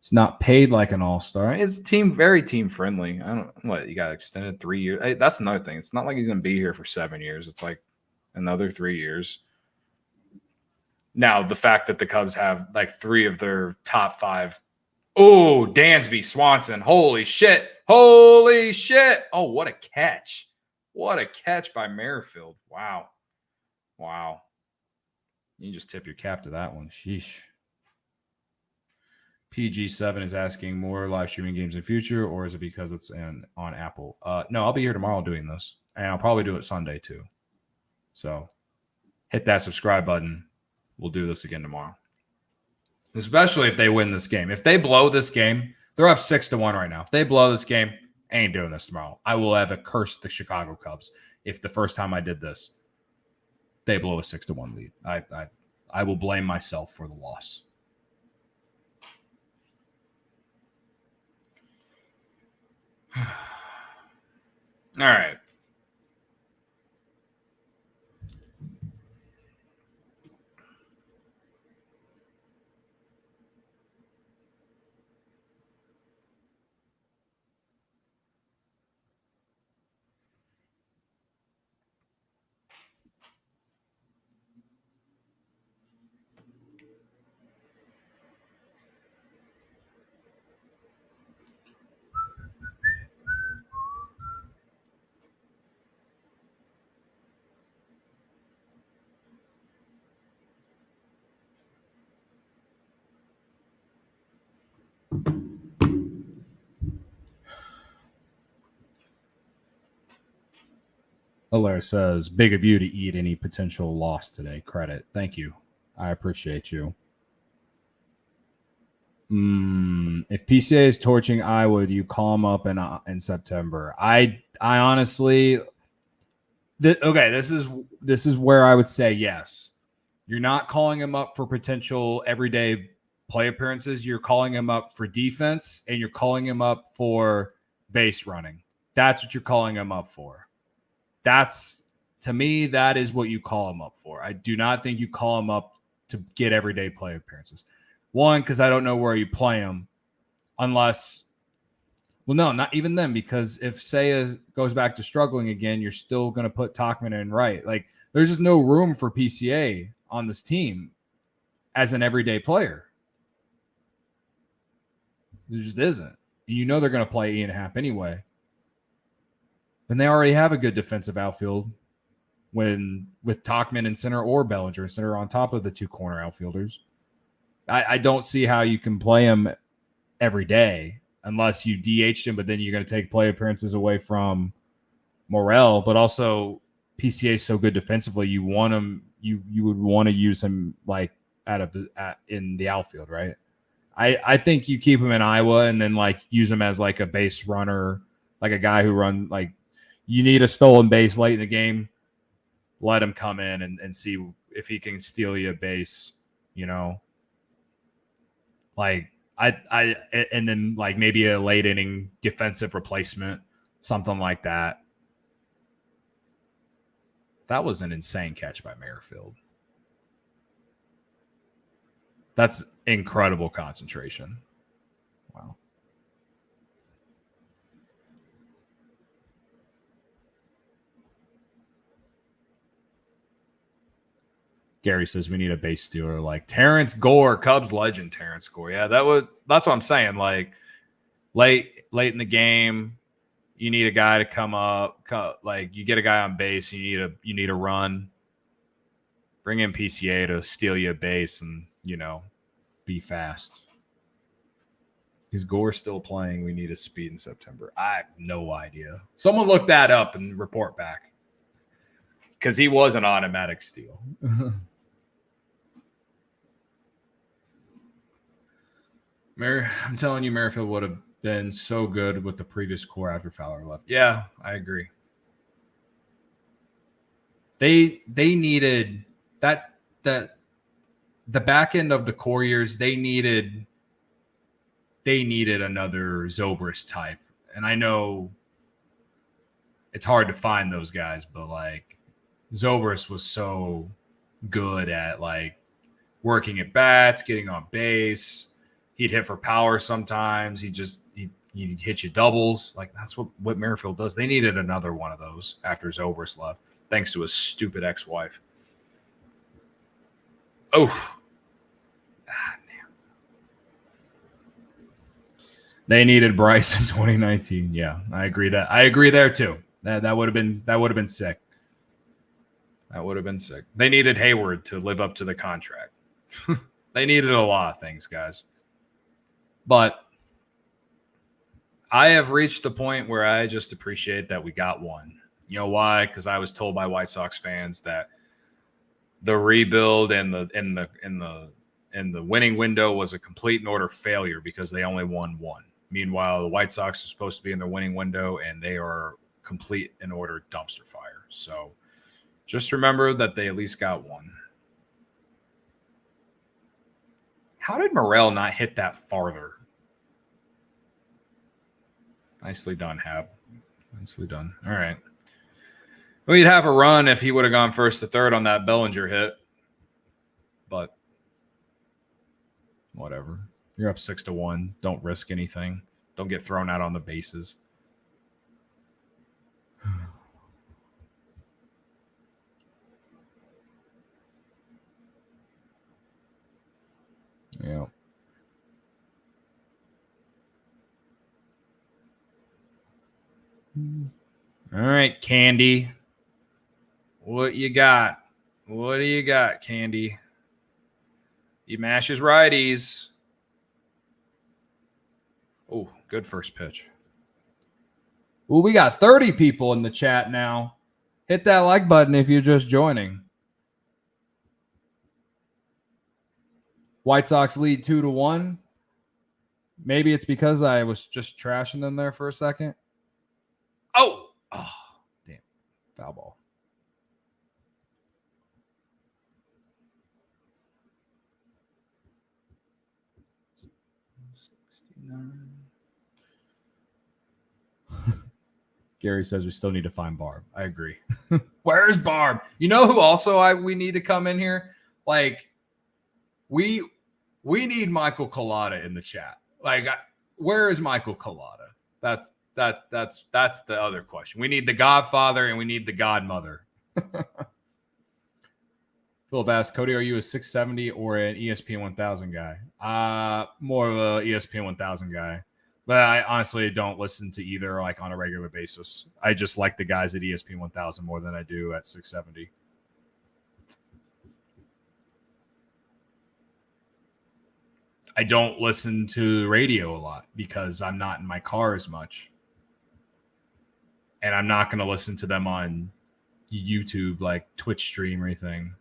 It's not paid like an all-star. It's very team friendly. I don't what you got extended 3 years. Hey, that's another thing. It's not like he's going to be here for 7 years. It's like another 3 years. Now, the fact that the Cubs have like 3 of their top 5. Oh, Dansby, Swanson. Holy shit. Holy shit. Oh, what a catch. What a catch by Merrifield. Wow. Wow. You just tip your cap to that one. Sheesh. PG7 is asking more live streaming games in future, or is it because it's on Apple? No, I'll be here tomorrow doing this, and I'll probably do it Sunday too. So hit that subscribe button. We'll do this again tomorrow, especially if they win this game. If they blow this game, they're up 6-1 right now. If they blow this game, I ain't doing this tomorrow. I will have cursed the Chicago Cubs if the first time I did this, they blow a 6-1 lead. I will blame myself for the loss. All right. Alaire says, big of you to eat any potential loss today. Credit. Thank you. I appreciate you. If PCA is torching Iowa, do you call him up in September? I honestly, this is where I would say yes. You're not calling him up for potential everyday play appearances. You're calling him up for defense, and you're calling him up for base running. That's what you're calling him up for. To me, that is what you call him up for. I do not think you call him up to get everyday play appearances. One, because I don't know where you play him unless, well, no, not even then, because if Seiya goes back to struggling again, you're still going to put Tachman in right. Like, there's just no room for PCA on this team as an everyday player. There just isn't. You know they're going to play Ian Happ anyway. And they already have a good defensive outfield with Tachman in center or Bellinger in center on top of the 2 corner outfielders. I don't see how you can play him every day unless you DH'd him, but then you're going to take play appearances away from Morel. But also PCA is so good defensively, you want him. You would want to use him like in the outfield, right? I think you keep him in Iowa and then like use him as like a base runner, like a guy who run like you need a stolen base late in the game. Let him come in and see if he can steal you a base, you know. Like I and then like maybe a late inning defensive replacement, something like that. That was an insane catch by Merrifield. That's incredible concentration. Wow. Gary says we need a base stealer like Terrence Gore, Cubs legend Terrence Gore. Yeah, that's what I'm saying. Like late in the game, you need a guy to come up. Like you get a guy on base, you need a run. Bring in PCA to steal you a base and, you know, be fast. Is Gore still playing? We need a speed in September. I have no idea. Someone look that up and report back. Because he was an automatic steal. I'm telling you, Merrifield would have been so good with the previous core after Fowler left. Yeah, I agree. They needed that the back end of the core years. They needed another Zobrist type, and I know it's hard to find those guys, but like Zobrist was so good at like working at bats, getting on base. He'd hit for power sometimes. He'd hit you doubles. Like that's what Merrifield does. They needed another one of those after Zobrist left, thanks to his stupid ex-wife. Oh, damn. They needed Bryce in 2019. Yeah, I agree there too. That would have been sick. That would have been sick. They needed Hayward to live up to the contract. They needed a lot of things, guys. But I have reached the point where I just appreciate that we got one. You know why? Because I was told by White Sox fans that the rebuild and the winning window was a complete and utter failure because they only won one. Meanwhile, the White Sox are supposed to be in their winning window, and they are complete and utter dumpster fire. So just remember that they at least got one. How did Morel not hit that farther? Nicely done, Hab. Nicely done. All right. We'd have a run if he would have gone first to third on that Bellinger hit. But whatever. You're up 6-1. Don't risk anything. Don't get thrown out on the bases. Yeah. All right, Candy. What you got? What do you got, Candy? He mashes righties. Oh, good first pitch. Well, we got 30 people in the chat now. Hit that like button if you're just joining. White Sox lead 2-1. Maybe it's because I was just trashing them there for a second. Oh, damn. Foul ball. Gary says we still need to find Barb. I agree. Where's Barb? You know who also we need to come in here? Like, we need Michael Collada in the chat. Like, where is Michael Collada? That's the other question. We need the Godfather and we need the Godmother. Philip asked, Cody, are you a 670 or an ESPN 1000 guy? More of a ESPN 1000 guy. But I honestly don't listen to either like on a regular basis. I just like the guys at ESPN 1000 more than I do at 670. I don't listen to the radio a lot because I'm not in my car as much. And I'm not going to listen to them on YouTube, like Twitch stream or anything.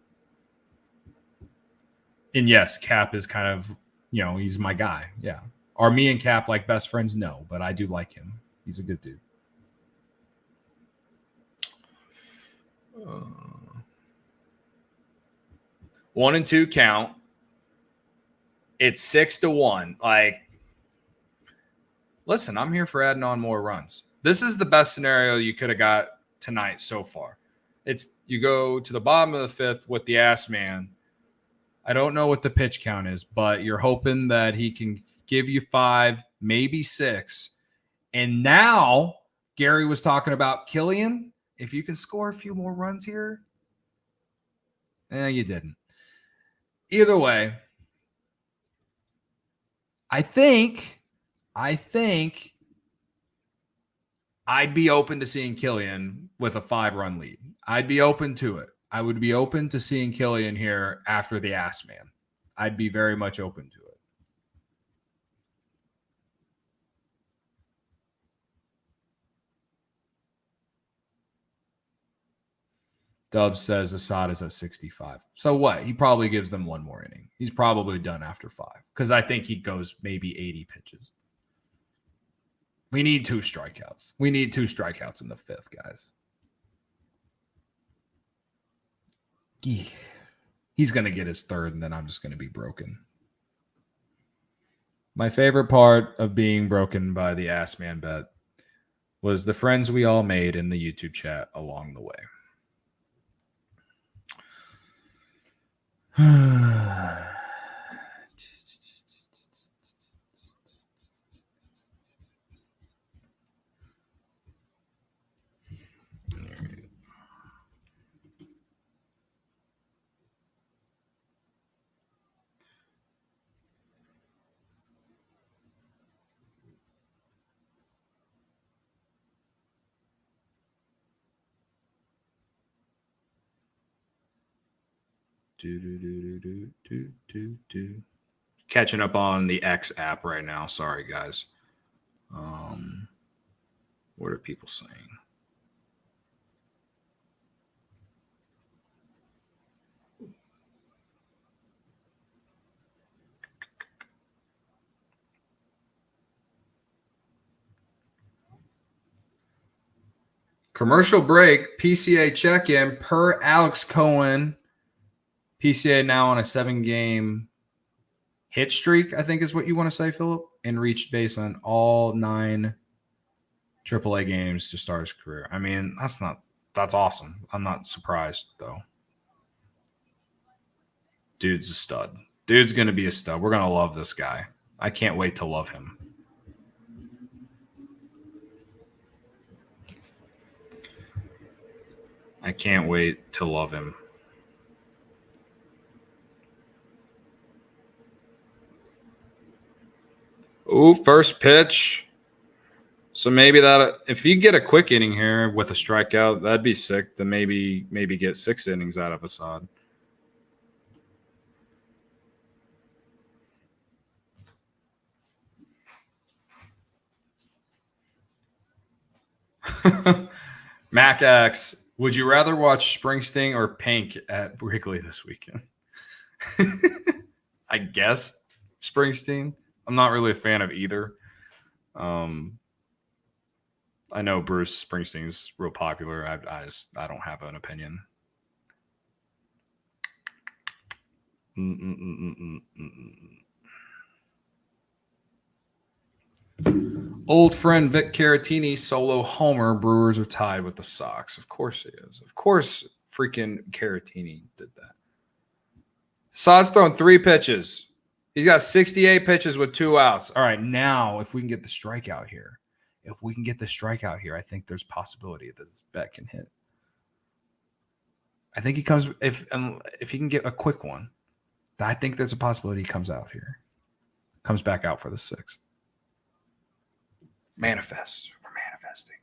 And yes, Cap is kind of, he's my guy. Yeah. Are me and Cap like best friends? No, but I do like him. He's a good dude. 1 and 2 count. It's 6-1. Like, listen, I'm here for adding on more runs. This is the best scenario you could have got tonight so far. It's you go to the bottom of the fifth with the ass man. I don't know what the pitch count is, but you're hoping that he can give you 5, maybe 6. And now Gary was talking about Killian. If you can score a few more runs here, you didn't. Either way, I think I'd be open to seeing Killian with a 5-run lead. I'd be open to it. I would be open to seeing Killian here after the ass man. I'd be very much open to it. Dubs says Assad is at 65. So what? He probably gives them one more inning. He's probably done after 5 because I think he goes maybe 80 pitches. We need 2 strikeouts. We need 2 strikeouts in the 5th, guys. He's going to get his 3rd, and then I'm just going to be broken. My favorite part of being broken by the ass man bet was the friends we all made in the YouTube chat along the way. Catching up on the X app right now. Sorry, guys. What are people saying? Commercial break, PCA check-in per Alex Cohen. PCA now on a 7-game hit streak, I think is what you want to say, Philip, and reached base on all 9 AAA games to start his career. I mean, that's awesome. I'm not surprised, though. Dude's a stud. Dude's going to be a stud. We're going to love this guy. I can't wait to love him. I can't wait to love him. Ooh, first pitch. So maybe that if you get a quick inning here with a strikeout, that'd be sick. Then maybe get 6 innings out of Assad. Mac X, would you rather watch Springsteen or Pink at Wrigley this weekend? I guess Springsteen. I'm not really a fan of either. I know Bruce Springsteen's real popular. I don't have an opinion. Old friend Vic Caratini solo homer. Brewers are tied with the Sox. Of course he is. Of course freaking Caratini did that. Sod's thrown 3 pitches. He's got 68 pitches with 2 outs. All right, now if we can get the strikeout here. I think there's possibility that this bet can hit. I think he comes if he can get a quick one. I think there's a possibility he comes out here. Comes back out for the 6th. Manifest. We're manifesting.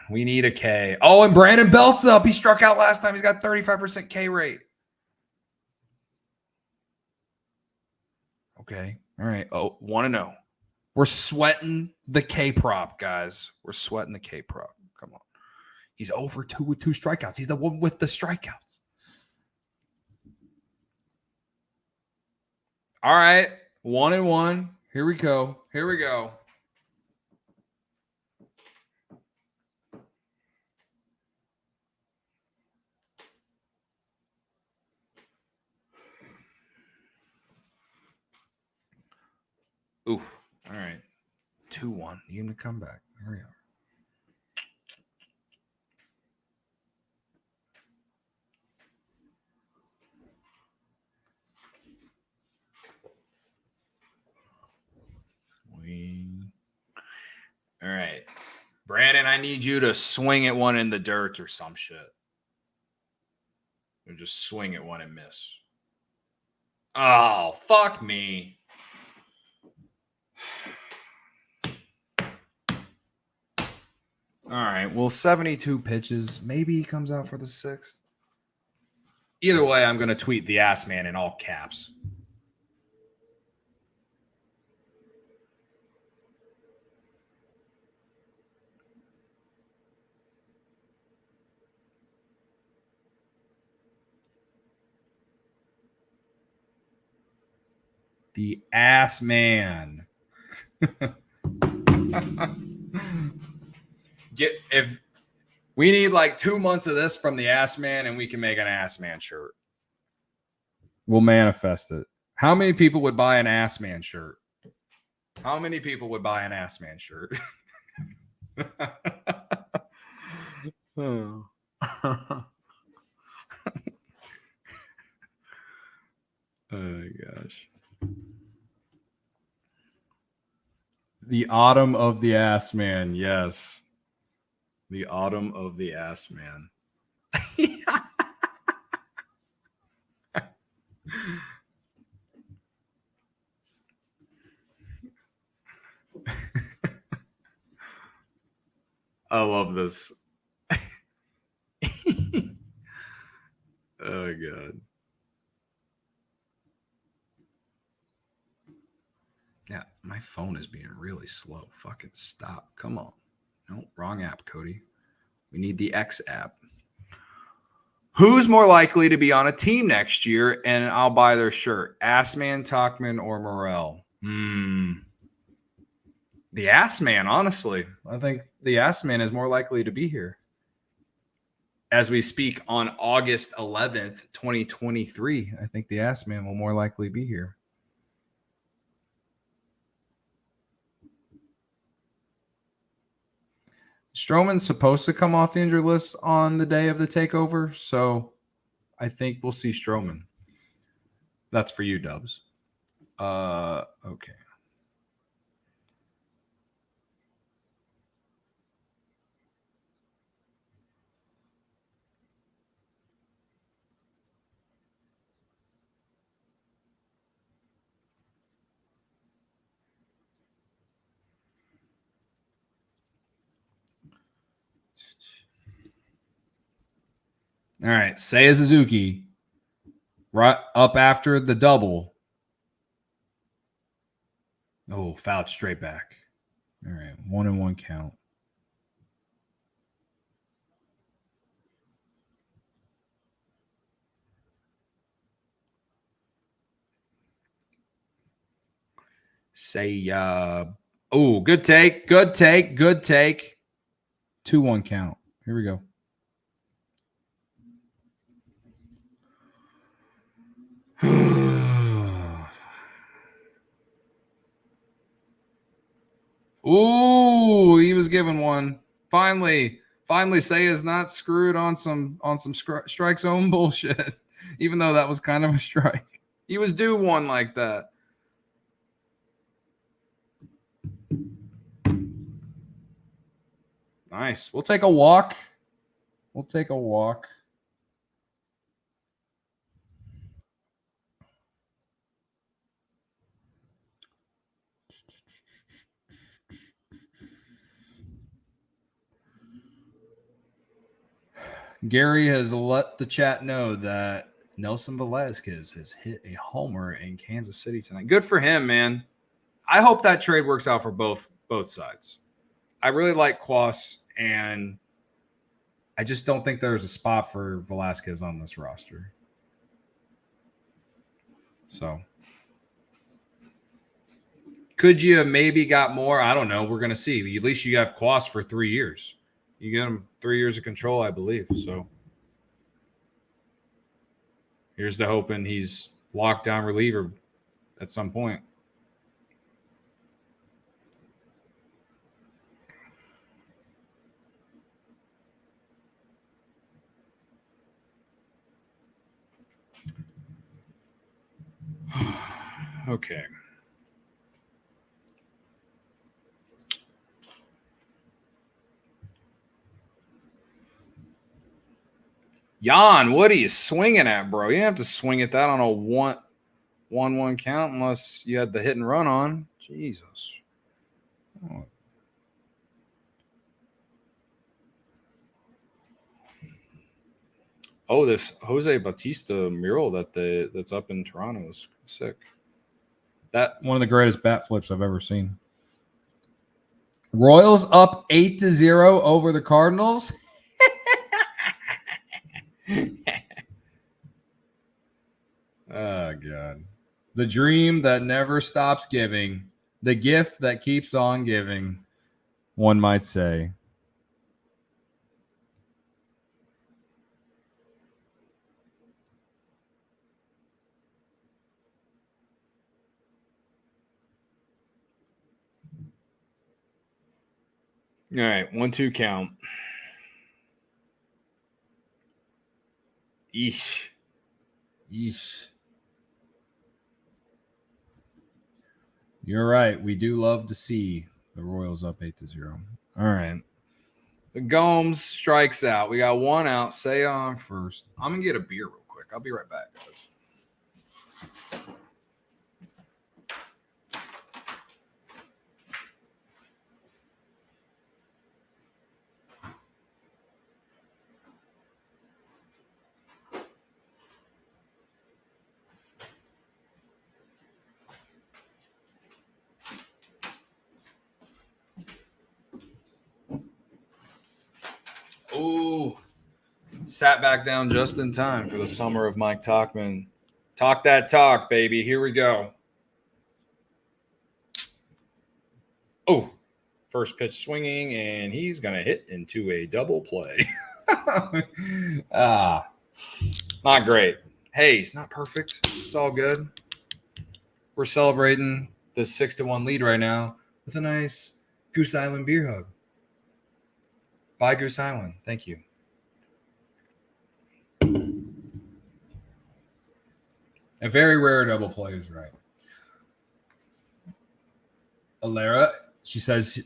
We need a K. Oh, and Brandon Belt's up. He struck out last time. He's got 35% K rate. Okay. All right. Oh, 1-0. We're sweating the K prop, guys. We're sweating the K prop. Come on. He's over 2 with 2 strikeouts. He's the one with the strikeouts. All right. 1-1. Here we go. Here we go. Oof. All right. 2-1. Need him to come back. Here we are. All right. Brandon, I need you to swing at one in the dirt or some shit. Or just swing at one and miss. Oh, fuck me. All right. Well, 72 pitches. Maybe he comes out for the 6th. Either way, I'm going to tweet the ass man in all caps. The ass man. If we need like 2 months of this from the ass man, and we can make an ass man shirt. We'll manifest it. How many people would buy an ass man shirt? How many people would buy an ass man shirt? Oh. Oh gosh. The autumn of the ass man. Yes. The autumn of the ass man. I love this. Oh god. Yeah, my phone is being really slow. Fucking stop. Come on. No, wrong app, Cody. We need the X app. Who's more likely to be on a team next year and I'll buy their shirt? Assman, Talkman, or Morel? The Assman, honestly. I think the Assman is more likely to be here. As we speak on August 11th, 2023, I think the Assman will more likely be here. Stroman's supposed to come off the injured list on the day of the takeover, so I think we'll see Stroman. That's for you, Dubs. Okay. All right, Seiya Suzuki, right up after the double. Oh, fouled straight back. All right, 1-1 count. Seiya. Oh, good take, good take, good take. 2-1 count. Here we go. Ooh, he was given one. Finally, Seiya's not screwed on some strike zone bullshit. Even though that was kind of a strike, he was due one like that. Nice. We'll take a walk. We'll take a walk. Gary has let the chat know that Nelson Velasquez has hit a homer in Kansas City tonight. Good for him, man. I hope that trade works out for both sides. I really like Quas, and I just don't think there's a spot for Velasquez on this roster. So, could you have maybe got more? I don't know. We're going to see. At least you have Quas for 3 years. You get him 3 years of control, I believe. So, here's the hoping he's lockdown reliever at some point. Okay. Jan, what are you swinging at, bro? You don't have to swing at that on a 1-1 count unless you had the hit and run on. Jesus. Oh, this Jose Bautista mural that's up in Toronto is sick. That one of the greatest bat flips I've ever seen. Royals up 8-0 over the Cardinals. Oh, God. The dream that never stops giving. The gift that keeps on giving, one might say. All right, 1-2 count. Eesh. You're right. We do love to see the Royals up 8-0. All right. The Gomes strikes out. We got one out. Say on first. I'm going to get a beer real quick. I'll be right back, guys. Ooh, sat back down just in time for the summer of Mike Talkman. Talk that talk, baby. Here we go. Oh, first pitch swinging, and he's going to hit into a double play. Not great. Hey, it's not perfect. It's all good. We're celebrating this 6-1 lead right now with a nice Goose Island beer hug. Bye, Goose Island. Thank you. A very rare double play is right. Alera, she says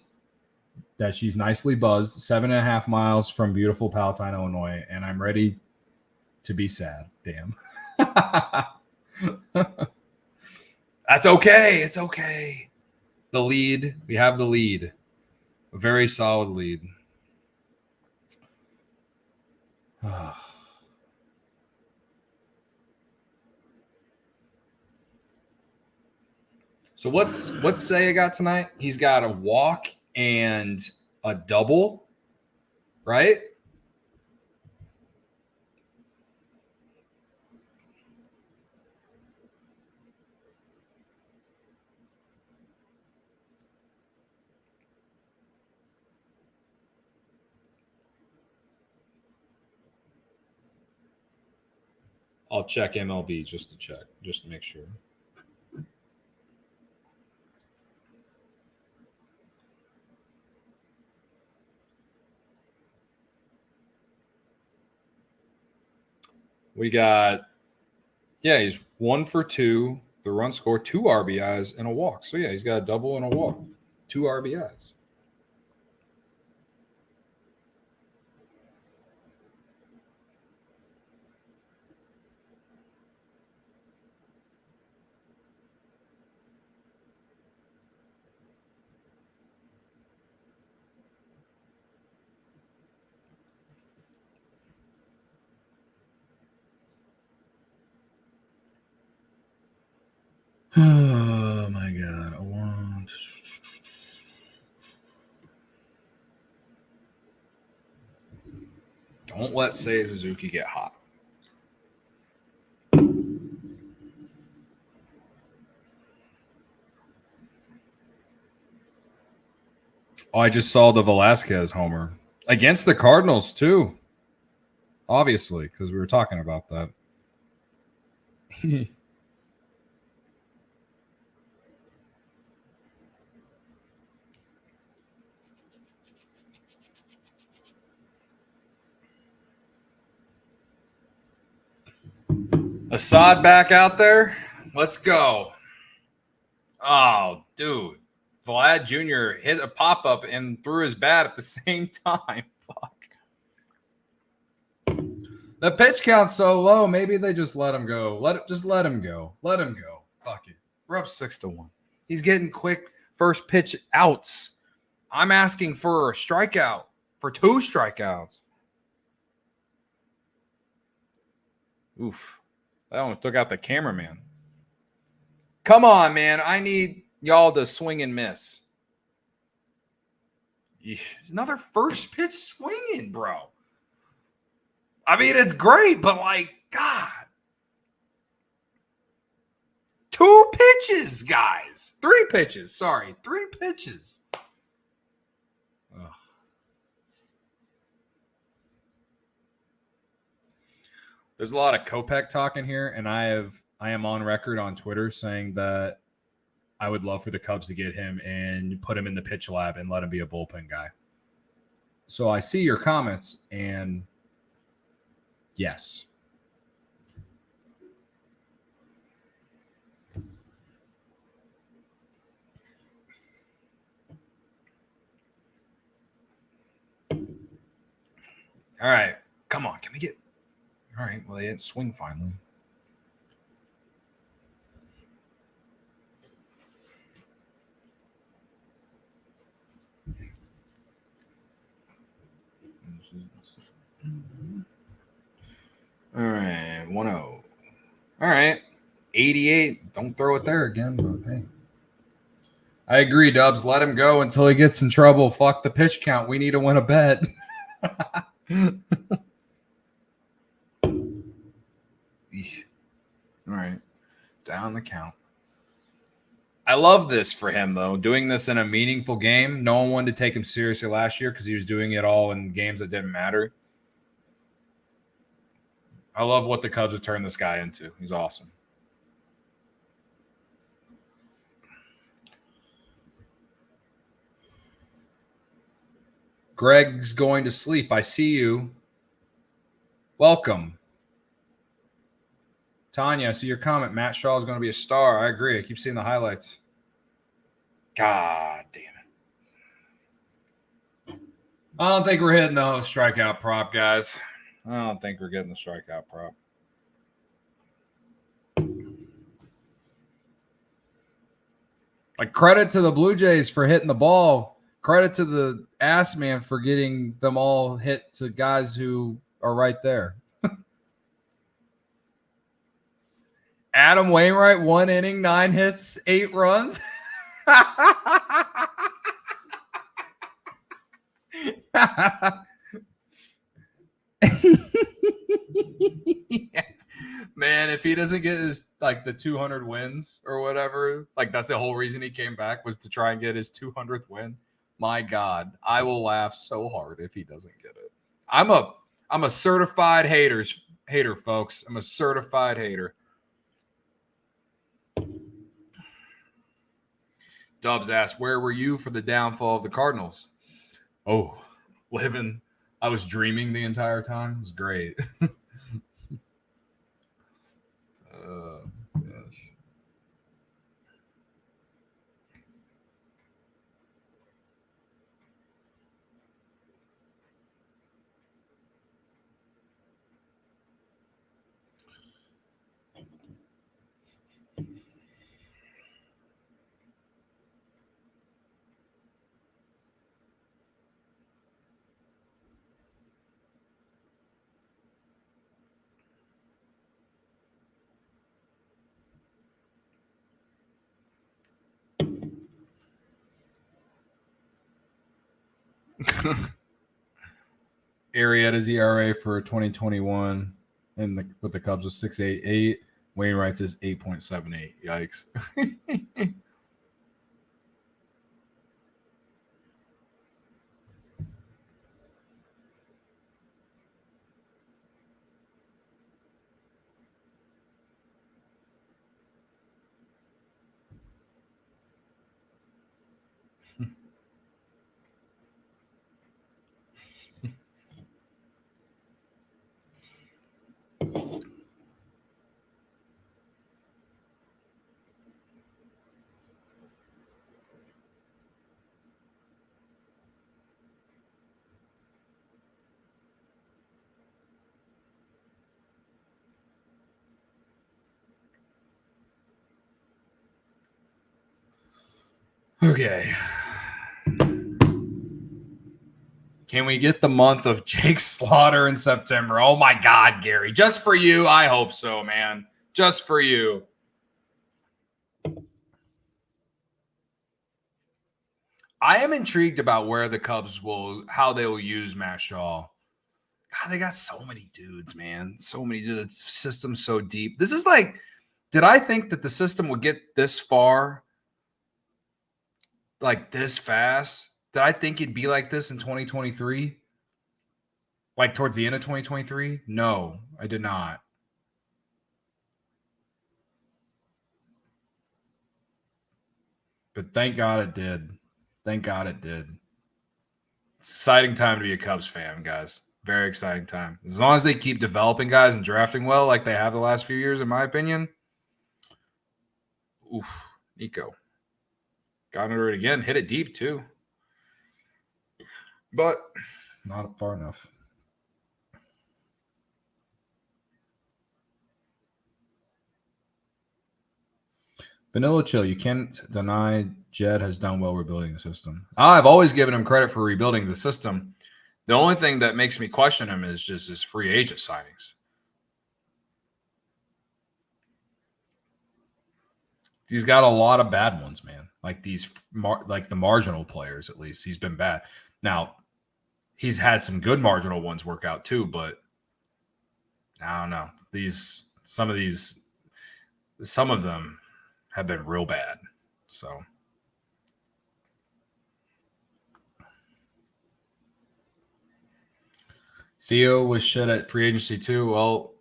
that she's nicely buzzed, 7.5 miles from beautiful Palatine, Illinois, and I'm ready to be sad. Damn. That's okay. It's okay. The lead. We have the lead. A very solid lead. So what's Seiya got tonight? He's got a walk and a double, right? I'll check MLB just to make sure. We got, he's 1 for 2. The run score, 2 RBIs and a walk. So, he's got a double and a walk. 2 RBIs. Oh, my God. 1, Don't let Seiya Suzuki get hot. Oh, I just saw the Velasquez homer against the Cardinals too. Obviously, because we were talking about that. Assad back out there. Let's go. Oh, dude. Vlad Jr. hit a pop-up and threw his bat at the same time. Fuck. The pitch count's so low. Maybe they just let him go. Let him go. Let him go. Fuck it. We're up 6-1. He's getting quick first pitch outs. I'm asking for a strikeout, for 2 strikeouts. Oof. That almost took out the cameraman. Come on, man. I need y'all to swing and miss. Yeesh. Another first pitch swinging, bro. I mean, it's great, but like, God. 2 pitches, guys. 3 pitches. Sorry, 3 pitches. Ugh. There's a lot of Kopech talking here, and I am on record on Twitter saying that I would love for the Cubs to get him and put him in the pitch lab and let him be a bullpen guy. So I see your comments, and yes. All right. Come on. Can we get... All right. Well, they didn't swing finally. All right. 1-0. All right. 88. Don't throw it there again, but hey. I agree, Dubs. Let him go until he gets in trouble. Fuck the pitch count. We need to win a bet. All right. Down the count. I love this for him, though. Doing this in a meaningful game. No one wanted to take him seriously last year because he was doing it all in games that didn't matter. I love what the Cubs have turned this guy into. He's awesome. Greg's going to sleep. I see you. Welcome. Tanya, I see your comment. Matt Shaw is going to be a star. I agree. I keep seeing the highlights. God damn it. I don't think we're hitting the strikeout prop, guys. I don't think we're getting the strikeout prop. Like, credit to the Blue Jays for hitting the ball. Credit to the ass man for getting them all hit to guys who are right there. Adam Wainwright, 1 inning, 9 hits, 8 runs. Man, if he doesn't get his, like, the 200 wins or whatever, like, that's the whole reason he came back, was to try and get his 200th win. My God, I will laugh so hard if he doesn't get it. I'm a certified hater, folks. I'm a certified hater. Dubs asked, where were you for the downfall of the Cardinals? Oh, living. I was dreaming the entire time. It was great. Gosh. Arrieta's ERA for 2021 with the Cubs was 6.88. Wainwright's is 8.78. Yikes. Okay. Can we get the month of Jake Slaughter in September? Oh my God, Gary. Just for you. I hope so, man. Just for you. I am intrigued about where the Cubs how they will use Matt Shaw. God, they got so many dudes, man. So many dudes. The system's so deep. This is like, did I think that the system would get this far, like this fast? Did I think it'd be like this in 2023? Like towards the end of 2023? No, I did not. But thank God it did. Thank God it did. It's an exciting time to be a Cubs fan, guys. Very exciting time. As long as they keep developing guys and drafting well like they have the last few years, in my opinion. Oof, Nico. Got under it again. Hit it deep, too. But not far enough. Vanilla Chill, you can't deny Jed has done well rebuilding the system. I've always given him credit for rebuilding the system. The only thing that makes me question him is just his free agent signings. He's got a lot of bad ones, man. Like like the marginal players, at least. He's been bad. Now, he's had some good marginal ones work out too, but I don't know. Some of them have been real bad. So Theo was shit at free agency too. Well,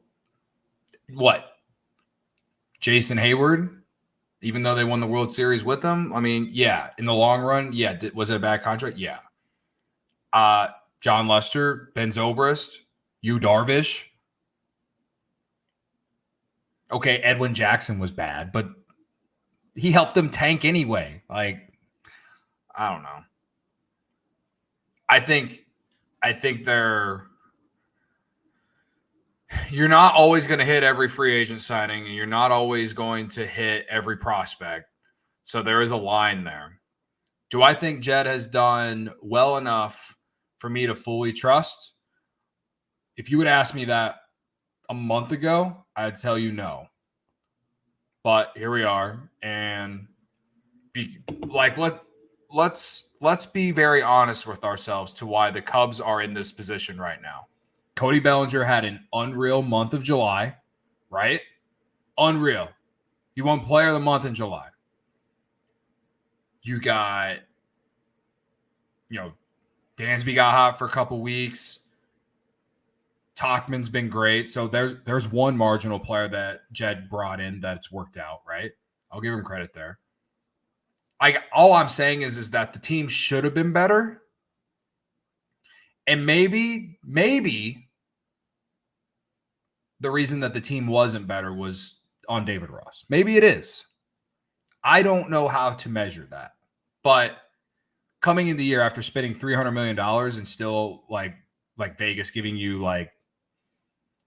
what? Jason Hayward, even though they won the World Series with him, I mean, yeah, in the long run, yeah. Was it a bad contract? Yeah. John Lester, Ben Zobrist, Yu Darvish. Okay, Edwin Jackson was bad, but he helped them tank anyway. Like, I don't know. I think you're not always going to hit every free agent signing, and you're not always going to hit every prospect. So there is a line there. Do I think Jed has done well enough for me to fully trust? If you would ask me that a month ago, I'd tell you no. But here we are, and let's be very honest with ourselves to why the Cubs are in this position right now. Cody Bellinger had an unreal month of July, right? Unreal. He won Player of the Month in July. You got, Dansby got hot for a couple weeks. Tachman's been great. So there's one marginal player that Jed brought in that's worked out, right? I'll give him credit there. All I'm saying is that the team should have been better. And maybe the reason that the team wasn't better was on David Ross. Maybe it is. I don't know how to measure that. But coming in the year after spending $300 million and still like Vegas giving you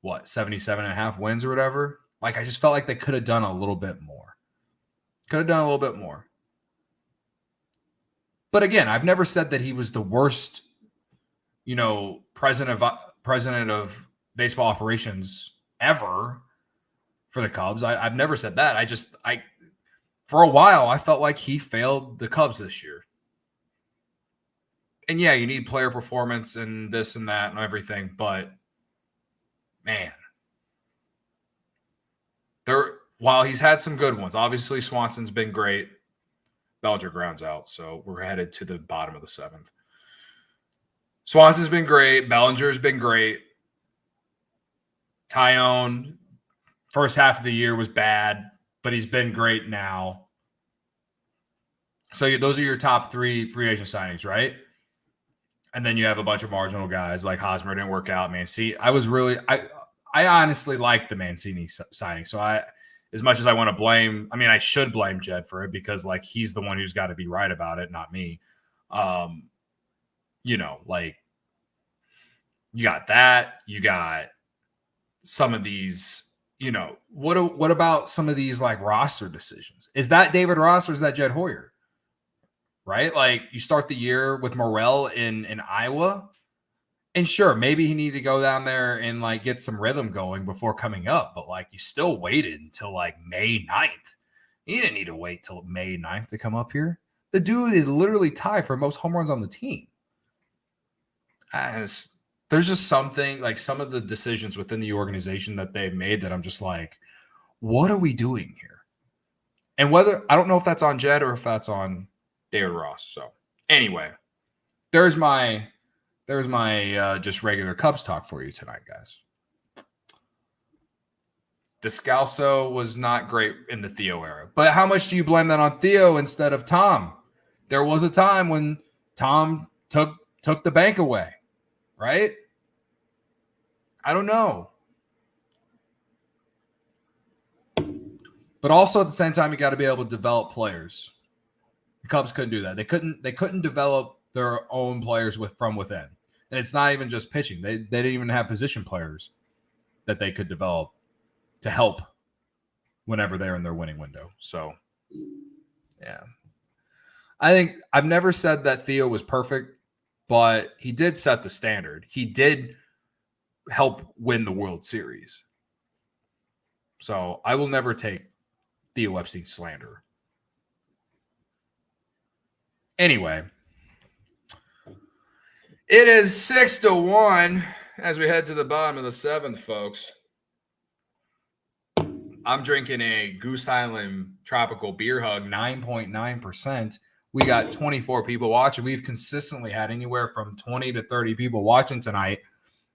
77.5 wins or whatever. Like, I just felt like they could have done a little bit more. But again, I've never said that he was the worst, president of baseball operations ever for the Cubs. I've never said that. For a while, I felt like he failed the Cubs this year. And yeah, you need player performance and this and that and everything, but man, while he's had some good ones, obviously Swanson's been great. Bellinger grounds out, so we're headed to the bottom of the 7th. Swanson's been great. Bellinger's been great. Tyone, first half of the year was bad, but he's been great now. So those are your top 3 free agent signings, right? And then you have a bunch of marginal guys like Hosmer didn't work out. Mancini, I honestly like the Mancini signing. So as much as I want to blame, I should blame Jed for it because like he's the one who's got to be right about it, not me. You got that. You got some of these. What about some of these like roster decisions? Is that David Ross or is that Jed Hoyer? Right? Like you start the year with Morrell in Iowa. And sure, maybe he needed to go down there and like get some rhythm going before coming up. But like you still waited until like May 9th. You didn't need to wait till May 9th to come up here. The dude is literally tied for most home runs on the team. There's just something like some of the decisions within the organization that they've made that I'm just like, what are we doing here? And I don't know if that's on Jed or if that's on David Ross. So anyway, there's my just regular Cubs talk for you tonight, guys. Descalso was not great in the Theo era. But how much do you blame that on Theo instead of Tom? There was a time when Tom took the bank away, right? I don't know. But also at the same time, you got to be able to develop players. The Cubs couldn't do that. They couldn't develop their own players from within. And it's not even just pitching. They didn't even have position players that they could develop to help whenever they're in their winning window. So, yeah. I think I've never said that Theo was perfect, but he did set the standard. He did help win the World Series. So I will never take Theo Epstein's slander. Anyway, it is 6-1 as we head to the bottom of the 7th, folks. I'm drinking a Goose Island Tropical Beer Hug, 9.9%. We got 24 people watching. We've consistently had anywhere from 20 to 30 people watching tonight.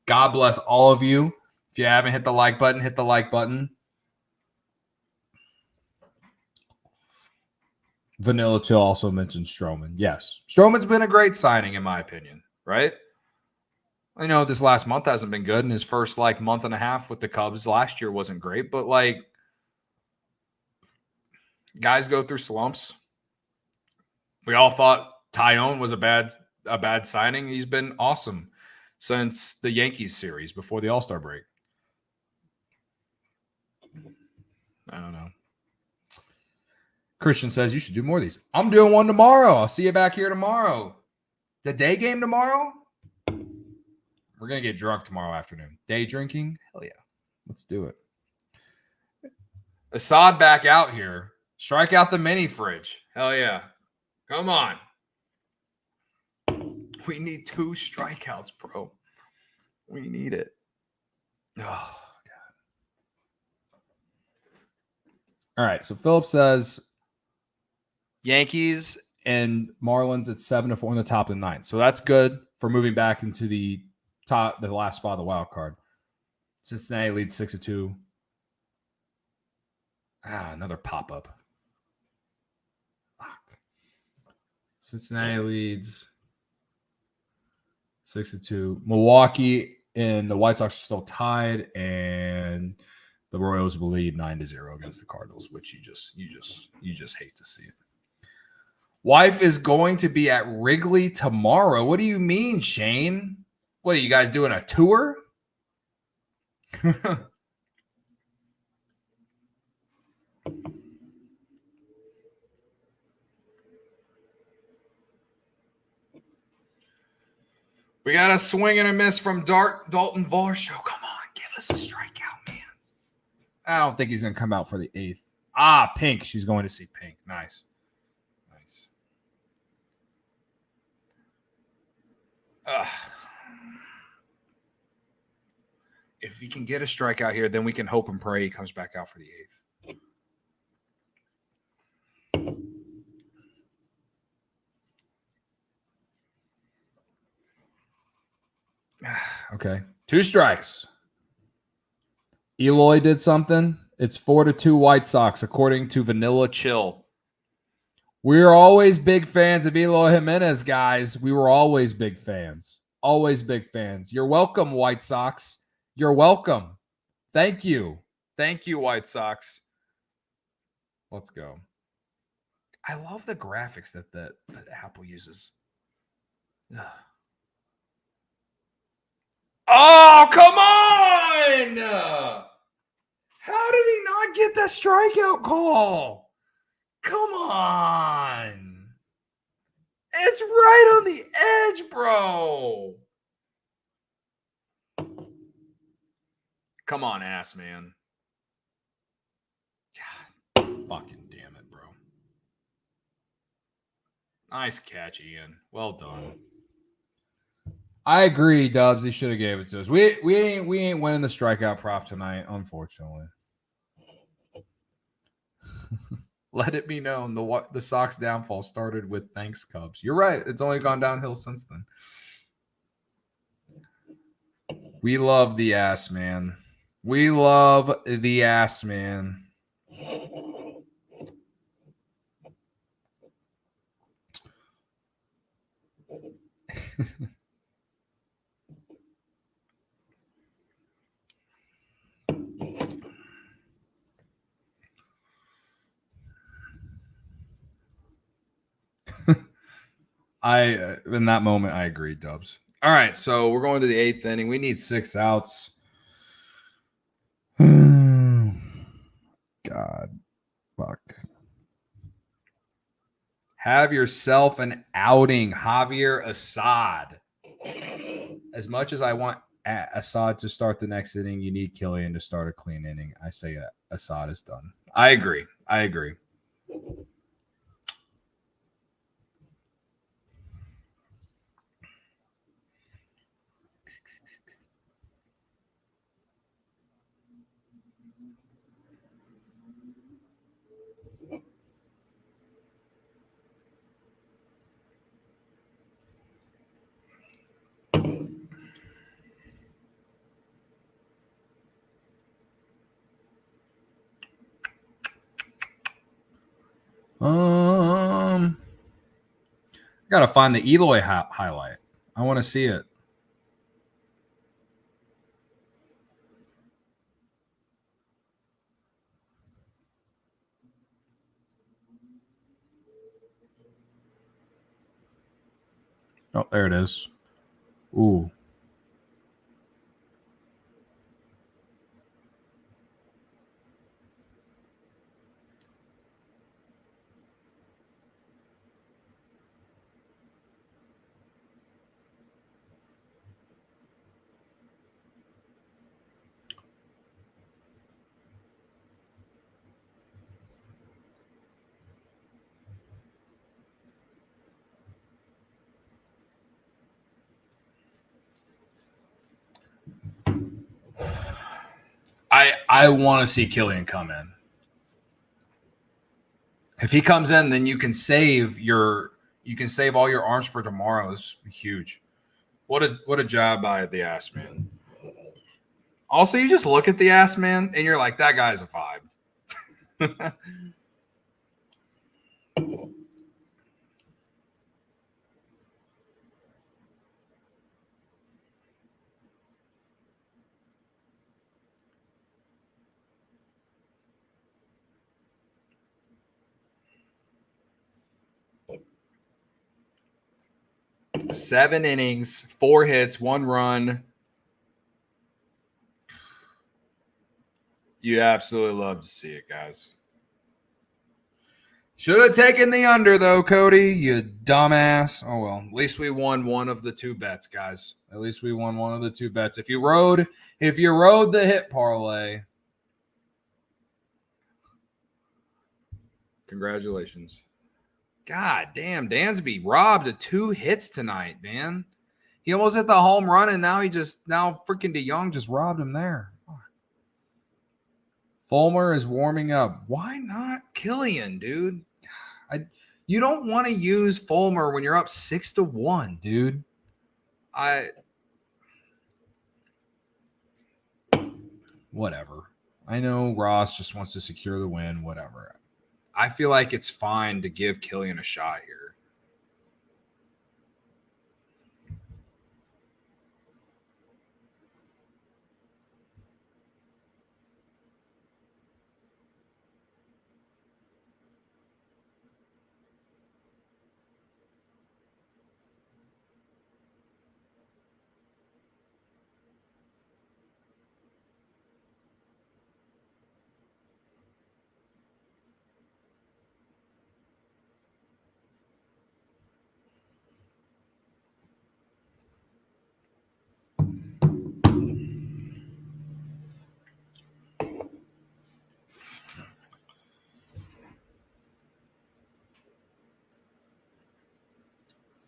God bless all of you. If you haven't hit the like button, hit the like button. Vanilla Chill also mentioned Stroman. Yes. Stroman's been a great signing, in my opinion, right? I know this last month hasn't been good, and his first month and a half with the Cubs last year wasn't great, but guys go through slumps. We all thought Tyone was a bad signing. He's been awesome since the Yankees series before the All-Star break. I don't know. Christian says you should do more of these. I'm doing one tomorrow. I'll see you back here tomorrow. The day game tomorrow? We're going to get drunk tomorrow afternoon. Day drinking? Hell yeah. Let's do it. Assad back out here. Strike out the mini fridge. Hell yeah. Come on. We need 2 strikeouts, bro. We need it. Oh, God. All right. So Philip says Yankees and Marlins at 7-4 in the top of the 9th. So that's good for moving back into the last spot of the wild card. Cincinnati leads 6-2. Another pop-up. Fuck. Cincinnati leads 6-2. Milwaukee and the White Sox are still tied, and the Royals will lead 9-0 against the Cardinals, which you just hate to see it. Wife is going to be at Wrigley tomorrow. What do you mean, Shane? What are you guys doing, a tour? We got a swing and a miss from Dalton Varsho. Come on, give us a strikeout, man. I don't think he's going to come out for the 8th. Pink. She's going to see Pink. Nice. If he can get a strikeout here, then we can hope and pray he comes back out for the 8th. Okay. 2 strikes. Eloy did something. It's 4-2 White Sox, according to Vanilla Chill. We're always big fans of Eloy Jimenez, guys. We were always big fans. Always big fans. You're welcome, White Sox. You're welcome. Thank you. Thank you, White Sox. Let's go. I love the graphics that Apple uses. Ugh. Oh, come on! How did he not get that strikeout call? Come on. It's right on the edge, bro. Come on, ass man. God, fucking damn it, bro. Nice catch, Ian. Well done. I agree, Dubs. He should have gave it to us. We ain't winning the strikeout prop tonight, unfortunately. Let it be known the Sox downfall started with thanks Cubs. You're right. It's only gone downhill since then. We love the ass man. We love the ass man. In that moment, I agree, Dubs. All right, so we're going to the 8th inning. We need 6 outs. God, fuck. Have yourself an outing, Javier Assad. As much as I want Assad to start the next inning, you need Killian to start a clean inning. I say Assad is done. I agree. Gotta find the Eloy highlight. I want to see it. Oh, there it is. Ooh. I want to see Killian come in. If he comes in, then you can save all your arms for tomorrow. This is huge. What a job by the ass man. Also, you just look at the ass man and you're like, that guy's a vibe. 7 innings, 4 hits, 1 run. You absolutely love to see it, guys. Should have taken the under, though, Cody, you dumbass. Oh, well. At least we won one of the 2 bets, guys. At least we won one of the 2 bets. If you rode the hit parlay, congratulations. God damn, Dansby robbed of 2 hits tonight, man. He almost hit the home run, and now freaking DeYoung just robbed him there. Fulmer is warming up. Why not Killian, dude? You don't want to use Fulmer when you're up 6-1, dude. Whatever. I know Ross just wants to secure the win, whatever. I feel like it's fine to give Killian a shot here.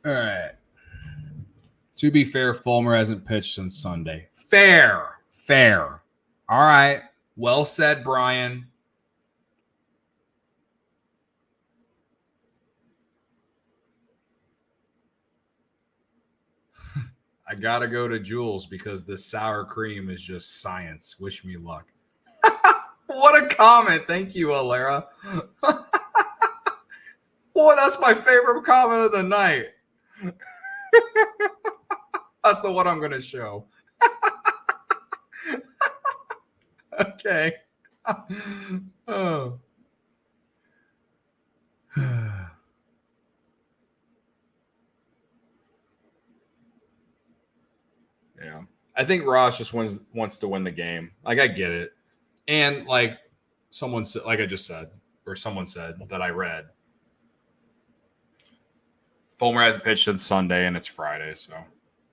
All right. To be fair, Fulmer hasn't pitched since Sunday. Fair. All right. Well said, Brian. I got to go to Jules because this sour cream is just science. Wish me luck. What a comment. Thank you, Alara. Boy, that's my favorite comment of the night. That's the one I'm going to show. Okay. Oh. Yeah. I think Ross just wants to win the game. Like, I get it. And like someone said, like I just said, or someone said that I read, Fulmer hasn't pitched since Sunday and it's Friday, so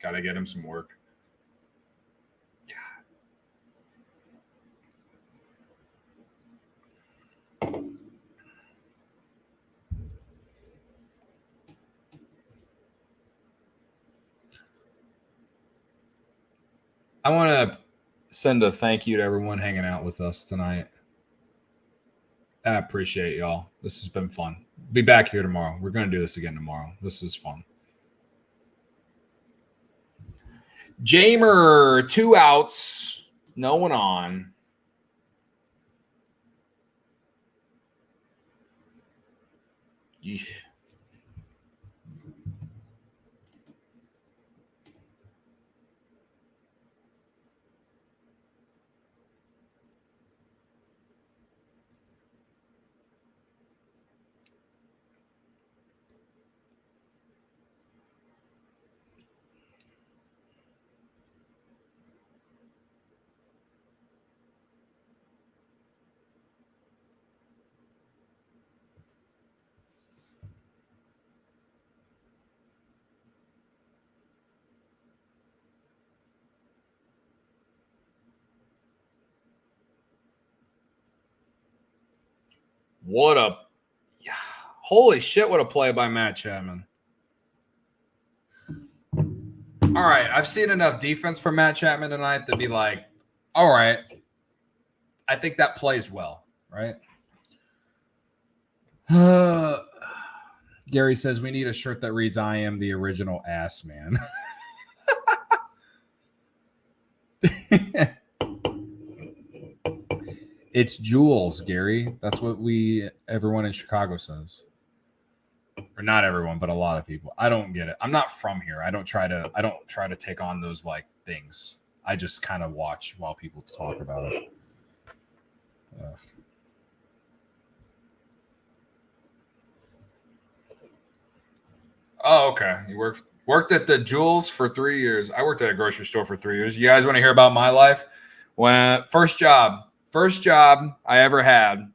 got to get him some work. I want to send a thank you to everyone hanging out with us tonight. I appreciate y'all. This has been fun. Be back here tomorrow. We're going to do this again tomorrow. This is fun. Jamer, 2 outs. No one on. Yeesh. Holy shit, what a play by Matt Chapman. All right, I've seen enough defense from Matt Chapman tonight to be like, all right, I think that plays well, right? Gary says we need a shirt that reads, I am the original ass man. It's Jules, Gary. That's what everyone in Chicago says. Or not everyone, but a lot of people. I don't get it. I'm not from here. I don't try to take on those like things. I just kind of watch while people talk about it. Oh, okay. You worked at the Jules for 3 years. I worked at a grocery store for 3 years. You guys want to hear about my life? When first job I ever had.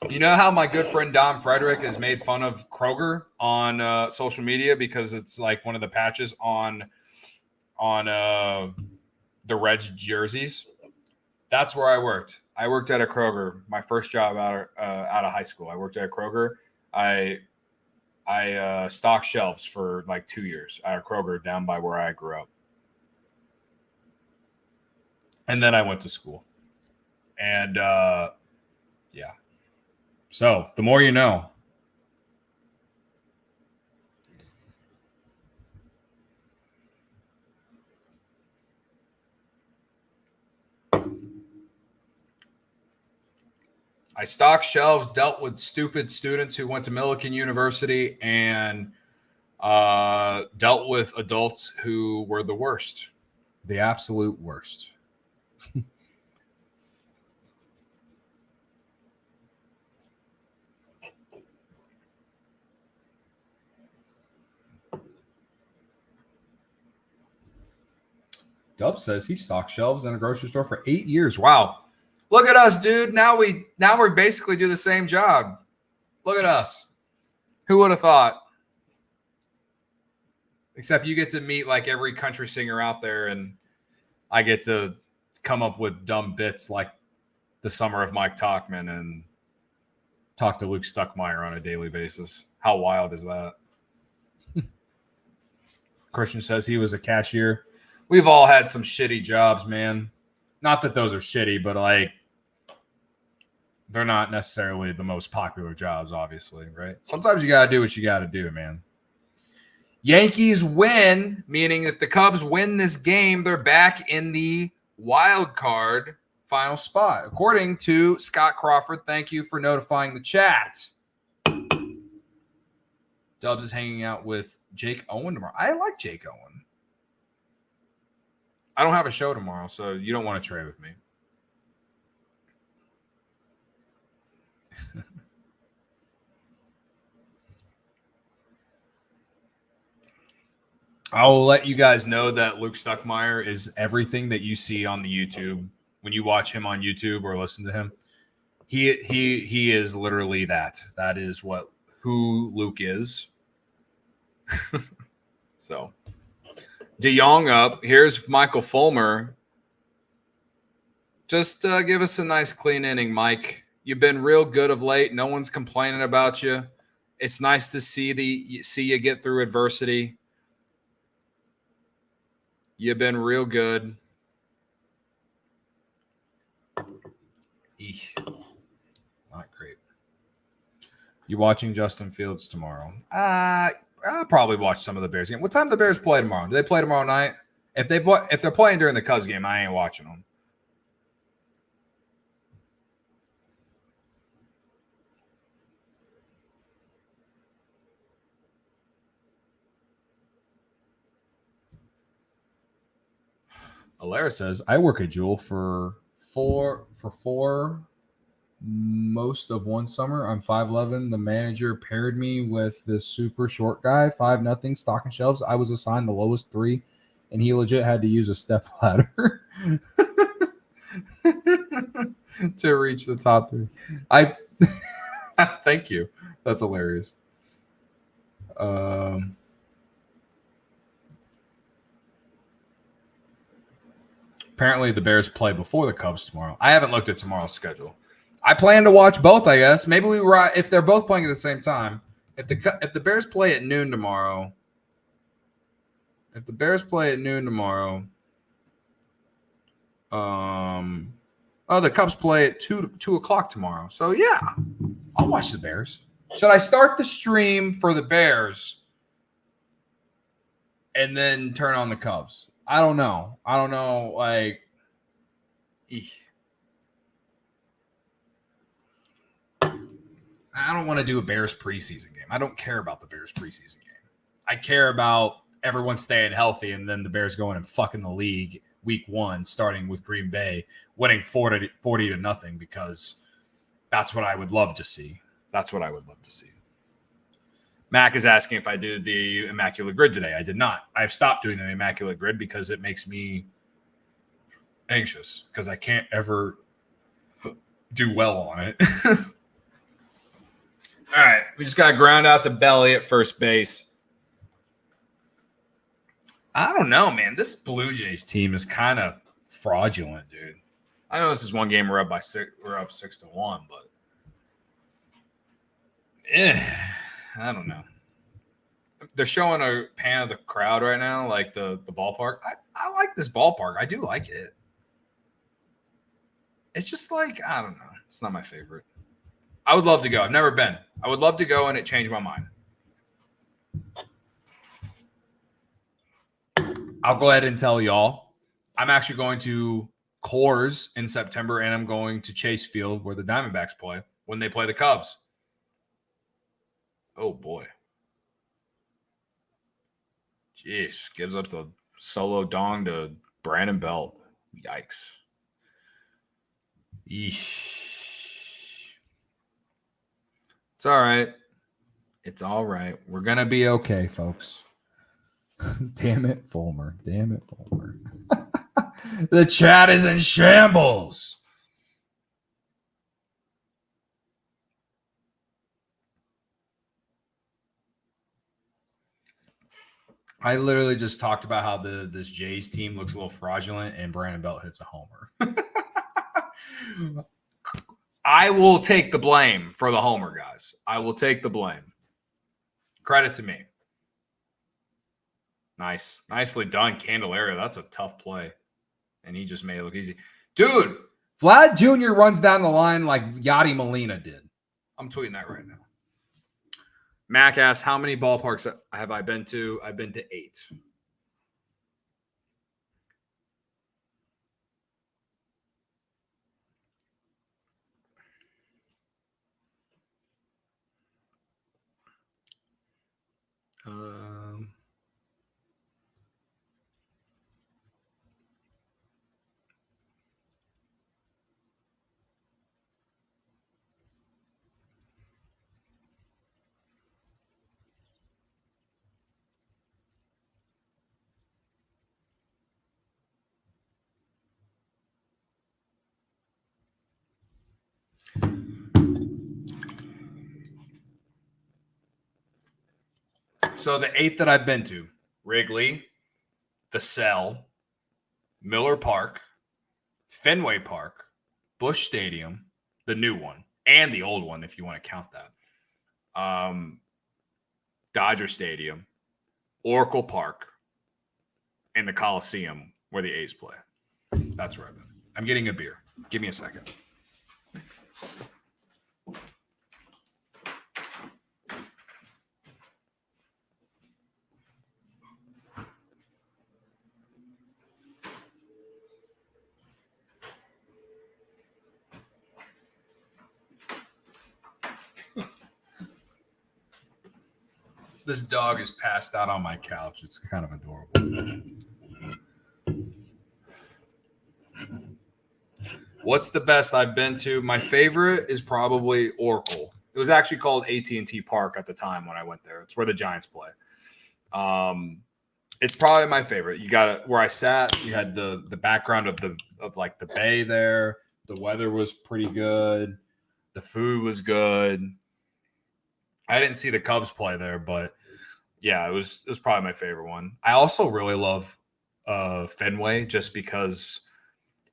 You know how my good friend Dom Frederick has made fun of Kroger on social media because it's like one of the patches on the Reds jerseys? That's where I worked. I worked at a Kroger. My first job out of high school. I worked at a Kroger. I I stocked shelves for like 2 years at a Kroger down by where I grew up. And then I went to school. And yeah. So the more you know. I stocked shelves, dealt with stupid students who went to Millikan University, and dealt with adults who were the worst. The absolute worst. Dub says he stocked shelves in a grocery store for 8 years. Wow. Look at us, dude. Now we basically do the same job. Look at us. Who would have thought? Except you get to meet like every country singer out there, and I get to come up with dumb bits like the Summer of Mike Talkman and talk to Luke Stuckmeyer on a daily basis. How wild is that? Christian says he was a cashier. We've all had some shitty jobs, man. Not that those are shitty, but like they're not necessarily the most popular jobs, obviously, right? Sometimes you got to do what you got to do, man. Yankees win, meaning if the Cubs win this game, they're back in the wild card final spot. According to Scott Crawford, thank you for notifying the chat. Dubs is hanging out with Jake Owen tomorrow. I like Jake Owen. I don't have a show tomorrow, so you don't want to trade with me. I'll let you guys know that Luke Stuckmeyer is everything that you see on the YouTube when you watch him on YouTube or listen to him. He is literally that. That is who Luke is. So DeYoung up. Here's Michael Fulmer. Just give us a nice clean inning, Mike. You've been real good of late. No one's complaining about you. It's nice to see you get through adversity. You've been real good. Eek. Not great. You watching Justin Fields tomorrow? I'll probably watch some of the Bears game. What time do the Bears play tomorrow? Do they play tomorrow night? If they're playing during the Cubs game, I ain't watching them. Alara says, I work at Jewel for four most of one summer. I'm 5'11". The manager paired me with this super short guy, 5-0, stocking shelves. I was assigned the lowest 3, and he legit had to use a step ladder to reach the top 3. Thank you. That's hilarious. Apparently, the Bears play before the Cubs tomorrow. I haven't looked at tomorrow's schedule. I plan to watch both, I guess. Maybe if they're both playing at the same time. If the Bears play at noon tomorrow. The Cubs play at 2 o'clock tomorrow. So yeah, I'll watch the Bears. Should I start the stream for the Bears and then turn on the Cubs? I don't know. Like, I don't want to do a Bears preseason game. I don't care about the Bears preseason game. I care about everyone staying healthy and then the Bears going and fucking the league week 1, starting with Green Bay, winning 40-0, because that's what I would love to see. Mac is asking if I did the Immaculate Grid today. I did not. I've stopped doing the Immaculate Grid because it makes me anxious because I can't ever do well on it. All right, we just got to ground out to Belly at first base. I don't know, man. This Blue Jays team is kind of fraudulent, dude. I know this is one game we're up 6-1, but I don't know. they're showing a pan of the crowd right now, like the ballpark. I like this ballpark. I do like it. It's just like, I don't know. It's not my favorite. I would love to go. I've never been. I would love to go, and it changed my mind. I'll go ahead and tell y'all. I'm actually going to Coors in September, and I'm going to Chase Field where the Diamondbacks play when they play the Cubs. Oh, boy. Jeez. Gives up the solo dong to Brandon Belt. Yikes. Yeesh. It's all right. It's all right. We're going to be okay, folks. Damn it, Fulmer. Damn it, Fulmer. The chat is in shambles. I literally just talked about how this Jays team looks a little fraudulent and Brandon Belt hits a homer. I will take the blame for the homer, guys. I will take the blame. Credit to me. Nice. Nicely done, Candelario. That's a tough play. And he just made it look easy. Dude, Vlad Jr. runs down the line like Yadi Molina did. I'm tweeting that right now. Mac asks, how many ballparks have I been to? I've been to 8. So the 8 that I've been to, Wrigley, the Cell, Miller Park, Fenway Park, Busch Stadium, the new one, and the old one, if you want to count that. Dodger Stadium, Oracle Park, and the Coliseum where the A's play. That's where I've been. I'm getting a beer. Give me a second. This dog is passed out on my couch. It's kind of adorable. What's the best I've been to? My favorite is probably Oracle. It was actually called AT&T Park at the time when I went there. It's where the Giants play. It's probably my favorite. You got where I sat. You had the background of like the bay there. The weather was pretty good. The food was good. I didn't see the Cubs play there, but yeah, it was probably my favorite one. I also really love Fenway just because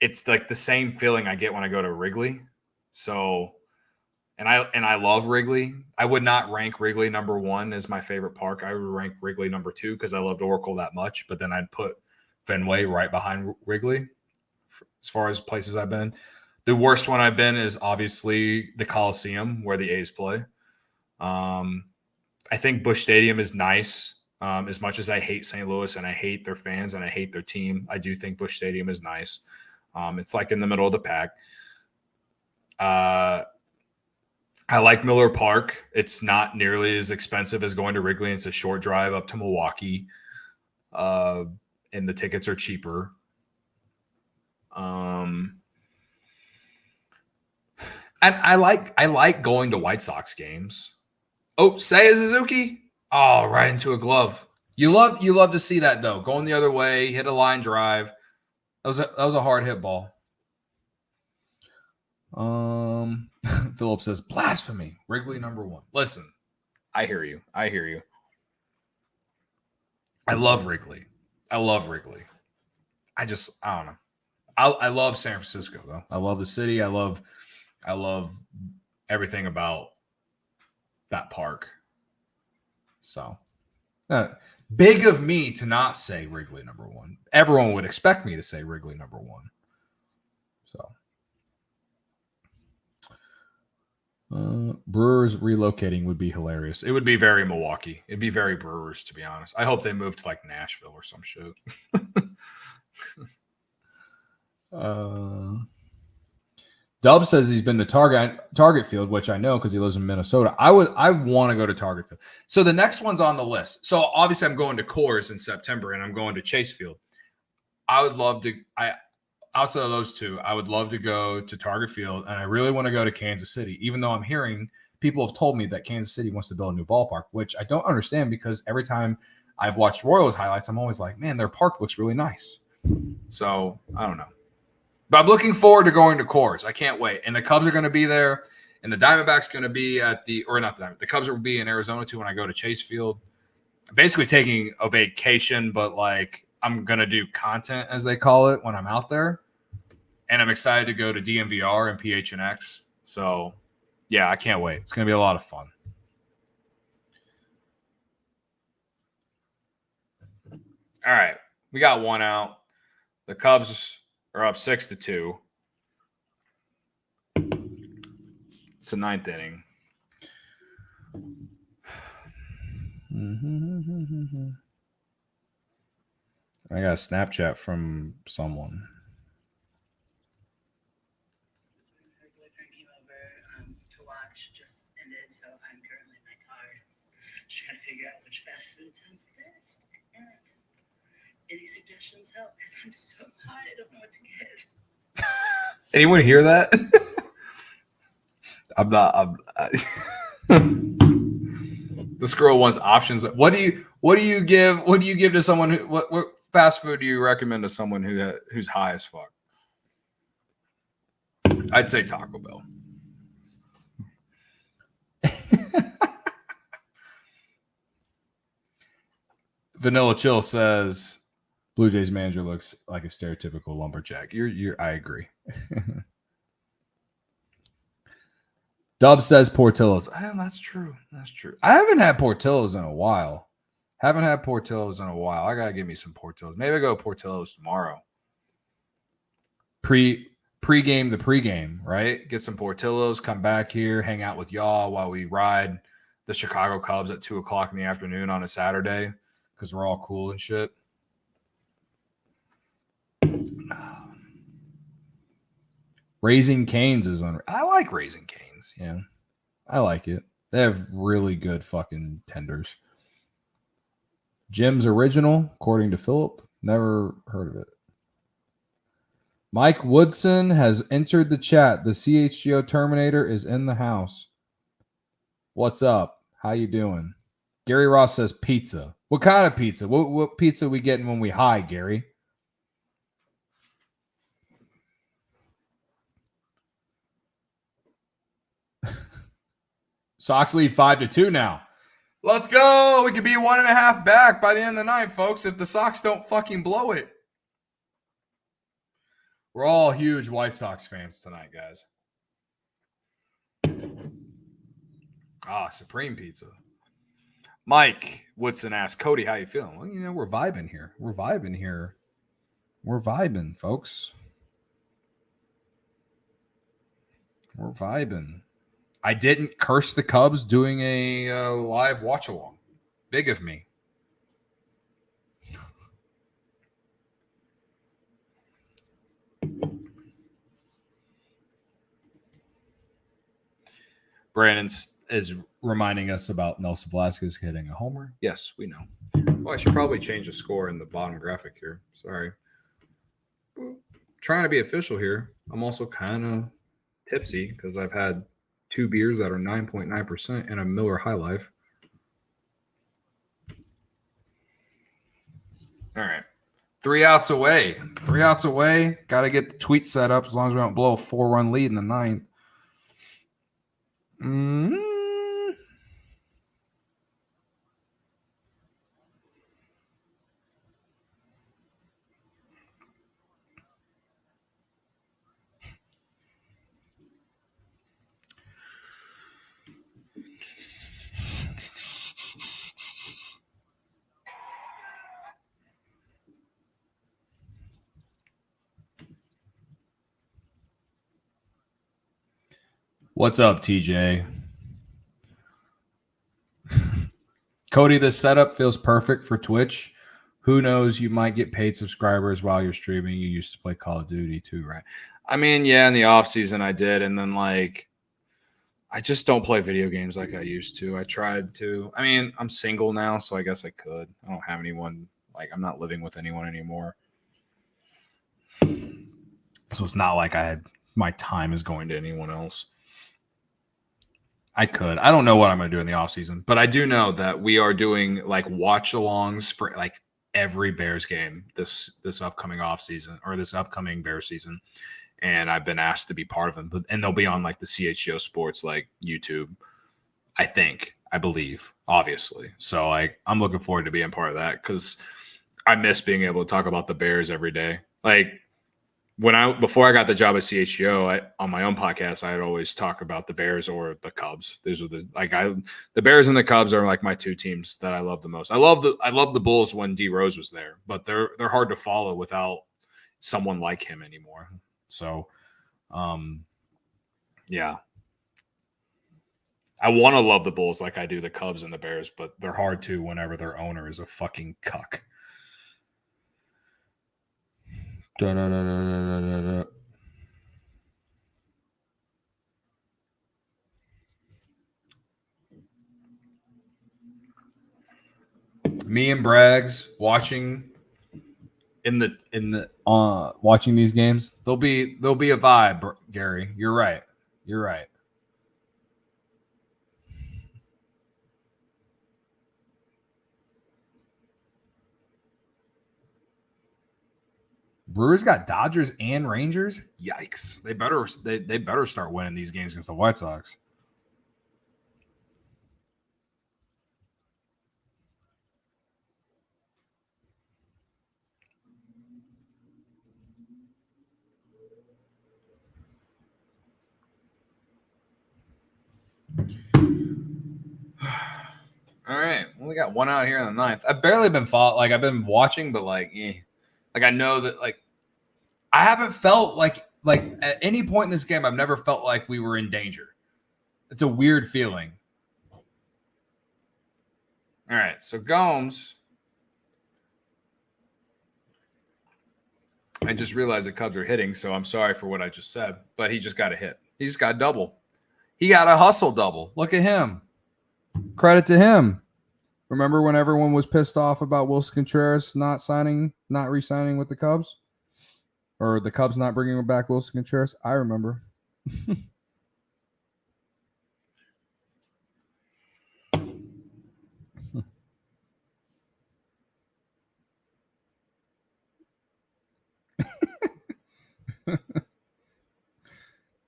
it's like the same feeling I get when I go to Wrigley. So, and I love Wrigley. I would not rank Wrigley number 1 as my favorite park. I would rank Wrigley number 2 because I loved Oracle that much. But then I'd put Fenway right behind Wrigley as far as places I've been. The worst one I've been is obviously the Coliseum where the A's play. I think Busch Stadium is nice. As much as I hate St. Louis and I hate their fans and I hate their team, I do think Busch Stadium is nice. It's like in the middle of the pack. I like Miller Park. It's not nearly as expensive as going to Wrigley. It's a short drive up to Milwaukee, and the tickets are cheaper. And I like going to White Sox games. Oh, Seiya Suzuki. Oh, right into a glove. You love to see that though. Going the other way, hit a line drive. That was a hard hit ball. Philip says blasphemy. Wrigley number 1. Listen, I hear you. I love Wrigley. I don't know. I love San Francisco though. I love the city. I love everything about that park. So Big of me to not say Wrigley number one. Everyone would expect me to say Wrigley number one. So, Brewers relocating would be hilarious. It would be very Milwaukee. It'd be very Brewers, to be honest. I hope they move to like Nashville or some shit. Dub says he's been to Target Field, which I know because he lives in Minnesota. I want to go to Target Field. So the next one's on the list. So obviously I'm going to Coors in September and I'm going to Chase Field. I would love to. Outside of those two, I would love to go to Target Field, and I really want to go to Kansas City, even though I'm hearing people have told me that Kansas City wants to build a new ballpark, which I don't understand because every time I've watched Royals highlights, I'm always like, man, their park looks really nice. So I don't know. But I'm looking forward to going to Coors. I can't wait. And the Cubs are going to be there, and the Diamondbacks going to be the Cubs will be in Arizona too when I go to Chase Field. I'm basically taking a vacation, but like I'm going to do content, as they call it, when I'm out there. And I'm excited to go to DMVR and PHNX. So, yeah, I can't wait. It's going to be a lot of fun. All right. We got one out. The Cubs are up 6-2. It's the ninth inning. I got a Snapchat from someone. Just ended, so I'm currently in my car trying to figure out which fast food sounds the best. And any suggestions help because I'm so hot, I don't know what to get. Anyone hear that? This girl wants options. What do you give to someone who what fast food do you recommend to someone who's high as fuck? I'd say Taco Bell. Vanilla Chill says Blue Jays manager looks like a stereotypical lumberjack. I agree. Dub says Portillo's. That's true. That's true. I haven't had Portillo's in a while. I gotta give me some Portillo's. Maybe I go Portillo's tomorrow. Pre-game, the pregame, right? Get some Portillo's, come back here, hang out with y'all while we ride the Chicago Cubs at 2:00 in the afternoon on a Saturday because we're all cool and shit. Raising Cane's is on. I like Raising Cane's. Yeah, I like it. They have really good fucking tenders. Jim's Original, according to Philip. Never heard of it. Mike Woodson has entered the chat. The CHGO Terminator is in the house. What's up? How you doing? Gary Ross says pizza. What kind of pizza? What pizza are we getting when we high, Gary? Sox lead 5-2 now. Let's go. We could be 1.5 back by the end of the night, folks, if the Sox don't fucking blow it. We're all huge White Sox fans tonight, guys. Supreme Pizza. Mike Woodson asked, Cody, how you feeling? Well, we're vibing here. We're vibing, folks. We're vibing. I didn't curse the Cubs doing a live watch-along. Big of me. Brandon is reminding us about Nelson Velasquez hitting a homer. Yes, we know. Oh, I should probably change the score in the bottom graphic here. Sorry. Trying to be official here. I'm also kind of tipsy because I've had 2 beers that are 9.9% and a Miller High Life. All right. 3 outs away. Got to get the tweet set up as long as we don't blow a 4-run lead in the ninth. What's up, TJ? Cody, this setup feels perfect for Twitch. Who knows? You might get paid subscribers while you're streaming. You used to play Call of Duty too, right? I mean, yeah, in the off season I did, and then like I just don't play video games like I used to. I tried to. I mean, I'm single now, so I guess I could. I don't have anyone. Like, I'm not living with anyone anymore, so it's not like my time is going to anyone else. I could. I don't know what I'm going to do in the off season, but I do know that we are doing like watch alongs for like every Bears game this upcoming off season or this upcoming Bears season, and I've been asked to be part of them. And they'll be on like the CHGO Sports like YouTube, I believe, obviously. So like I'm looking forward to being part of that because I miss being able to talk about the Bears every day. Like before I got the job at CHGO, on my own podcast, I'd always talk about the Bears or the Cubs. Those are the Bears and the Cubs are like my two teams that I love the most. I love the Bulls when D Rose was there, but they're hard to follow without someone like him anymore. So, yeah, I want to love the Bulls like I do the Cubs and the Bears, but they're hard to whenever their owner is a fucking cuck. Da, da, da, da, da, da, da. Me and Braggs watching watching these games. There'll be a vibe, Gary. You're right. Brewers got Dodgers and Rangers. Yikes! They better start winning these games against the White Sox. All right, well, we got one out here in the ninth. I've barely been I've been watching, but like I know that like I haven't felt like at any point in this game, I've never felt like we were in danger. It's a weird feeling. All right, so Gomes. I just realized the Cubs are hitting, so I'm sorry for what I just said, but he just got a hit. He just got a double. He got a hustle double. Look at him. Credit to him. Remember when everyone was pissed off about Wilson Contreras not re-signing with the Cubs? Or the Cubs not bringing back Wilson Contreras? I remember.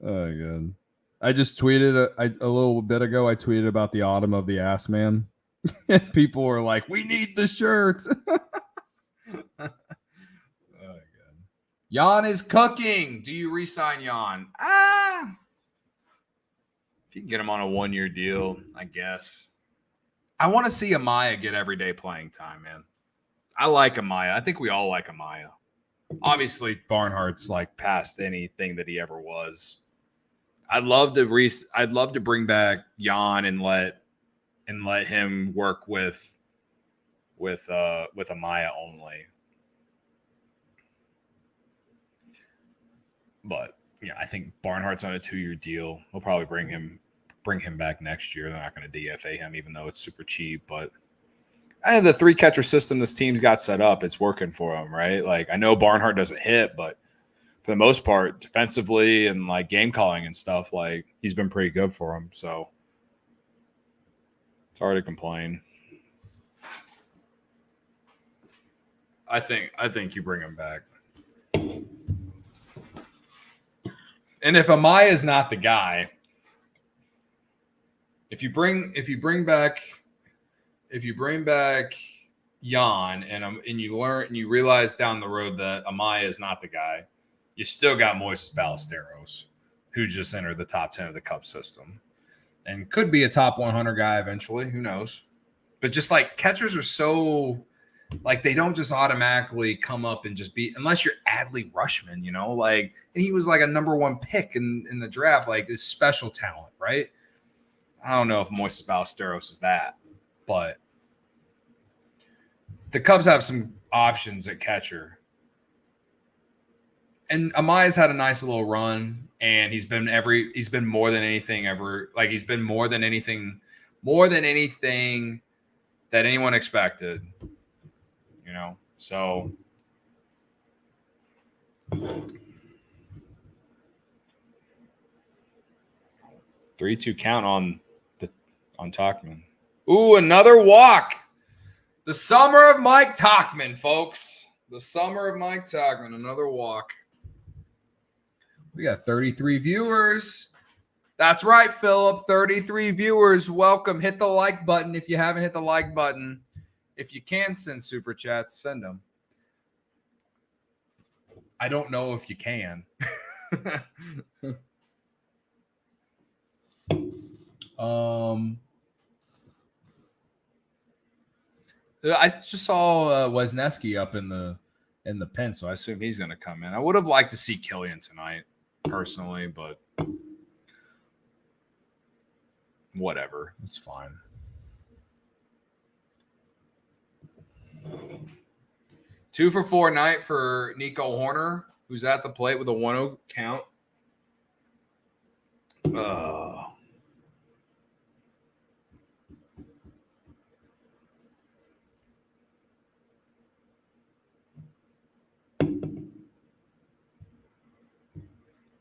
Oh, God. I just tweeted a little bit ago. I tweeted about the autumn of the ass man. And people were like, we need the shirt. Oh, God. Jan is cooking. Do you re-sign Jan? If you can get him on a 1-year deal, I guess. I want to see Amaya get everyday playing time, man. I like Amaya. I think we all like Amaya. Obviously, Barnhart's like past anything that he ever was. I'd love to bring back Jan and let him work with Amaya only. But yeah, I think Barnhart's on a 2-year deal. They'll probably bring him back next year. They're not going to DFA him, even though it's super cheap. But the 3-catcher system this team's got set up, it's working for him, right? Like I know Barnhart doesn't hit, but for the most part, defensively and like game calling and stuff, like he's been pretty good for him. So it's hard to complain. I think you bring him back. And if Amaya is not the guy, if you bring back Jan and you realize down the road that Amaya is not the guy, you still got Moises Ballesteros, who just entered the top 10 of the Cubs system and could be a top 100 guy eventually. Who knows? But just like catchers are so Like they don't just automatically come up and just beat unless you're Adley Rushman, you know, like and he was like a number 1 pick in the draft, like this special talent, right? I don't know if Moises Ballesteros is that, but the Cubs have some options at catcher. And Amaya's had a nice little run, and he's been more than anything ever. Like he's been more than anything that anyone expected. You know, so 3-2 count on Tauchman. Ooh, another walk. The summer of Mike Tauchman, folks. The summer of Mike Tauchman, another walk. We got 33 viewers. That's right, Philip. 33 viewers. Welcome. Hit the like button if you haven't hit the like button. If you can send super chats, send them. I don't know if you can. I just saw Wesneski up in the pen, so I assume he's going to come in. I would have liked to see Killian tonight, personally, but whatever. It's fine. Two for 4 night for Nico Horner, who's at the plate with a 1-0 count.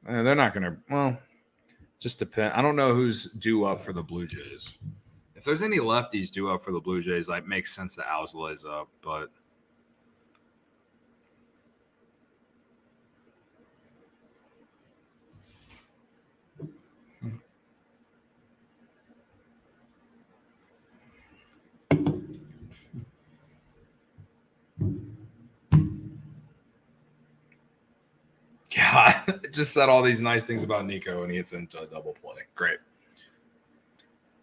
They're not going to – well, just depend. I don't know who's due up for the Blue Jays. If there's any lefties due up for the Blue Jays, like makes sense that Alzolay up, but – God, just said all these nice things about Nico, and he hits into a double play. Great.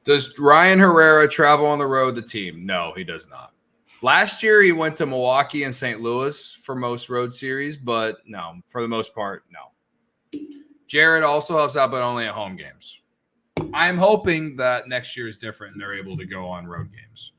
Does Ryan Herrera travel on the road the team? No, he does not. Last year, he went to Milwaukee and St. Louis for most road series, but no, for the most part, no. Jared also helps out, but only at home games. I'm hoping that next year is different and they're able to go on road games.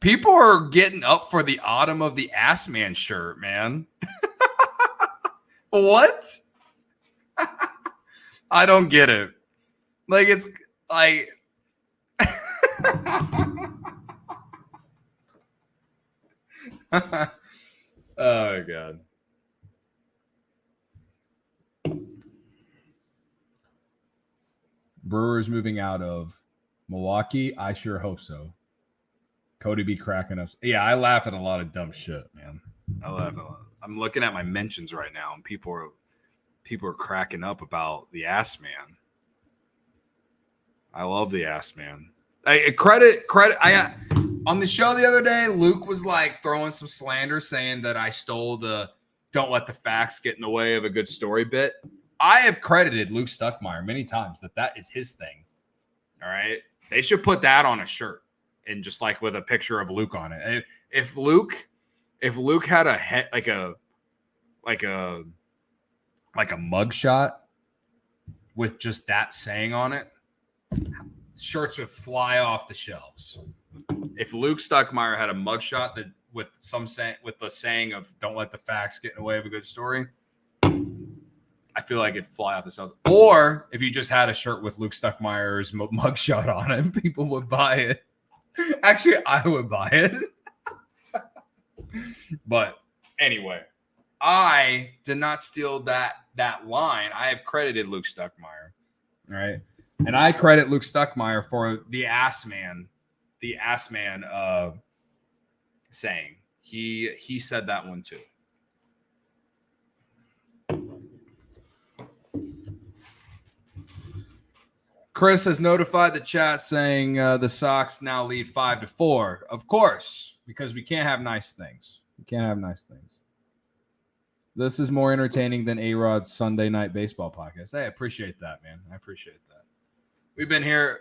People are getting up for the Autumn of the Ass Man shirt, man. What? I don't get it. Like, it's like. Oh, God. Brewers moving out of Milwaukee? I sure hope so. Cody be cracking up. Yeah, I laugh at a lot of dumb shit, man. I laugh at a lot. I'm looking at my mentions right now, and people are cracking up about the Ass Man. I love the Ass Man. Credit. On the show the other day, Luke was like throwing some slander, saying that I stole the "Don't let the facts get in the way of a good story" bit. I have credited Luke Stuckmeyer many times that is his thing. All right, they should put that on a shirt. And just like with a picture of Luke on it. If Luke had a head like a mug shot with just that saying on it, shirts would fly off the shelves. If Luke Stuckmeyer had a mug shot that with the saying of "Don't let the facts get in the way of a good story," I feel like it'd fly off the shelves. Or if you just had a shirt with Luke Stuckmeyer's mug shot on it, people would buy it. Actually, I would buy it. But anyway, I did not steal that line. I have credited Luke Stuckmeyer. All right. And I credit Luke Stuckmeyer for the Ass Man saying. He said that one too. Chris has notified the chat saying the Sox now lead 5-4. Of course, because we can't have nice things. We can't have nice things. This is more entertaining than A-Rod's Sunday Night Baseball podcast. Hey, I appreciate that, man. I appreciate that. We've been here.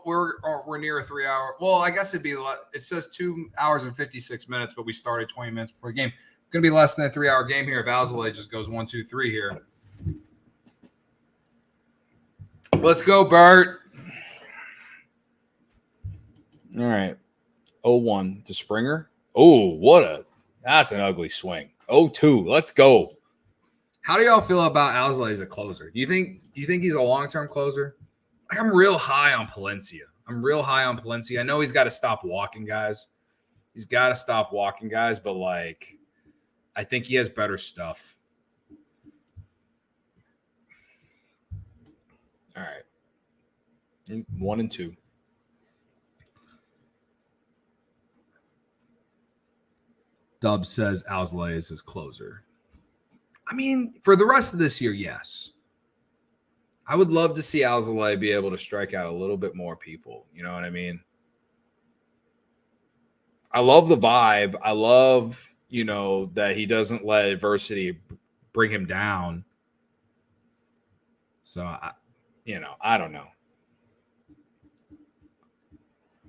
We're near a 3 hour. Well, I guess it says 2 hours and 56 minutes, but we started 20 minutes before the game. It's going to be less than a 3 hour game here if Alzolay just goes 1, 2, 3 here. Let's go, Bert. All right. 0-1 to Springer. Oh, that's an ugly swing. 0-2. Let's go. How do y'all feel about Alzolay as a closer? Do you think he's a long-term closer? Like, I'm real high on Palencia. I know he's got to stop walking guys. But like, I think he has better stuff. All right. 1 and 2. Dub says Alzolay is his closer. I mean, for the rest of this year, yes. I would love to see Alzolay be able to strike out a little bit more people. You know what I mean? I love the vibe. I love, that he doesn't let adversity bring him down. So, I don't know.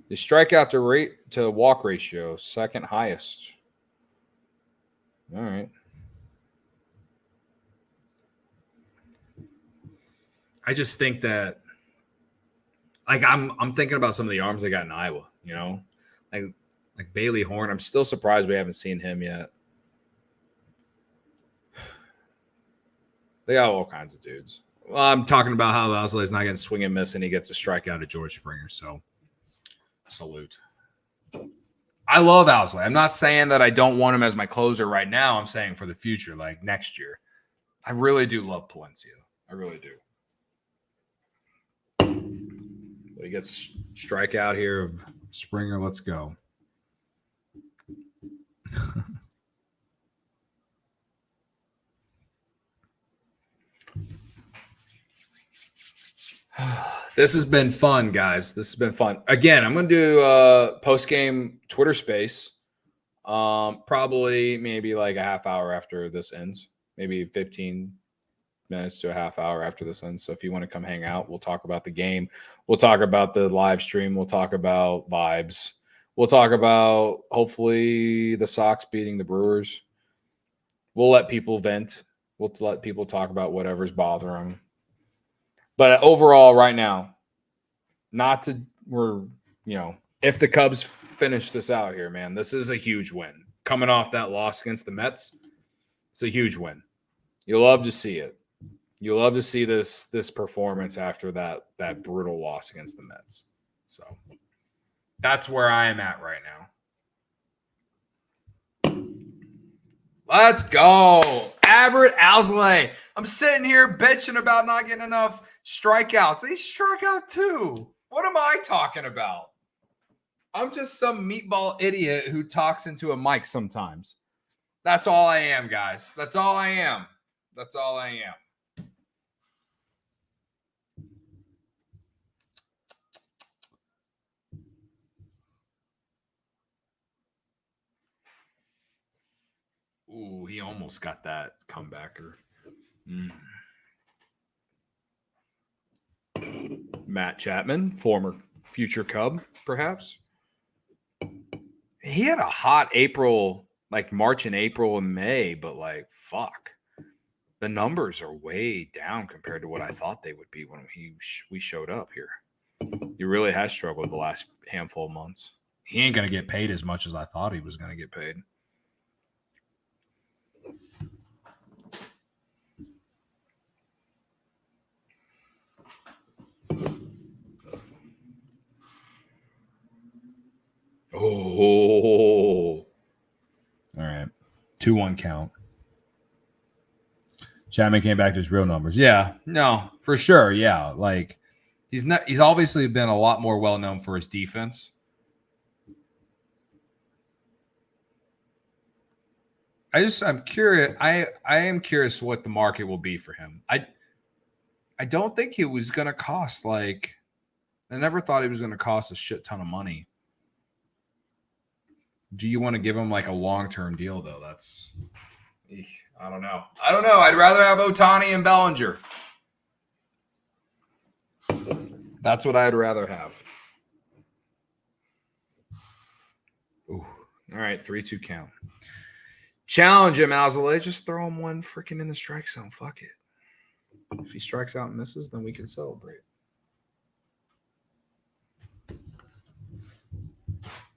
The strikeout to walk ratio, second highest. All right. I just think that, like, I'm thinking about some of the arms they got in Iowa, like Bailey Horn. I'm still surprised we haven't seen him yet. They got all kinds of dudes. Well, I'm talking about how Alzolay's not getting swing and miss, and he gets a strikeout at George Springer. So, salute. I love Alzolay. I'm not saying that I don't want him as my closer right now. I'm saying for the future, like next year. I really do love Palencia. I really do. But he gets strikeout here of Springer. Let's go. This has been fun, guys. This has been fun. Again, I'm going to do a post-game Twitter space. Probably maybe like a half hour after this ends. Maybe 15 minutes to a half hour after this ends. So if you want to come hang out, we'll talk about the game. We'll talk about the live stream. We'll talk about vibes. We'll talk about hopefully the Sox beating the Brewers. We'll let people vent. We'll let people talk about whatever's bothering them. But overall, right now, if the Cubs finish this out here, man, this is a huge win. Coming off that loss against the Mets, it's a huge win. You'll love to see it. You'll love to see this performance after that brutal loss against the Mets. So that's where I am at right now. Let's go. Albert Alzolay. I'm sitting here bitching about not getting enough strikeouts. He struck out too. What am I talking about? I'm just some meatball idiot who talks into a mic sometimes. That's all I am, guys. That's all I am. That's all I am. Ooh, he almost got that comebacker. Matt Chapman, former future Cub, perhaps. He had a hot April, like March and April and May, but like, fuck. The numbers are way down compared to what I thought they would be when we showed up here. He really has struggled the last handful of months. He ain't going to get paid as much as I thought he was going to get paid. Oh. All right. 2-1 count. Chapman came back to his real numbers. Yeah. No, for sure. Yeah. Like he's obviously been a lot more well known for his defense. I'm curious. I am curious what the market will be for him. I don't think he was going to cost like. I never thought he was going to cost a shit ton of money. Do you want to give him like a long-term deal though? I don't know. I'd rather have Ohtani and Bellinger. That's what I'd rather have. Ooh. All right, 3-2 count. Challenge him, Alzolay. Just throw him one freaking in the strike zone. Fuck it. If he strikes out and misses, then we can celebrate.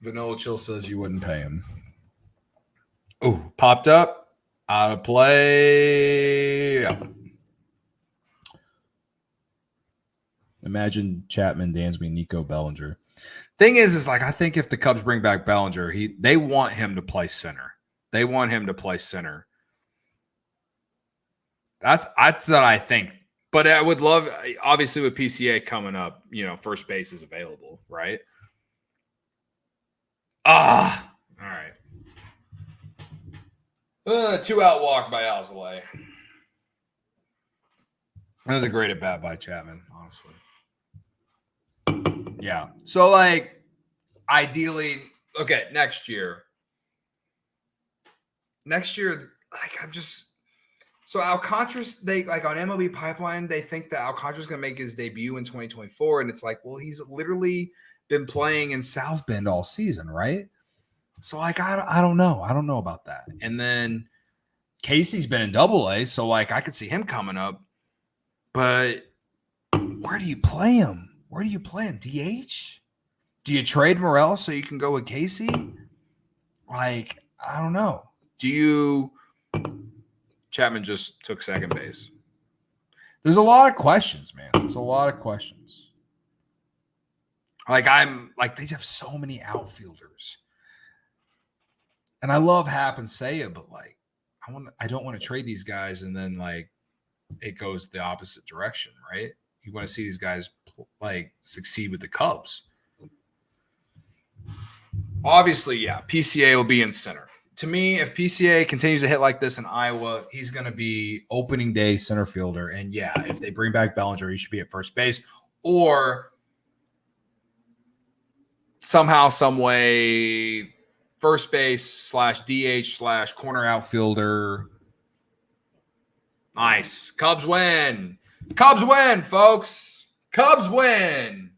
Vanilla Chill says you wouldn't pay him. Ooh, popped up. Out of play. Yeah. Imagine Chapman, Dansby, Nico, Bellinger. Thing is like I think if the Cubs bring back Bellinger, they want him to play center. They want him to play center. That's what I think. But I would love, obviously, with PCA coming up, first base is available, right? All right. 2-out walk by Alzolay. That was a great at bat by Chapman, honestly. Yeah. So, like, ideally, okay, next year, like, so Alcantara's, they, like, on MLB Pipeline, they think that Alcantara's going to make his debut in 2024, and it's like, well, he's literally been playing in South Bend all season, right? So, like, I don't know. I don't know about that. And then Casey's been in Double-A, so, like, I could see him coming up. But where do you play him? Where do you play him? DH? Do you trade Morel so you can go with Casey? Like, I don't know. Chapman just took second base. There's a lot of questions, man. There's a lot of questions. Like, they have so many outfielders. And I love Happ and Seiya, but, like, I don't want to trade these guys and then, like, it goes the opposite direction, right? You want to see these guys like succeed with the Cubs. Obviously, yeah, PCA will be in center. To me, if PCA continues to hit like this in Iowa, he's going to be opening day center fielder. And yeah, if they bring back Bellinger, he should be at first base. Or somehow, some way, first base / DH / corner outfielder. Nice. Cubs win. Cubs win, folks. Cubs win.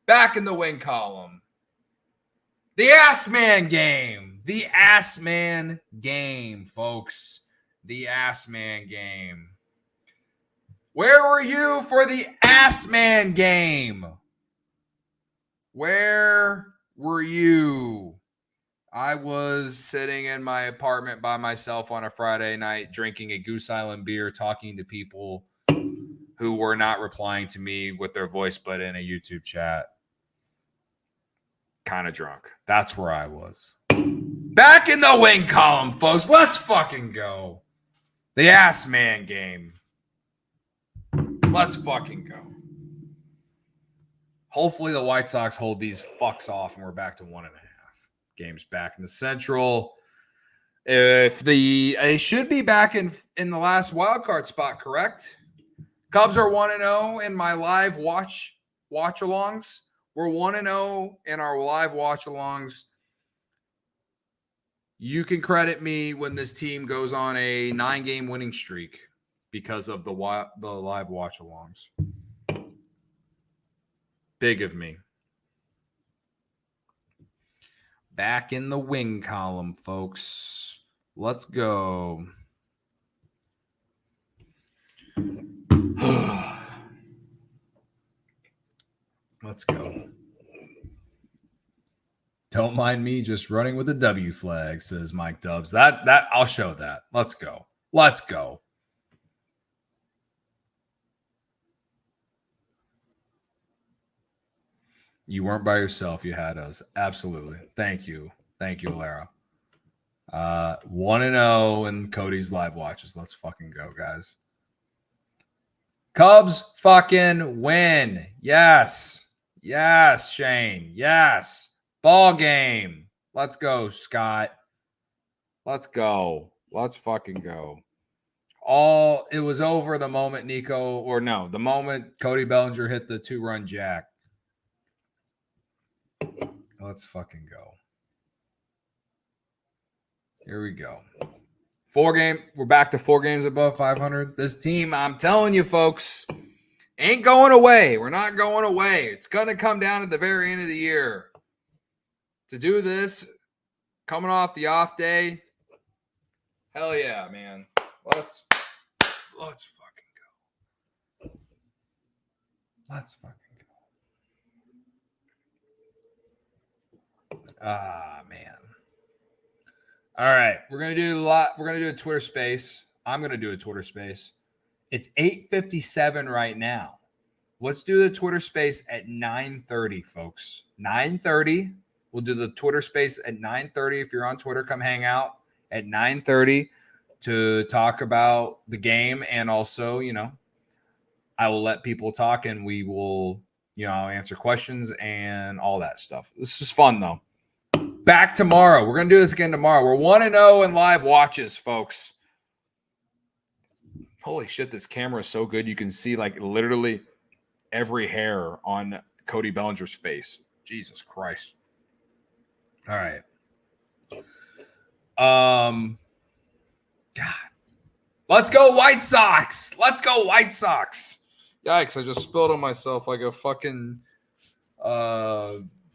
Back in the win column. The Ass Man game. The Ass Man game, folks. The Ass Man game. Where were you for the Ass Man game? Where were you? I was sitting in my apartment by myself on a Friday night, drinking a Goose Island beer, talking to people who were not replying to me with their voice, but in a YouTube chat. Kind of drunk. That's where I was. Back in the win column, folks. Let's fucking go. The Ass Man game. Let's fucking go. Hopefully the White Sox hold these fucks off and we're back to 1.5. Games back in the Central. They should be back in the last wild card spot, correct? Cubs are 1-0 in my live watch-alongs. We're 1-0 in our live watch-alongs. You can credit me when this team goes on a 9-game winning streak because of the live watch-alongs. Big of me. Back in the win column, folks. Let's go. Let's go. Don't mind me just running with the W flag, says Mike Dubs. That I'll show that. Let's go. Let's go. You weren't by yourself. You had us. Absolutely. Thank you. Thank you, Alara. 1-0 in Cody's live watches. Let's fucking go, guys. Cubs fucking win. Yes. Yes, Shane. Yes. Ball game. Let's go, Scott. Let's go. Let's fucking go. It was over the moment the moment Cody Bellinger hit the 2-run jack. Let's fucking go. Here we go. We're back to 4 games above 500. This team, I'm telling you, folks, ain't going away. We're not going away. It's going to come down at the very end of the year. To do this, coming off the off day, hell yeah, man. Let's fucking go. Let's fucking go. Ah, man. All right, we're gonna do a Twitter space. I'm gonna do a Twitter space. It's 8:57 right now. Let's do the Twitter space at 9:30, folks. 9:30. We'll do the Twitter space at 9:30. If you're on Twitter, come hang out at 9:30 to talk about the game, and also, I will let people talk, and we will, answer questions and all that stuff. This is fun though. Back tomorrow. We're going to do this again tomorrow. We're 1-0 in live watches, folks. Holy shit, this camera is so good. You can see like literally every hair on Cody Bellinger's face. Jesus Christ. All right. God. Let's go White Sox. Let's go White Sox. Yikes, I just spilled on myself like a fucking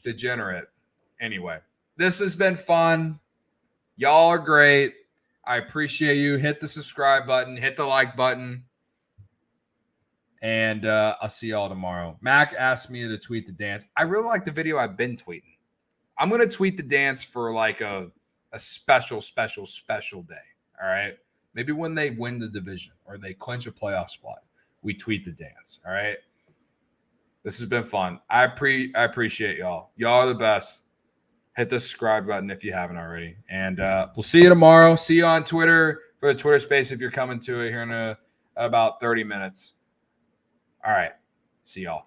degenerate. Anyway. This has been fun. Y'all are great. I appreciate you. Hit the subscribe button. Hit the like button. And I'll see y'all tomorrow. Mac asked me to tweet the dance. I really like the video I've been tweeting. I'm going to tweet the dance for like a special day. All right? Maybe when they win the division or they clinch a playoff spot, we tweet the dance. All right? This has been fun. I appreciate y'all. Y'all are the best. Hit the subscribe button if you haven't already. And we'll see you tomorrow. See you on Twitter for the Twitter space if you're coming to it here in about 30 minutes. All right. See y'all.